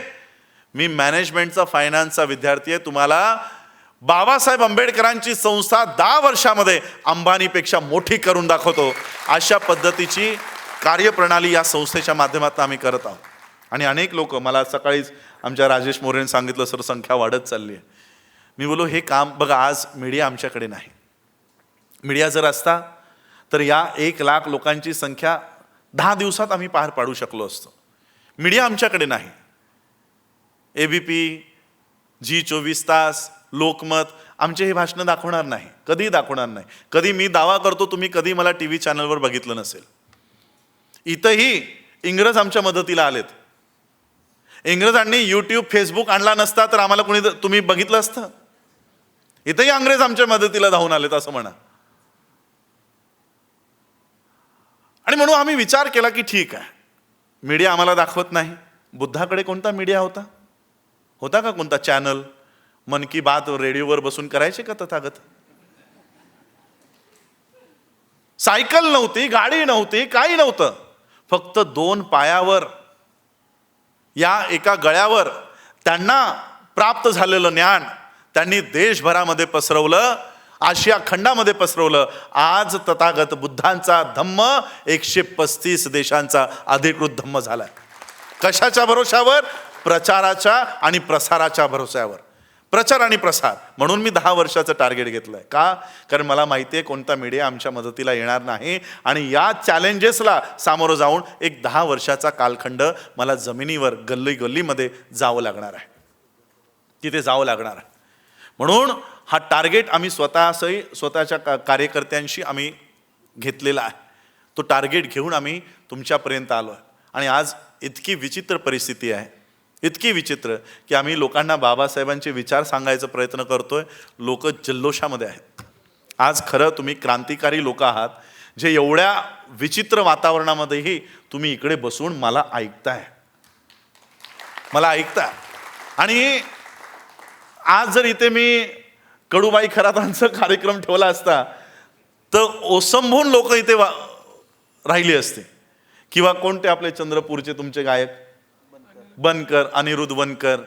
मी मॅनेजमेंटचा फायनान्सचा विद्यार्थी आहे, तुम्हाला बाबासाहेब आंबेडकरांची संस्था 10 वर्षामध्ये अंबानीपेक्षा मोठी करून दाखवतो. अशा पद्धतीची कार्यप्रणाली या संस्थेच्या माध्यमातून आम्ही करत आहोत. आणि अनेक लोक, मला सकाळीच आमच्या राजेश मोरेने सांगितलं, सर संख्या वाढत चालली आहे. मी बोलो हे काम बघा, आज मीडिया आमच्याकडे नाही. मीडिया जर असता तर या 1 लाख लोकांची संख्या 10 दिवसात आम्ही पार पाडू शकलो असतो. मीडिया आमच्याकडे नाही. ABP, G24 तास, लोकमत आमचे हे भाषणं दाखवणार नाही, कधी दाखवणार नाही. कधी मी दावा करतो तुम्ही कधी मला TV चॅनलवर बघितलं नसेल. इथंही इंग्रज आमच्या मदतीला आलेत. इंग्रजांनी YouTube, फेसबुक आणला नसता तर आम्हाला कोणी तुम्ही बघितलं असतं? इथंही इंग्रज आमच्या मदतीला धावून आलेत असं म्हणा. आणि म्हणून आम्ही विचार केला की ठीक आहे, मीडिया आम्हाला दाखवत नाही. बुद्धाकडे कोणता मीडिया होता? होता का कोणता चॅनल? मन की बात रेडिओवर बसून करायचे का तथागत? सायकल नव्हती, गाडी नव्हती, काही नव्हतं. फक्त 2 पायावर, या एका गळ्यावर त्यांना प्राप्त झालेलं ज्ञान त्यांनी देशभरामध्ये पसरवलं, आशिया खंडामध्ये पसरवलं. आज तथागत बुद्धांचा धम्म 135 देशांचा अधिकृत धम्म झालाय. कशाच्या भरोशावर? प्रचाराच्या आणि प्रसाराच्या भरोश्यावर. प्रचार आणि प्रसार. म्हणून मी 10 वर्षाचं टार्गेट घेतलंय. का? कारण मला माहिती आहे कोणता मीडिया आमच्या मदतीला येणार नाही. आणि या चॅलेंजेसला सामोरं जाऊन एक 10 वर्षाचा कालखंड मला जमिनीवर गल्लीमध्ये जावं लागणार आहे, तिथे जावं लागणार आहे. म्हणून हा टार्गेट आम्ही स्वतःच्या कार्यकर्त्यांशी आम्ही घेतलेला आहे. तो टार्गेट घेऊन आम्ही तुमच्यापर्यंत आलो आहे. आणि आज इतकी विचित्र परिस्थिती आहे, इतकी विचित्र की आम्ही लोकांना बाबासाहेबांचे विचार सांगायचा प्रयत्न करतोय. लोक जल्लोषामध्ये आहेत. आज खरं तुम्ही क्रांतिकारी लोक आहात, जे एवढ्या विचित्र वातावरणामध्येही तुम्ही इकडे बसून मला ऐकताय. आणि आज जर इथे मी कडूबाई खरातांचा कार्यक्रम ठेवला असता तर ओसंबून लोक इथे राहिली असते. किंवा कोणते आपले चंद्रपूरचे तुमचे गायक बनकर, अनिरुद्ध बनकर.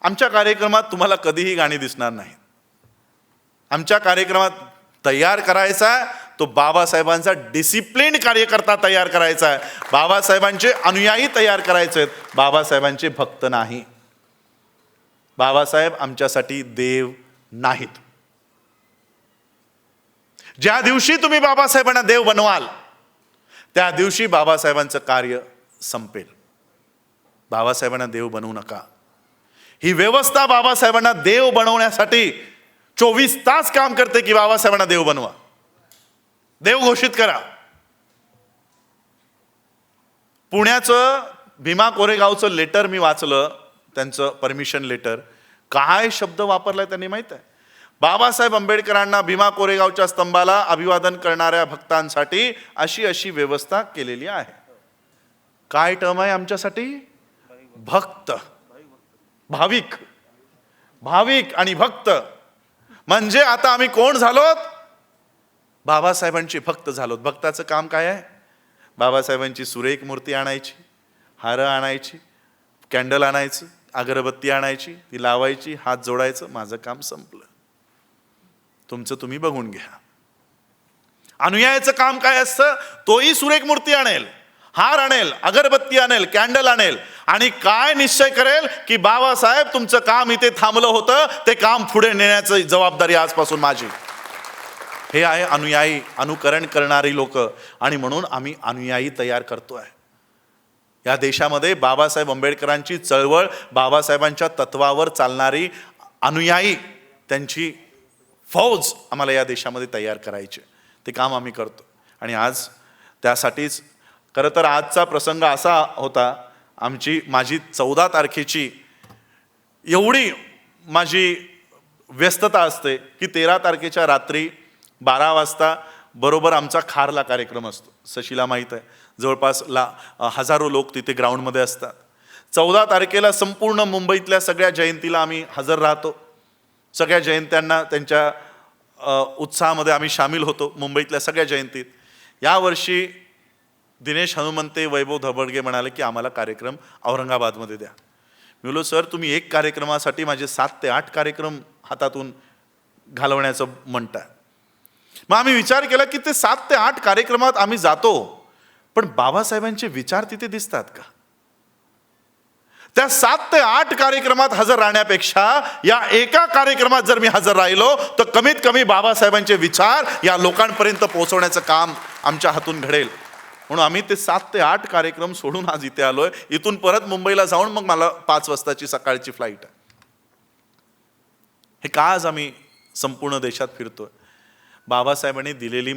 आमच्या कार्यक्रमात तुम्हाला कधीही गाणी दिसणार नाहीत. आमच्या कार्यक्रमात तयार करायचा तो बाबासाहेबांचा डिसिप्लिन कार्यकर्ता तयार करायचा आहे. बाबासाहेबांचे अनुयायी तयार करायचे आहेत, बाबासाहेबांचे भक्त नाही. बाबासाहेब आमच्यासाठी देव नाहीत. ज्या दिवशी तुम्ही बाबासाहेबांना देव बनवाल त्या दिवशी बाबासाहेबांचं कार्य संपेल. बाबासाहेबांना देव बनवू नका. ही व्यवस्था बाबासाहेबांना देव बनवण्यासाठी 24 तास काम करते की बाबासाहेबांना देव बनवा, देव घोषित करा. पुण्याचं भीमा कोरेगावचं लेटर मी वाचलं, त्यांचं परमिशन लेटर. काय शब्द वापरलाय त्यांनी माहित आहे? बाबासाहेब आंबेडकरांना भीमा कोरेगावच्या स्तंभाला अभिवादन करणाऱ्या भक्तांसाठी अशी व्यवस्था केलेली आहे. काय टर्म आहे आमच्यासाठी? भक्त, भाविक आणि भक्त. म्हणजे आता आम्ही कोण झालोत? बाबासाहेबांचे भक्त झालोत. भक्ताचं काम काय आहे? बाबासाहेबांची सुरेख मूर्ती आणायची, हार आणायची, कॅन्डल आणायचं, अगरबत्ती आणायची, ती लावायची, हात जोडायचं, माझं काम संपलं. तुमचं तुम्ही बघून घ्या. अनुयायाचं काम काय असतं? तोही सुरेख मूर्ती आणेल, हार आणेल, अगरबत्ती आणेल, कॅन्डल आणेल आणि काय निश्चय करेल की बाबासाहेब तुमचं काम इथे थांबलं होतं, ते काम पुढे नेण्याची जबाबदारी आजपासून माझी. हे आहे अनुयायी, अनुकरण करणारी लोक, आणि म्हणून आम्ही अनुयायी तयार करतोय. या देशामध्ये बाबासाहेब आंबेडकरांची चळवळ, बाबासाहेबांच्या तत्वावर चालणारी अनुयायी, त्यांची फौज आम्हाला या देशामध्ये तयार करायची. ते काम आम्ही करतो. आणि आज त्यासाठीच खरं तर आजचा प्रसंग असा होता, माझी 14 तारखेची एवढी माझी व्यस्तता असते की 13 तारखेच्या रात्री 12 वाजता बरोबर आमचा खारला कार्यक्रम असतो. सशीला माहीत आहे, जवळपास हजारो लोक तिथे ग्राउंडमध्ये असतात. 14 तारखेला संपूर्ण मुंबईतल्या सगळ्या जयंतीला आम्ही हजर राहतो. सगळ्या जयंत्यांना त्यांच्या उत्साहामध्ये आम्ही सामील होतो, मुंबईतल्या सगळ्या जयंतीत. यावर्षी दिनेश हनुमंते, वैभव धबडगे म्हणाले की आम्हाला कार्यक्रम औरंगाबादमध्ये द्या. मी बोललो सर, तुम्ही एक कार्यक्रमासाठी माझे 7 ते 8 कार्यक्रम हातातून घालवण्याचं म्हणताय. मग आम्ही विचार केला की ते 7 ते 8 कार्यक्रमात आम्ही जातो, पण बाबासाहेबांचे विचार तिथे दिसतात का? त्या 7 ते 8 कार्यक्रमात हजर राहण्यापेक्षा या एका कार्यक्रमात जर मी हजर राहिलो तर कमीत कमी बाबासाहेबांचे विचार या लोकांपर्यंत पोहोचवण्याचं काम आमच्या हातून घडेल. म्हणून आम्ही ते 7 ते 8 कार्यक्रम सोडून आज इथे आलोय. इथून परत मुंबईला जाऊन मग मला 5 वाजताची सकाळची फ्लाईट आहे. हे का आज आम्ही संपूर्ण देशात फिरतोय? बाबासाहेबांनी दिलेली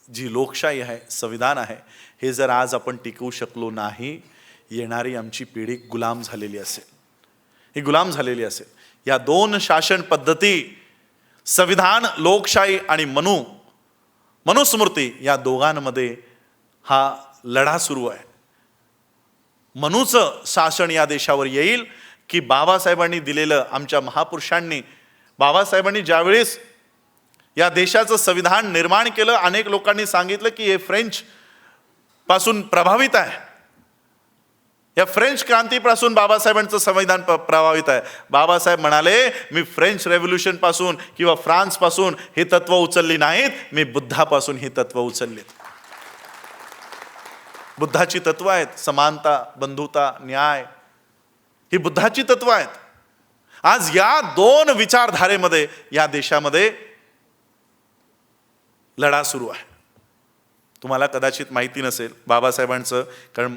जी लोकशाही आहे, संविधान आहे, हे जर आज आपण टिकवू शकलो नाही, येणारी आमची पिढी गुलाम झालेली असेल. ही गुलाम झालेली असेल. या 2 शासन पद्धती, संविधान, लोकशाही आणि मनुस्मृती, या दोघांमध्ये हा लढा सुरू आहे. मनूचं शासन या देशावर येईल की बाबासाहेबांनी दिलेलं, आमच्या महापुरुषांनी, बाबासाहेबांनी ज्यावेळेस या देशाचं संविधान निर्माण केलं, अनेक लोकांनी सांगितलं की हे फ्रेंच पासून प्रभावित आहे, या फ्रेंच क्रांतीपासून बाबासाहेबांचं संविधान प्रभावित आहे. बाबासाहेब म्हणाले, मी फ्रेंच रेव्होल्युशन पासून किंवा फ्रान्स पासून हे तत्व उचलली नाहीत, मी बुद्धापासून ही तत्व उचललीत. बुद्धाची तत्व आहेत, समानता, बंधुता, न्याय, ही बुद्धाची तत्व आहेत. आज या 2 विचारधारेमध्ये या देशामध्ये लढा सुरू आहे. तुम्हाला कदाचित माहिती नसेल बाबासाहेबांचं, कारण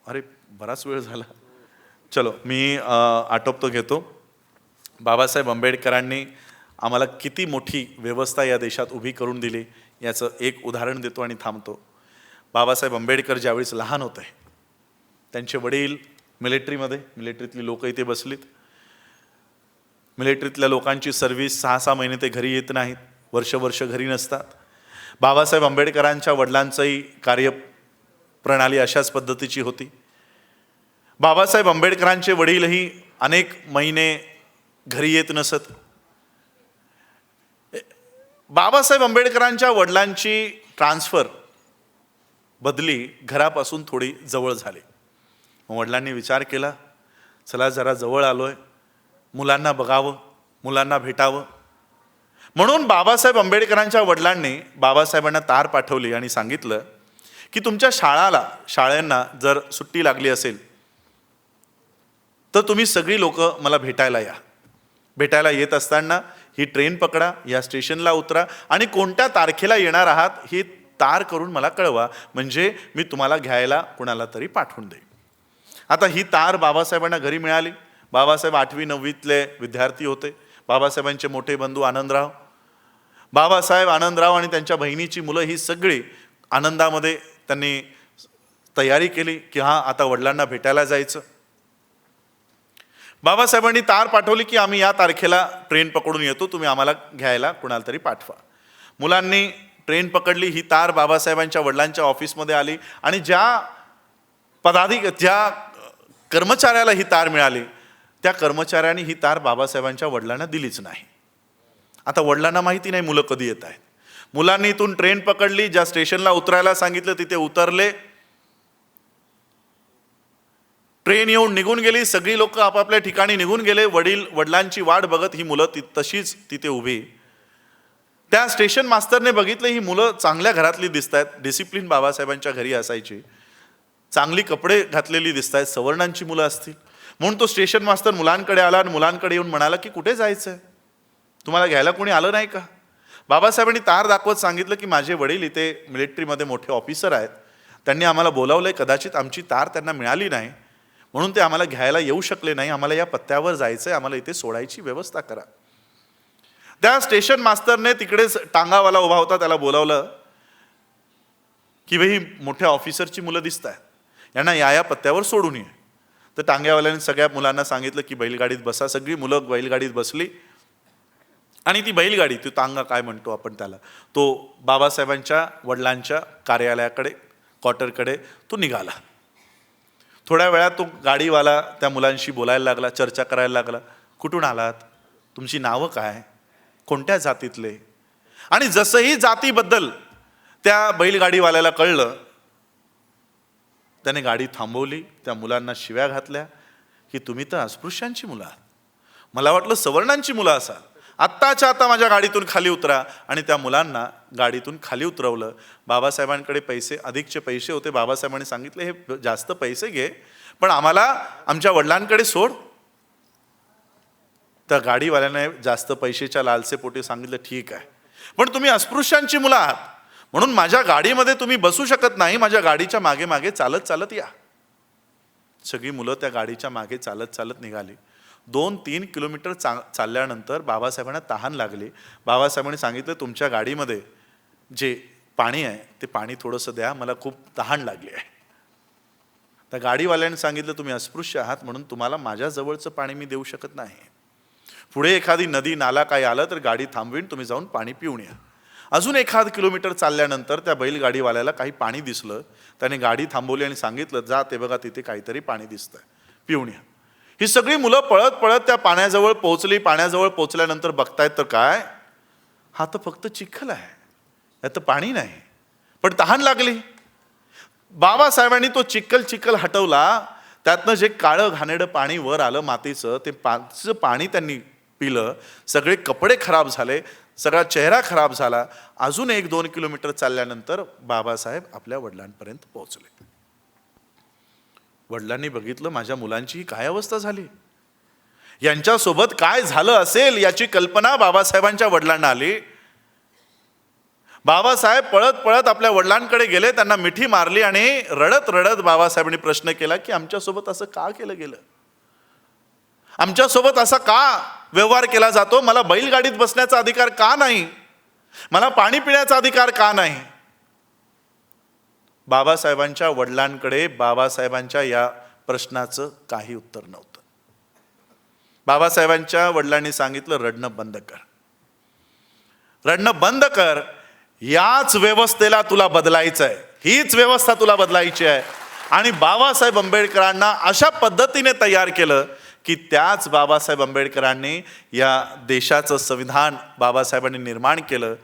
अरे बराच वेळ झाला, चलो मी आटोपतो घेतो. बाबासाहेब आंबेडकरांनी आम्हाला किती मोठी व्यवस्था या देशात उभी करून दिली याचं एक उदाहरण देतो आणि थांबतो. बाबासाहेब आंबेडकर ज्यावेळेस लहान होते, त्यांचे वडील मिलिटरीतली लोक इथे बसलीत. मिलिटरीतल्या लोकांची सर्व्हिस 6-6 महिने ते घरी येत नाहीत, वर्ष घरी नसतात. बाबासाहेब आंबेडकरांच्या वडिलांचंही कार्यप्रणाली अशाच पद्धतीची होती. बाबासाहेब आंबेडकरांचे वडीलही अनेक महिने घरी येत नसत. बाबासाहेब आंबेडकरांच्या वडिलांची ट्रान्सफर, बदली घरापासून थोडी जवळ झाली. वडिलांनी विचार केला, चला जरा जवळ आलोय, मुलांना बघावं, मुलांना भेटावं. म्हणून बाबासाहेब आंबेडकरांच्या वडिलांनी बाबासाहेबांना तार पाठवली आणि सांगितलं की तुमच्या शाळांना जर सुट्टी लागली असेल तर तुम्ही सगळी लोक मला भेटायला या. भेटायला येत असताना ही ट्रेन पकडा, या स्टेशनला उतरा आणि कोणत्या तारखेला येणार आहात ही तार करून मला कळवा, म्हणजे मी तुम्हाला घ्यायला कोणाला तरी पाठवून देईन. आता ही तार बाबासाहेबांना घरी मिळाली. बाबासाहेब 8वी-9वीतले विद्यार्थी होते. बाबासाहेबांचे मोठे बंधू आनंदराव आणि त्यांच्या बहिणीची मुलं ही सगळी आनंदामध्ये त्यांनी तयारी केली की आता वडिलांना भेटायला जायचं. बाबासाहेबांनी तार पाठवली की आम्ही या तारखेला ट्रेन पकडून येतो, तुम्ही आम्हाला घ्यायला कुणाला तरी पाठवा. मुलांनी ट्रेन पकडली. ही तार बाबासाहेबांच्या वडिलांच्या ऑफिसमध्ये आली आणि ज्या कर्मचाऱ्याला ही तार मिळाली त्या कर्मचाऱ्याने ही तार बाबासाहेबांच्या वडिलांना दिलीच नाही. आता वडिलांना माहिती नाही मुलं कधी येत आहेत. मुलांनी इथून ट्रेन पकडली, ज्या स्टेशनला उतरायला सांगितलं तिथे उतरले. ट्रेन येऊन निघून गेली. सगळी लोक आपापल्या ठिकाणी निघून गेले. वडिलांची वाट बघत ही मुलं तशीच तिथे उभी. त्या स्टेशन मास्टरने बघितलं ही मुलं चांगल्या घरातली दिसत आहेत, डिसिप्लिन बाबासाहेबांच्या घरी असायची, चांगली कपडे घातलेली दिसत आहेत, सवर्णांची मुलं असतील. म्हणून तो स्टेशन मास्तर मुलांकडे आला आणि मुलांकडे येऊन म्हणाला की कुठे जायचं आहे, तुम्हाला घ्यायला कोणी आलं नाही का? बाबासाहेबांनी तार दाखवत सांगितलं की माझे वडील इथे मिलिटरीमध्ये मोठे ऑफिसर आहेत, त्यांनी आम्हाला बोलावलंय, कदाचित आमची तार त्यांना मिळाली नाही म्हणून ते आम्हाला घ्यायला येऊ शकले नाही, आम्हाला या पत्त्यावर जायचंय, आम्हाला इथे सोडायची व्यवस्था करा. त्या स्टेशन मास्तरने तिकडेच टांगावाला उभा होता, त्याला बोलावलं की भाई मोठ्या ऑफिसरची मुलं दिसत आहेत, यांना या पत्त्यावर सोडून ये. तर टांग्यावाल्याने सगळ्या मुलांना सांगितलं की बैलगाडीत बसा. सगळी मुलं बैलगाडीत बसली आणि ती बैलगाडी, तो टांगा काय म्हणतो आपण त्याला, तो बाबासाहेबांच्या वडिलांच्या कार्यालयाकडे, क्वार्टरकडे तो निघाला. थोड्या वेळात तो गाडीवाला त्या मुलांशी बोलायला लागला, चर्चा करायला लागला. कुठून आलात, तुमची नावं काय, कोणत्या जातीतले. आणि जसंही जातीबद्दल त्या बैलगाडीवाल्याला कळलं, त्याने गाडी थांबवली, त्या मुलांना शिव्या घातल्या की तुम्ही तर अस्पृश्यांची मुलं आहात, मला वाटलं सवर्णांची मुलं असाल, आत्ताच्या आता माझ्या गाडीतून खाली उतरा. आणि त्या मुलांना गाडीतून खाली उतरवलं. बाबासाहेबांकडे पैसे, अधिकचे पैसे होते. बाबासाहेबांनी सांगितले हे जास्त पैसे घे, पण आम्हाला आमच्या वडिलांकडे सोड. त्या गाडीवाल्याने जास्त पैशाच्या लालसेपोटी सांगितलं ठीक आहे, पण तुम्ही अस्पृश्यांची मुलं आहात म्हणून माझ्या गाडीमध्ये तुम्ही बसू शकत नाही, माझ्या गाडीच्या मागे मागे चालत चालत या. सगळी मुलं त्या गाडीच्या मागे चालत चालत निघाली. 2-3 किलोमीटर चालल्यानंतर बाबासाहेबांना तहान लागली. बाबासाहेबांनी सांगितलं तुमच्या गाडीमध्ये जे पाणी आहे ते पाणी थोडंसं द्या, मला खूप तहान लागली आहे. त्या गाडीवाल्याने सांगितलं तुम्ही अस्पृश्य आहात म्हणून तुम्हाला माझ्या जवळचं पाणी मी देऊ शकत नाही, पुढे एखादी नदी नाला काही आलं तर गाडी थांबवीन, तुम्ही जाऊन पाणी पिऊन या. अजून 1 किलोमीटर चालल्यानंतर त्या बैलगाडीवाल्याला काही पाणी दिसलं. त्याने गाडी थांबवली आणि सांगितलं जा ते बघा तिथे काहीतरी पाणी दिसतंय, पिऊन या. ही सगळी मुलं पळत पळत त्या पाण्याजवळ पोहोचली. पाण्याजवळ पोहोचल्यानंतर बघतायत तर काय, हा तर फक्त चिखल आहे, यात पाणी नाही, पण तहान लागली. बाबासाहेबांनी तो चिखल हटवला, त्यातनं जे काळं घाणेरडं पाणी वर आलं मातीचं, ते पाणी त्यांनी पिलं. सगळे कपडे खराब झाले, सगळा चेहरा खराब झाला. अजून 1-2 किलोमीटर चालल्यानंतर बाबासाहेब आपल्या वडिलांपर्यंत पोहोचले. वडिलांनी बघितलं माझ्या मुलांची काय अवस्था झाली, यांच्यासोबत काय झालं असेल याची कल्पना बाबासाहेबांच्या वडिलांना आली. बाबासाहेब पळत पळत आपल्या वडिलांकडे गेले, त्यांना मिठी मारली आणि रडत रडत बाबासाहेबांनी प्रश्न केला की आमच्यासोबत असं का केलं गेलं, आमच्यासोबत असा का व्यवहार केला जातो, मला बैलगाडीत बसण्याचा अधिकार का नाही, मला पाणी पिण्याचा अधिकार का नाही. बाबासाहेबांच्या वडिलांकडे बाबासाहेबांच्या या प्रश्नाचं काही उत्तर नव्हतं. बाबासाहेबांच्या वडिलांनी सांगितलं रडणं बंद कर, रडणं बंद कर, याच व्यवस्थेला तुला बदलायचं आहे, हीच व्यवस्था तुला बदलायची आहे. आणि बाबासाहेब आंबेडकरांना अशा पद्धतीने तयार केलं की त्याच बाबासाहेब आंबेडकरांनी या देशाचं संविधान बाबासाहेबांनी निर्माण केलं.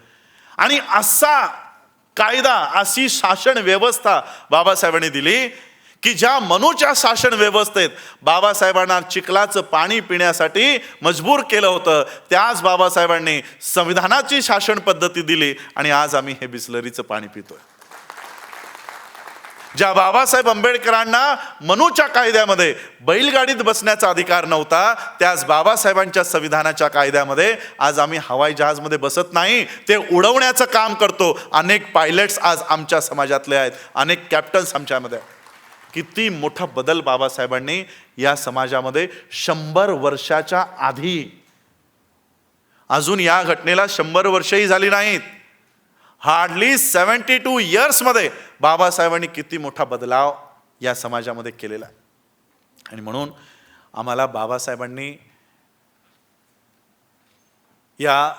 आणि असा कायदा, अशी शासन व्यवस्था बाबासाहेबांनी दिली की ज्या मनूच्या शासन व्यवस्थेत बाबासाहेबांना चिखलाचं पाणी पिण्यासाठी मजबूर केलं होतं, त्याच बाबासाहेबांनी संविधानाची शासन पद्धती दिली आणि आज आम्ही हे बिसलरीचं पाणी पितोय. ज्या बाबासाहेब आंबेडकरांना मनूच्या कायद्यामध्ये बैलगाडीत बसण्याचा अधिकार नव्हता, त्याच बाबासाहेबांच्या संविधानाच्या कायद्यामध्ये आज आम्ही हवाई जहाजमध्ये बसत नाही, ते उडवण्याचं काम करतो. अनेक पायलट्स आज आमच्या समाजातले आहेत, अनेक कॅप्टन्स आमच्यामध्ये. किती मोठा बदल बाबासाहेबांनी या समाजामध्ये 100 वर्षाच्या आधी, अजून या घटनेला 100 वर्षही झाली नाहीत, हार्डली 72 इयर्समध्ये बाबासाहेबांनी किती मोठा बदलाव या समाजामध्ये केलेला आहे. आणि म्हणून आम्हाला बाबासाहेबांनी या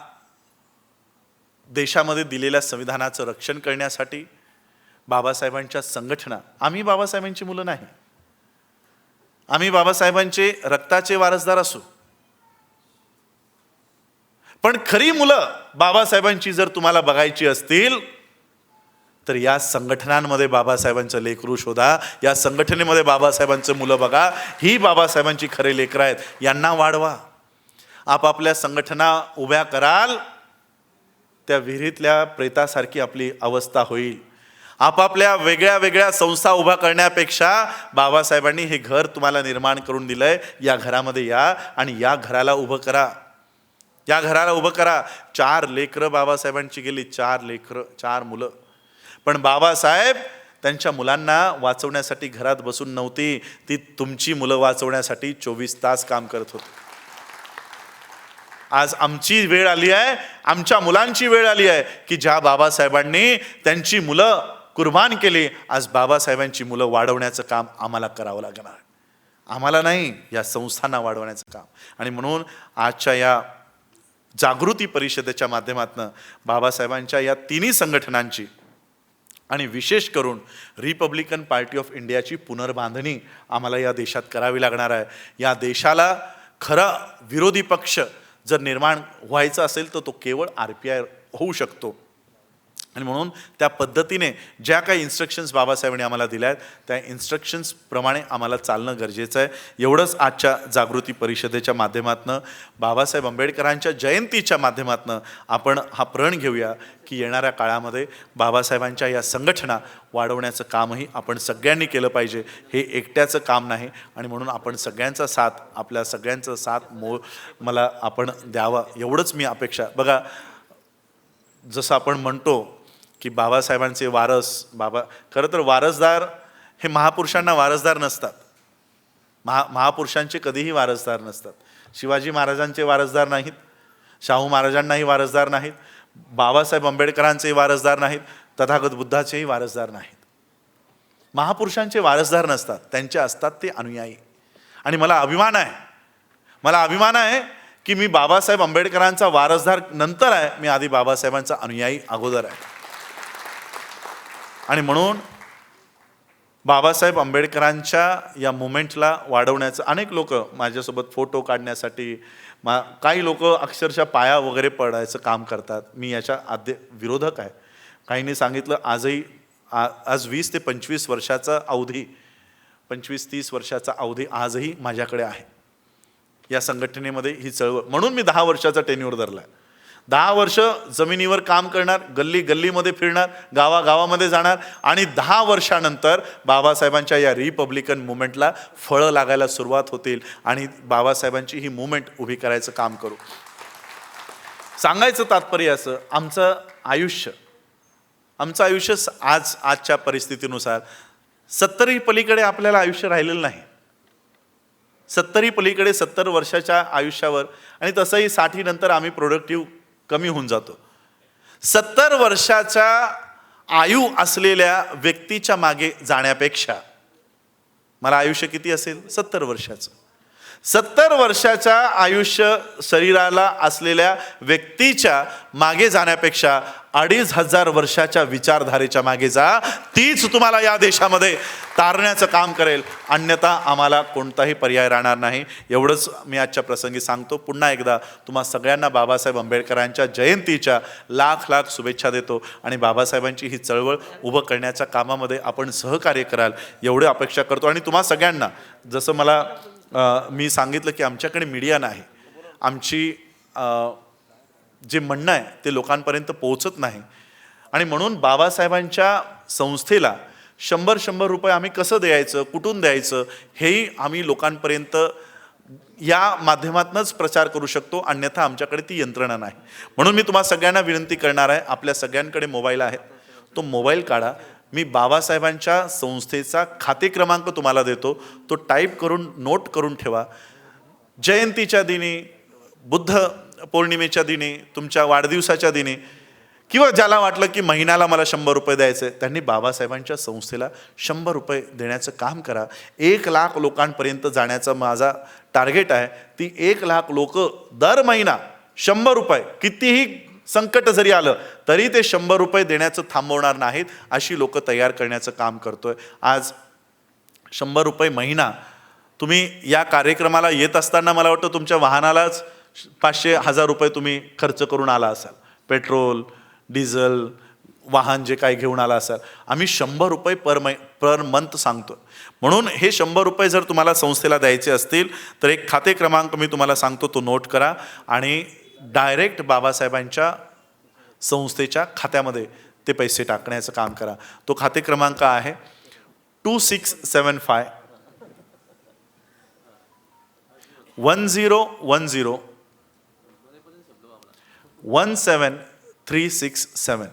देशामध्ये दिलेल्या संविधानाचं रक्षण करण्यासाठी बाबासाहेबांच्या संघटना, आम्ही बाबासाहेबांची मुलं नाही, आम्ही बाबासाहेबांचे रक्ताचे वारसदार असू, पण खरी मुलं बाबासाहेबांची जर तुम्हाला बघायची असतील तर या संघटनांमध्ये बाबासाहेबांचं लेकरू शोधा, या संघटनेमध्ये बाबासाहेबांचं मुलं बघा, ही बाबासाहेबांची खरे लेकरं आहेत, यांना वाढवा. आपापल्या संघटना उभ्या कराल, त्या विहिरीतल्या प्रेतासारखी आपली अवस्था होईल. आपापल्या वेगळ्या वेगळ्या संस्था उभा करण्यापेक्षा बाबासाहेबांनी हे घर तुम्हाला निर्माण करून दिलंय, या घरामध्ये या आणि या घराला उभं करा. या घराला उभं करा. 4 लेकरं बाबासाहेबांची गेली, 4 लेकरं, 4 मुलं. पण बाबासाहेब त्यांच्या मुलांना वाचवण्यासाठी घरात बसून नव्हती, ती तुमची मुलं वाचवण्यासाठी 24 तास काम करत होते. आज आमची वेळ आली आहे, आमच्या मुलांची वेळ आली आहे की ज्या बाबासाहेबांनी त्यांची मुलं कुर्बान केली, आज बाबासाहेबांची मुलं वाढवण्याचं काम आम्हाला करावं लागणार. आम्हाला नाही, या संस्थांना वाढवण्याचं काम. आणि म्हणून आजच्या या जागृती परिषदेच्या माध्यमातून बाबासाहेबांच्या या तिन्ही संघटनांची आणि विशेष करून रिपब्लिकन पार्टी ऑफ इंडियाची पुनर्बांधणी आम्हाला या देशात करावी लागणार आहे. या देशाला खरा विरोधी पक्ष जर निर्माण व्हायचा असेल तर तो केवळ RPI होऊ शकतो. आणि म्हणून त्या पद्धतीने ज्या काही इन्स्ट्रक्शन्स बाबासाहेबांनी आम्हाला दिल्या आहेत त्या इन्स्ट्रक्शन्सप्रमाणे आम्हाला चालणं गरजेचं आहे. एवढंच आजच्या जागृती परिषदेच्या माध्यमातून बाबासाहेब आंबेडकरांच्या जयंतीच्या माध्यमातून आपण हा प्रण घेऊया की येणाऱ्या काळामध्ये बाबासाहेबांच्या या संघटना वाढवण्याचं कामही आपण सगळ्यांनी केलं पाहिजे. हे एकट्याचं काम नाही. आणि म्हणून आपण सगळ्यांचा साथ, आपल्या सगळ्यांचा साथ मला आपण द्यावा, एवढंच मी अपेक्षा. बघा, जसं आपण म्हणतो की बाबासाहेबांचे वारस, खरं तर वारसदार हे महापुरुषांना वारसदार नसतात. महापुरुषांचे कधीही वारसदार नसतात. शिवाजी महाराजांचे वारसदार नाहीत, शाहू महाराजांनाही वारसदार नाहीत, बाबासाहेब आंबेडकरांचेही वारसदार नाहीत, तथागत बुद्धाचेही वारसदार नाहीत. महापुरुषांचे वारसदार नसतात, त्यांचे असतात ते अनुयायी. आणि मला अभिमान आहे की मी बाबासाहेब आंबेडकरांचा वारसदार नंतर आहे, मी आधी बाबासाहेबांचा अनुयायी अगोदर आहे. आणि म्हणून बाबासाहेब आंबेडकरांच्या या मुवमेंटला वाढवण्याचं अनेक लोक माझ्यासोबत फोटो काढण्यासाठी, काही लोक अक्षरशः पाया वगैरे पडायचं काम करतात. मी याच्या विरोधक आहे. काहींनी सांगितलं आज 20 ते 25 वर्षाचा अवधी, 25-30 वर्षाचा अवधी आजही माझ्याकडे आहे या संघटनेमध्ये. ही चळवळ म्हणून मी 10 वर्षाचा टेन्यूर धरला आहे. 10 वर्ष जमिनीवर काम करणार, गल्लीमध्ये फिरणार, गावागावामध्ये जाणार आणि 10 वर्षानंतर बाबासाहेबांच्या या रिपब्लिकन मुवमेंटला फळं लागायला सुरुवात होतील आणि बाबासाहेबांची ही मुवमेंट उभी करायचं काम करू. सांगायचं तात्पर्य असं, आमचं आयुष्य आजच्या परिस्थितीनुसार 70 पलीकडे आपल्याला आयुष्य राहिलेलं नाही. 70 पलीकडे 70 वर्षाच्या आयुष्यावर, आणि तसंही 60 नंतर आम्ही प्रोडक्टिव्ह कमी होऊन जातो. 70 वर्षाच्या आयु असलेल्या व्यक्तीच्या मागे जाण्यापेक्षा मला आयुष्य किती असेल? 70 वर्षाचं. 70 वर्षाच्या आयुष्य शरीराला असलेल्या व्यक्तीच्या मागे जाण्यापेक्षा 2500 वर्षाच्या विचारधारेच्या मागे जा. तीच तुम्हाला या देशामध्ये तारण्याचं काम करेल, अन्यथा आम्हाला कोणताही पर्याय राहणार नाही. एवढंच मी आजच्या प्रसंगी सांगतो. पुन्हा एकदा तुम्हा सगळ्यांना बाबासाहेब आंबेडकरांच्या जयंतीच्या लाख शुभेच्छा देतो आणि बाबासाहेबांची ही चळवळ उभं करण्याच्या कामामध्ये आपण सहकार्य कराल एवढी अपेक्षा करतो. आणि तुम्हा सगळ्यांना, जसं मी सांगितलं की आमच्याकडे मीडिया नाही, आमची जे म्हणणं आहे ते लोकांपर्यंत पोहोचत नाही. आणि म्हणून बाबासाहेबांच्या संस्थेला 100 रुपये आम्ही कसं द्यायचं, कुठून द्यायचं, हेही आम्ही लोकांपर्यंत या माध्यमातूनच प्रचार करू शकतो, अन्यथा आमच्याकडे ती यंत्रणा नाही. म्हणून मी तुम्हा सगळ्यांना विनंती करणार आहे, आपल्या सगळ्यांकडे मोबाईल आहेत, तो मोबाईल काढा. मी बाबासाहेबांच्या संस्थेचा खाते क्रमांक तुम्हाला देतो, तो टाईप करून नोट करून ठेवा. जयंतीच्या दिनी, बुद्ध पौर्णिमेच्या दिनी, तुमच्या वाढदिवसाच्या दिनी, किंवा ज्याला वाटलं की महिन्याला मला 100 रुपये द्यायचे, त्यांनी बाबासाहेबांच्या संस्थेला 100 रुपये देण्याचं काम करा. 1 लाख लोकांपर्यंत जाण्याचा माझा टार्गेट आहे. ती 1 लाख लोक दर महिना 100 रुपये, कितीही संकट जरी आलं तरी ते 100 रुपये देण्याचं थांबवणार नाहीत, अशी लोक तयार करण्याचं काम करतोय. आज 100 रुपये महिना तुम्ही या कार्यक्रमाला येत असताना मला वाटतं तुमच्या वाहनालाच 500-1000 रुपये तुम्ही खर्च करून आला असाल. पेट्रोल, डिझेल, वाहन जे काही घेऊन आला असाल. आम्ही 100 रुपये पर मंथ सांगतो. म्हणून हे 100 रुपये जर तुम्हाला संस्थेला द्यायचे असतील तर एक खाते क्रमांक मी तुम्हाला सांगतो, तो नोट करा आणि डायरेक्ट बाबासाहेबांच्या संस्थेच्या खात्यामध्ये ते पैसे टाकण्याचं काम करा. तो खाते क्रमांक आहे 2675 1010 17,367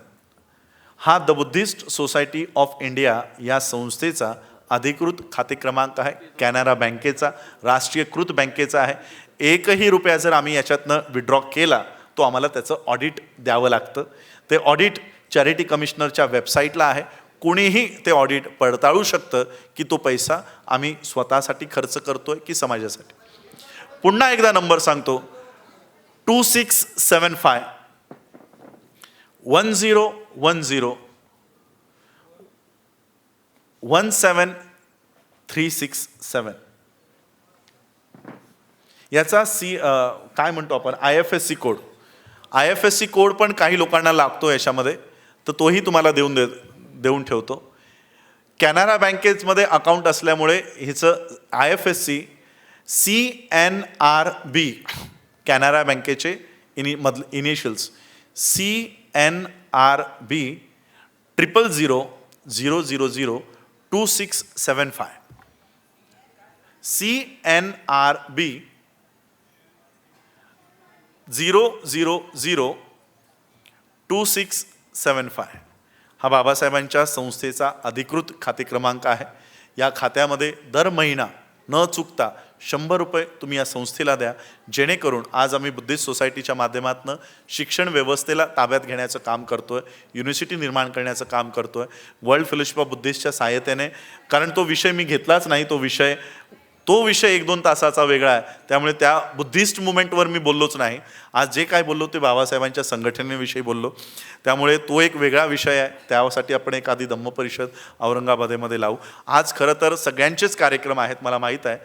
हा the Buddhist Society of India या संस्थेचा अधिकृत खाते क्रमांक आहे. कॅनरा बँकेचा, राष्ट्रीयकृत बँकेचा आहे. एकही रुपया जर आम्ही याच्यातनं विड्रॉ केला तो आम्हाला त्याचं ऑडिट द्यावं लागतं. ते ऑडिट चॅरिटी कमिशनरच्या वेबसाईटला आहे. कुणीही ते ऑडिट पडताळू शकतं की तो पैसा आम्ही स्वतःसाठी खर्च करतोय की समाजासाठी. पुन्हा एकदा नंबर सांगतो, 2675 1010 17367 याचा काय म्हणतो आपण IFSC कोड. IFSC कोड पण काही लोकांना लागतो याच्यामध्ये, तर तोही तुम्हाला देऊन ठेवतो. कॅनरा बँकेमध्ये अकाउंट असल्यामुळे हिचं IFSC CNRB कॅनरा बँकेचे इनिशियल्स CNRB 000002675 CNRB 0002675 हा बाबासाहेबांच्या संस्थेचा अधिकृत खाते क्रमांक आहे. या खात्यामध्ये दर महिना न चुकता 100 रुपये तुम्ही या संस्थेला द्या, जेणेकरून आज आम्ही बुद्धिस्ट सोसायटीच्या माध्यमातून शिक्षण व्यवस्थेला ताब्यात घेण्याचं काम करतोय, युनिव्हर्सिटी निर्माण करण्याचं काम करतोय वर्ल्ड फेलोशिप ऑफ बुद्धिस्टच्या सहाय्यतेने. कारण तो विषय मी घेतलाच नाही, तो विषय 1-2 तासाचा वेगळा आहे, त्यामुळे त्या बुद्धिस्ट मुवमेंटवर मी बोललोच नाही. आज जे काय बोललो ते बाबासाहेबांच्या संघटनेविषयी बोललो, त्यामुळे तो एक वेगळा विषय आहे. त्यासाठी आपण एक आधी धम्म परिषद औरंगाबादेमध्ये लावू. आज खरं तर सगळ्यांचेच कार्यक्रम आहेत, मला माहीत आहे.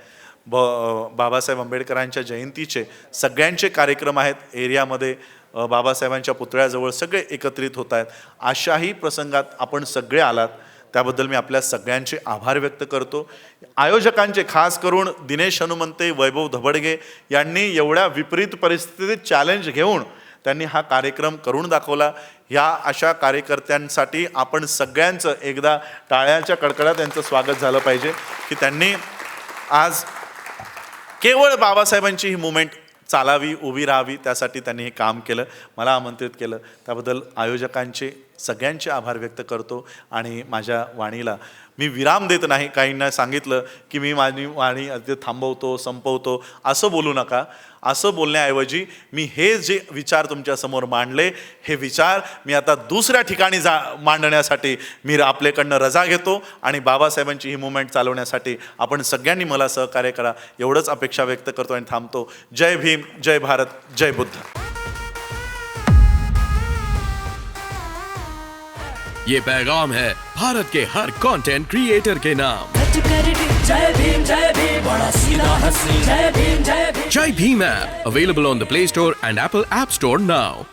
बाबासाहेब आंबेडकरांच्या जयंतीचे सगळ्यांचे कार्यक्रम आहेत एरियामध्ये. बाबासाहेबांच्या पुतळ्याजवळ सगळे एकत्रित होत आहेत. अशाही प्रसंगात आपण सगळे आलात, त्याबद्दल मी आपल्या सगळ्यांचे आभार व्यक्त करतो. आयोजकांचे खास करून दिनेश हनुमंते, वैभव धबडगे यांनी एवढ्या विपरीत परिस्थितीत चॅलेंज घेऊन त्यांनी हा कार्यक्रम करून दाखवला. ह्या अशा कार्यकर्त्यांसाठी आपण सगळ्यांचं एकदा टाळ्यांच्या कडकडात त्यांचं स्वागत झालं पाहिजे की त्यांनी आज केवळ बाबासाहेबांची ही मुवमेंट चालावी, उभी राहावी, त्यासाठी त्यांनी हे काम केलं, मला आमंत्रित केलं. त्याबद्दल आयोजकांचे सगळ्यांचे आभार व्यक्त करतो. आणि माझ्या वाणीला मी विराम देत नाही. काहींना सांगितलं की मी माझी वाणी थांबवतो, संपवतो, असं बोलू नका. असं बोलण्याऐवजी मी हे जे विचार तुमच्यासमोर मांडले, हे विचार मी आता दुसऱ्या ठिकाणी मांडण्यासाठी मी आपल्याकडनं रजा घेतो. आणि बाबासाहेबांची ही मुवमेंट चालवण्यासाठी आपण सगळ्यांनी मला सहकार्य करा, एवढंच अपेक्षा व्यक्त करतो आणि थांबतो. जय भीम, जय भारत, जय बुद्ध. ये पैगाम है भारत के हर कंटेंट क्रिएटर के नाम. जय भीम बड़ा सीधा हंसी. Jai Bhim Jai Bhim app available on the Play Store and Apple App Store now.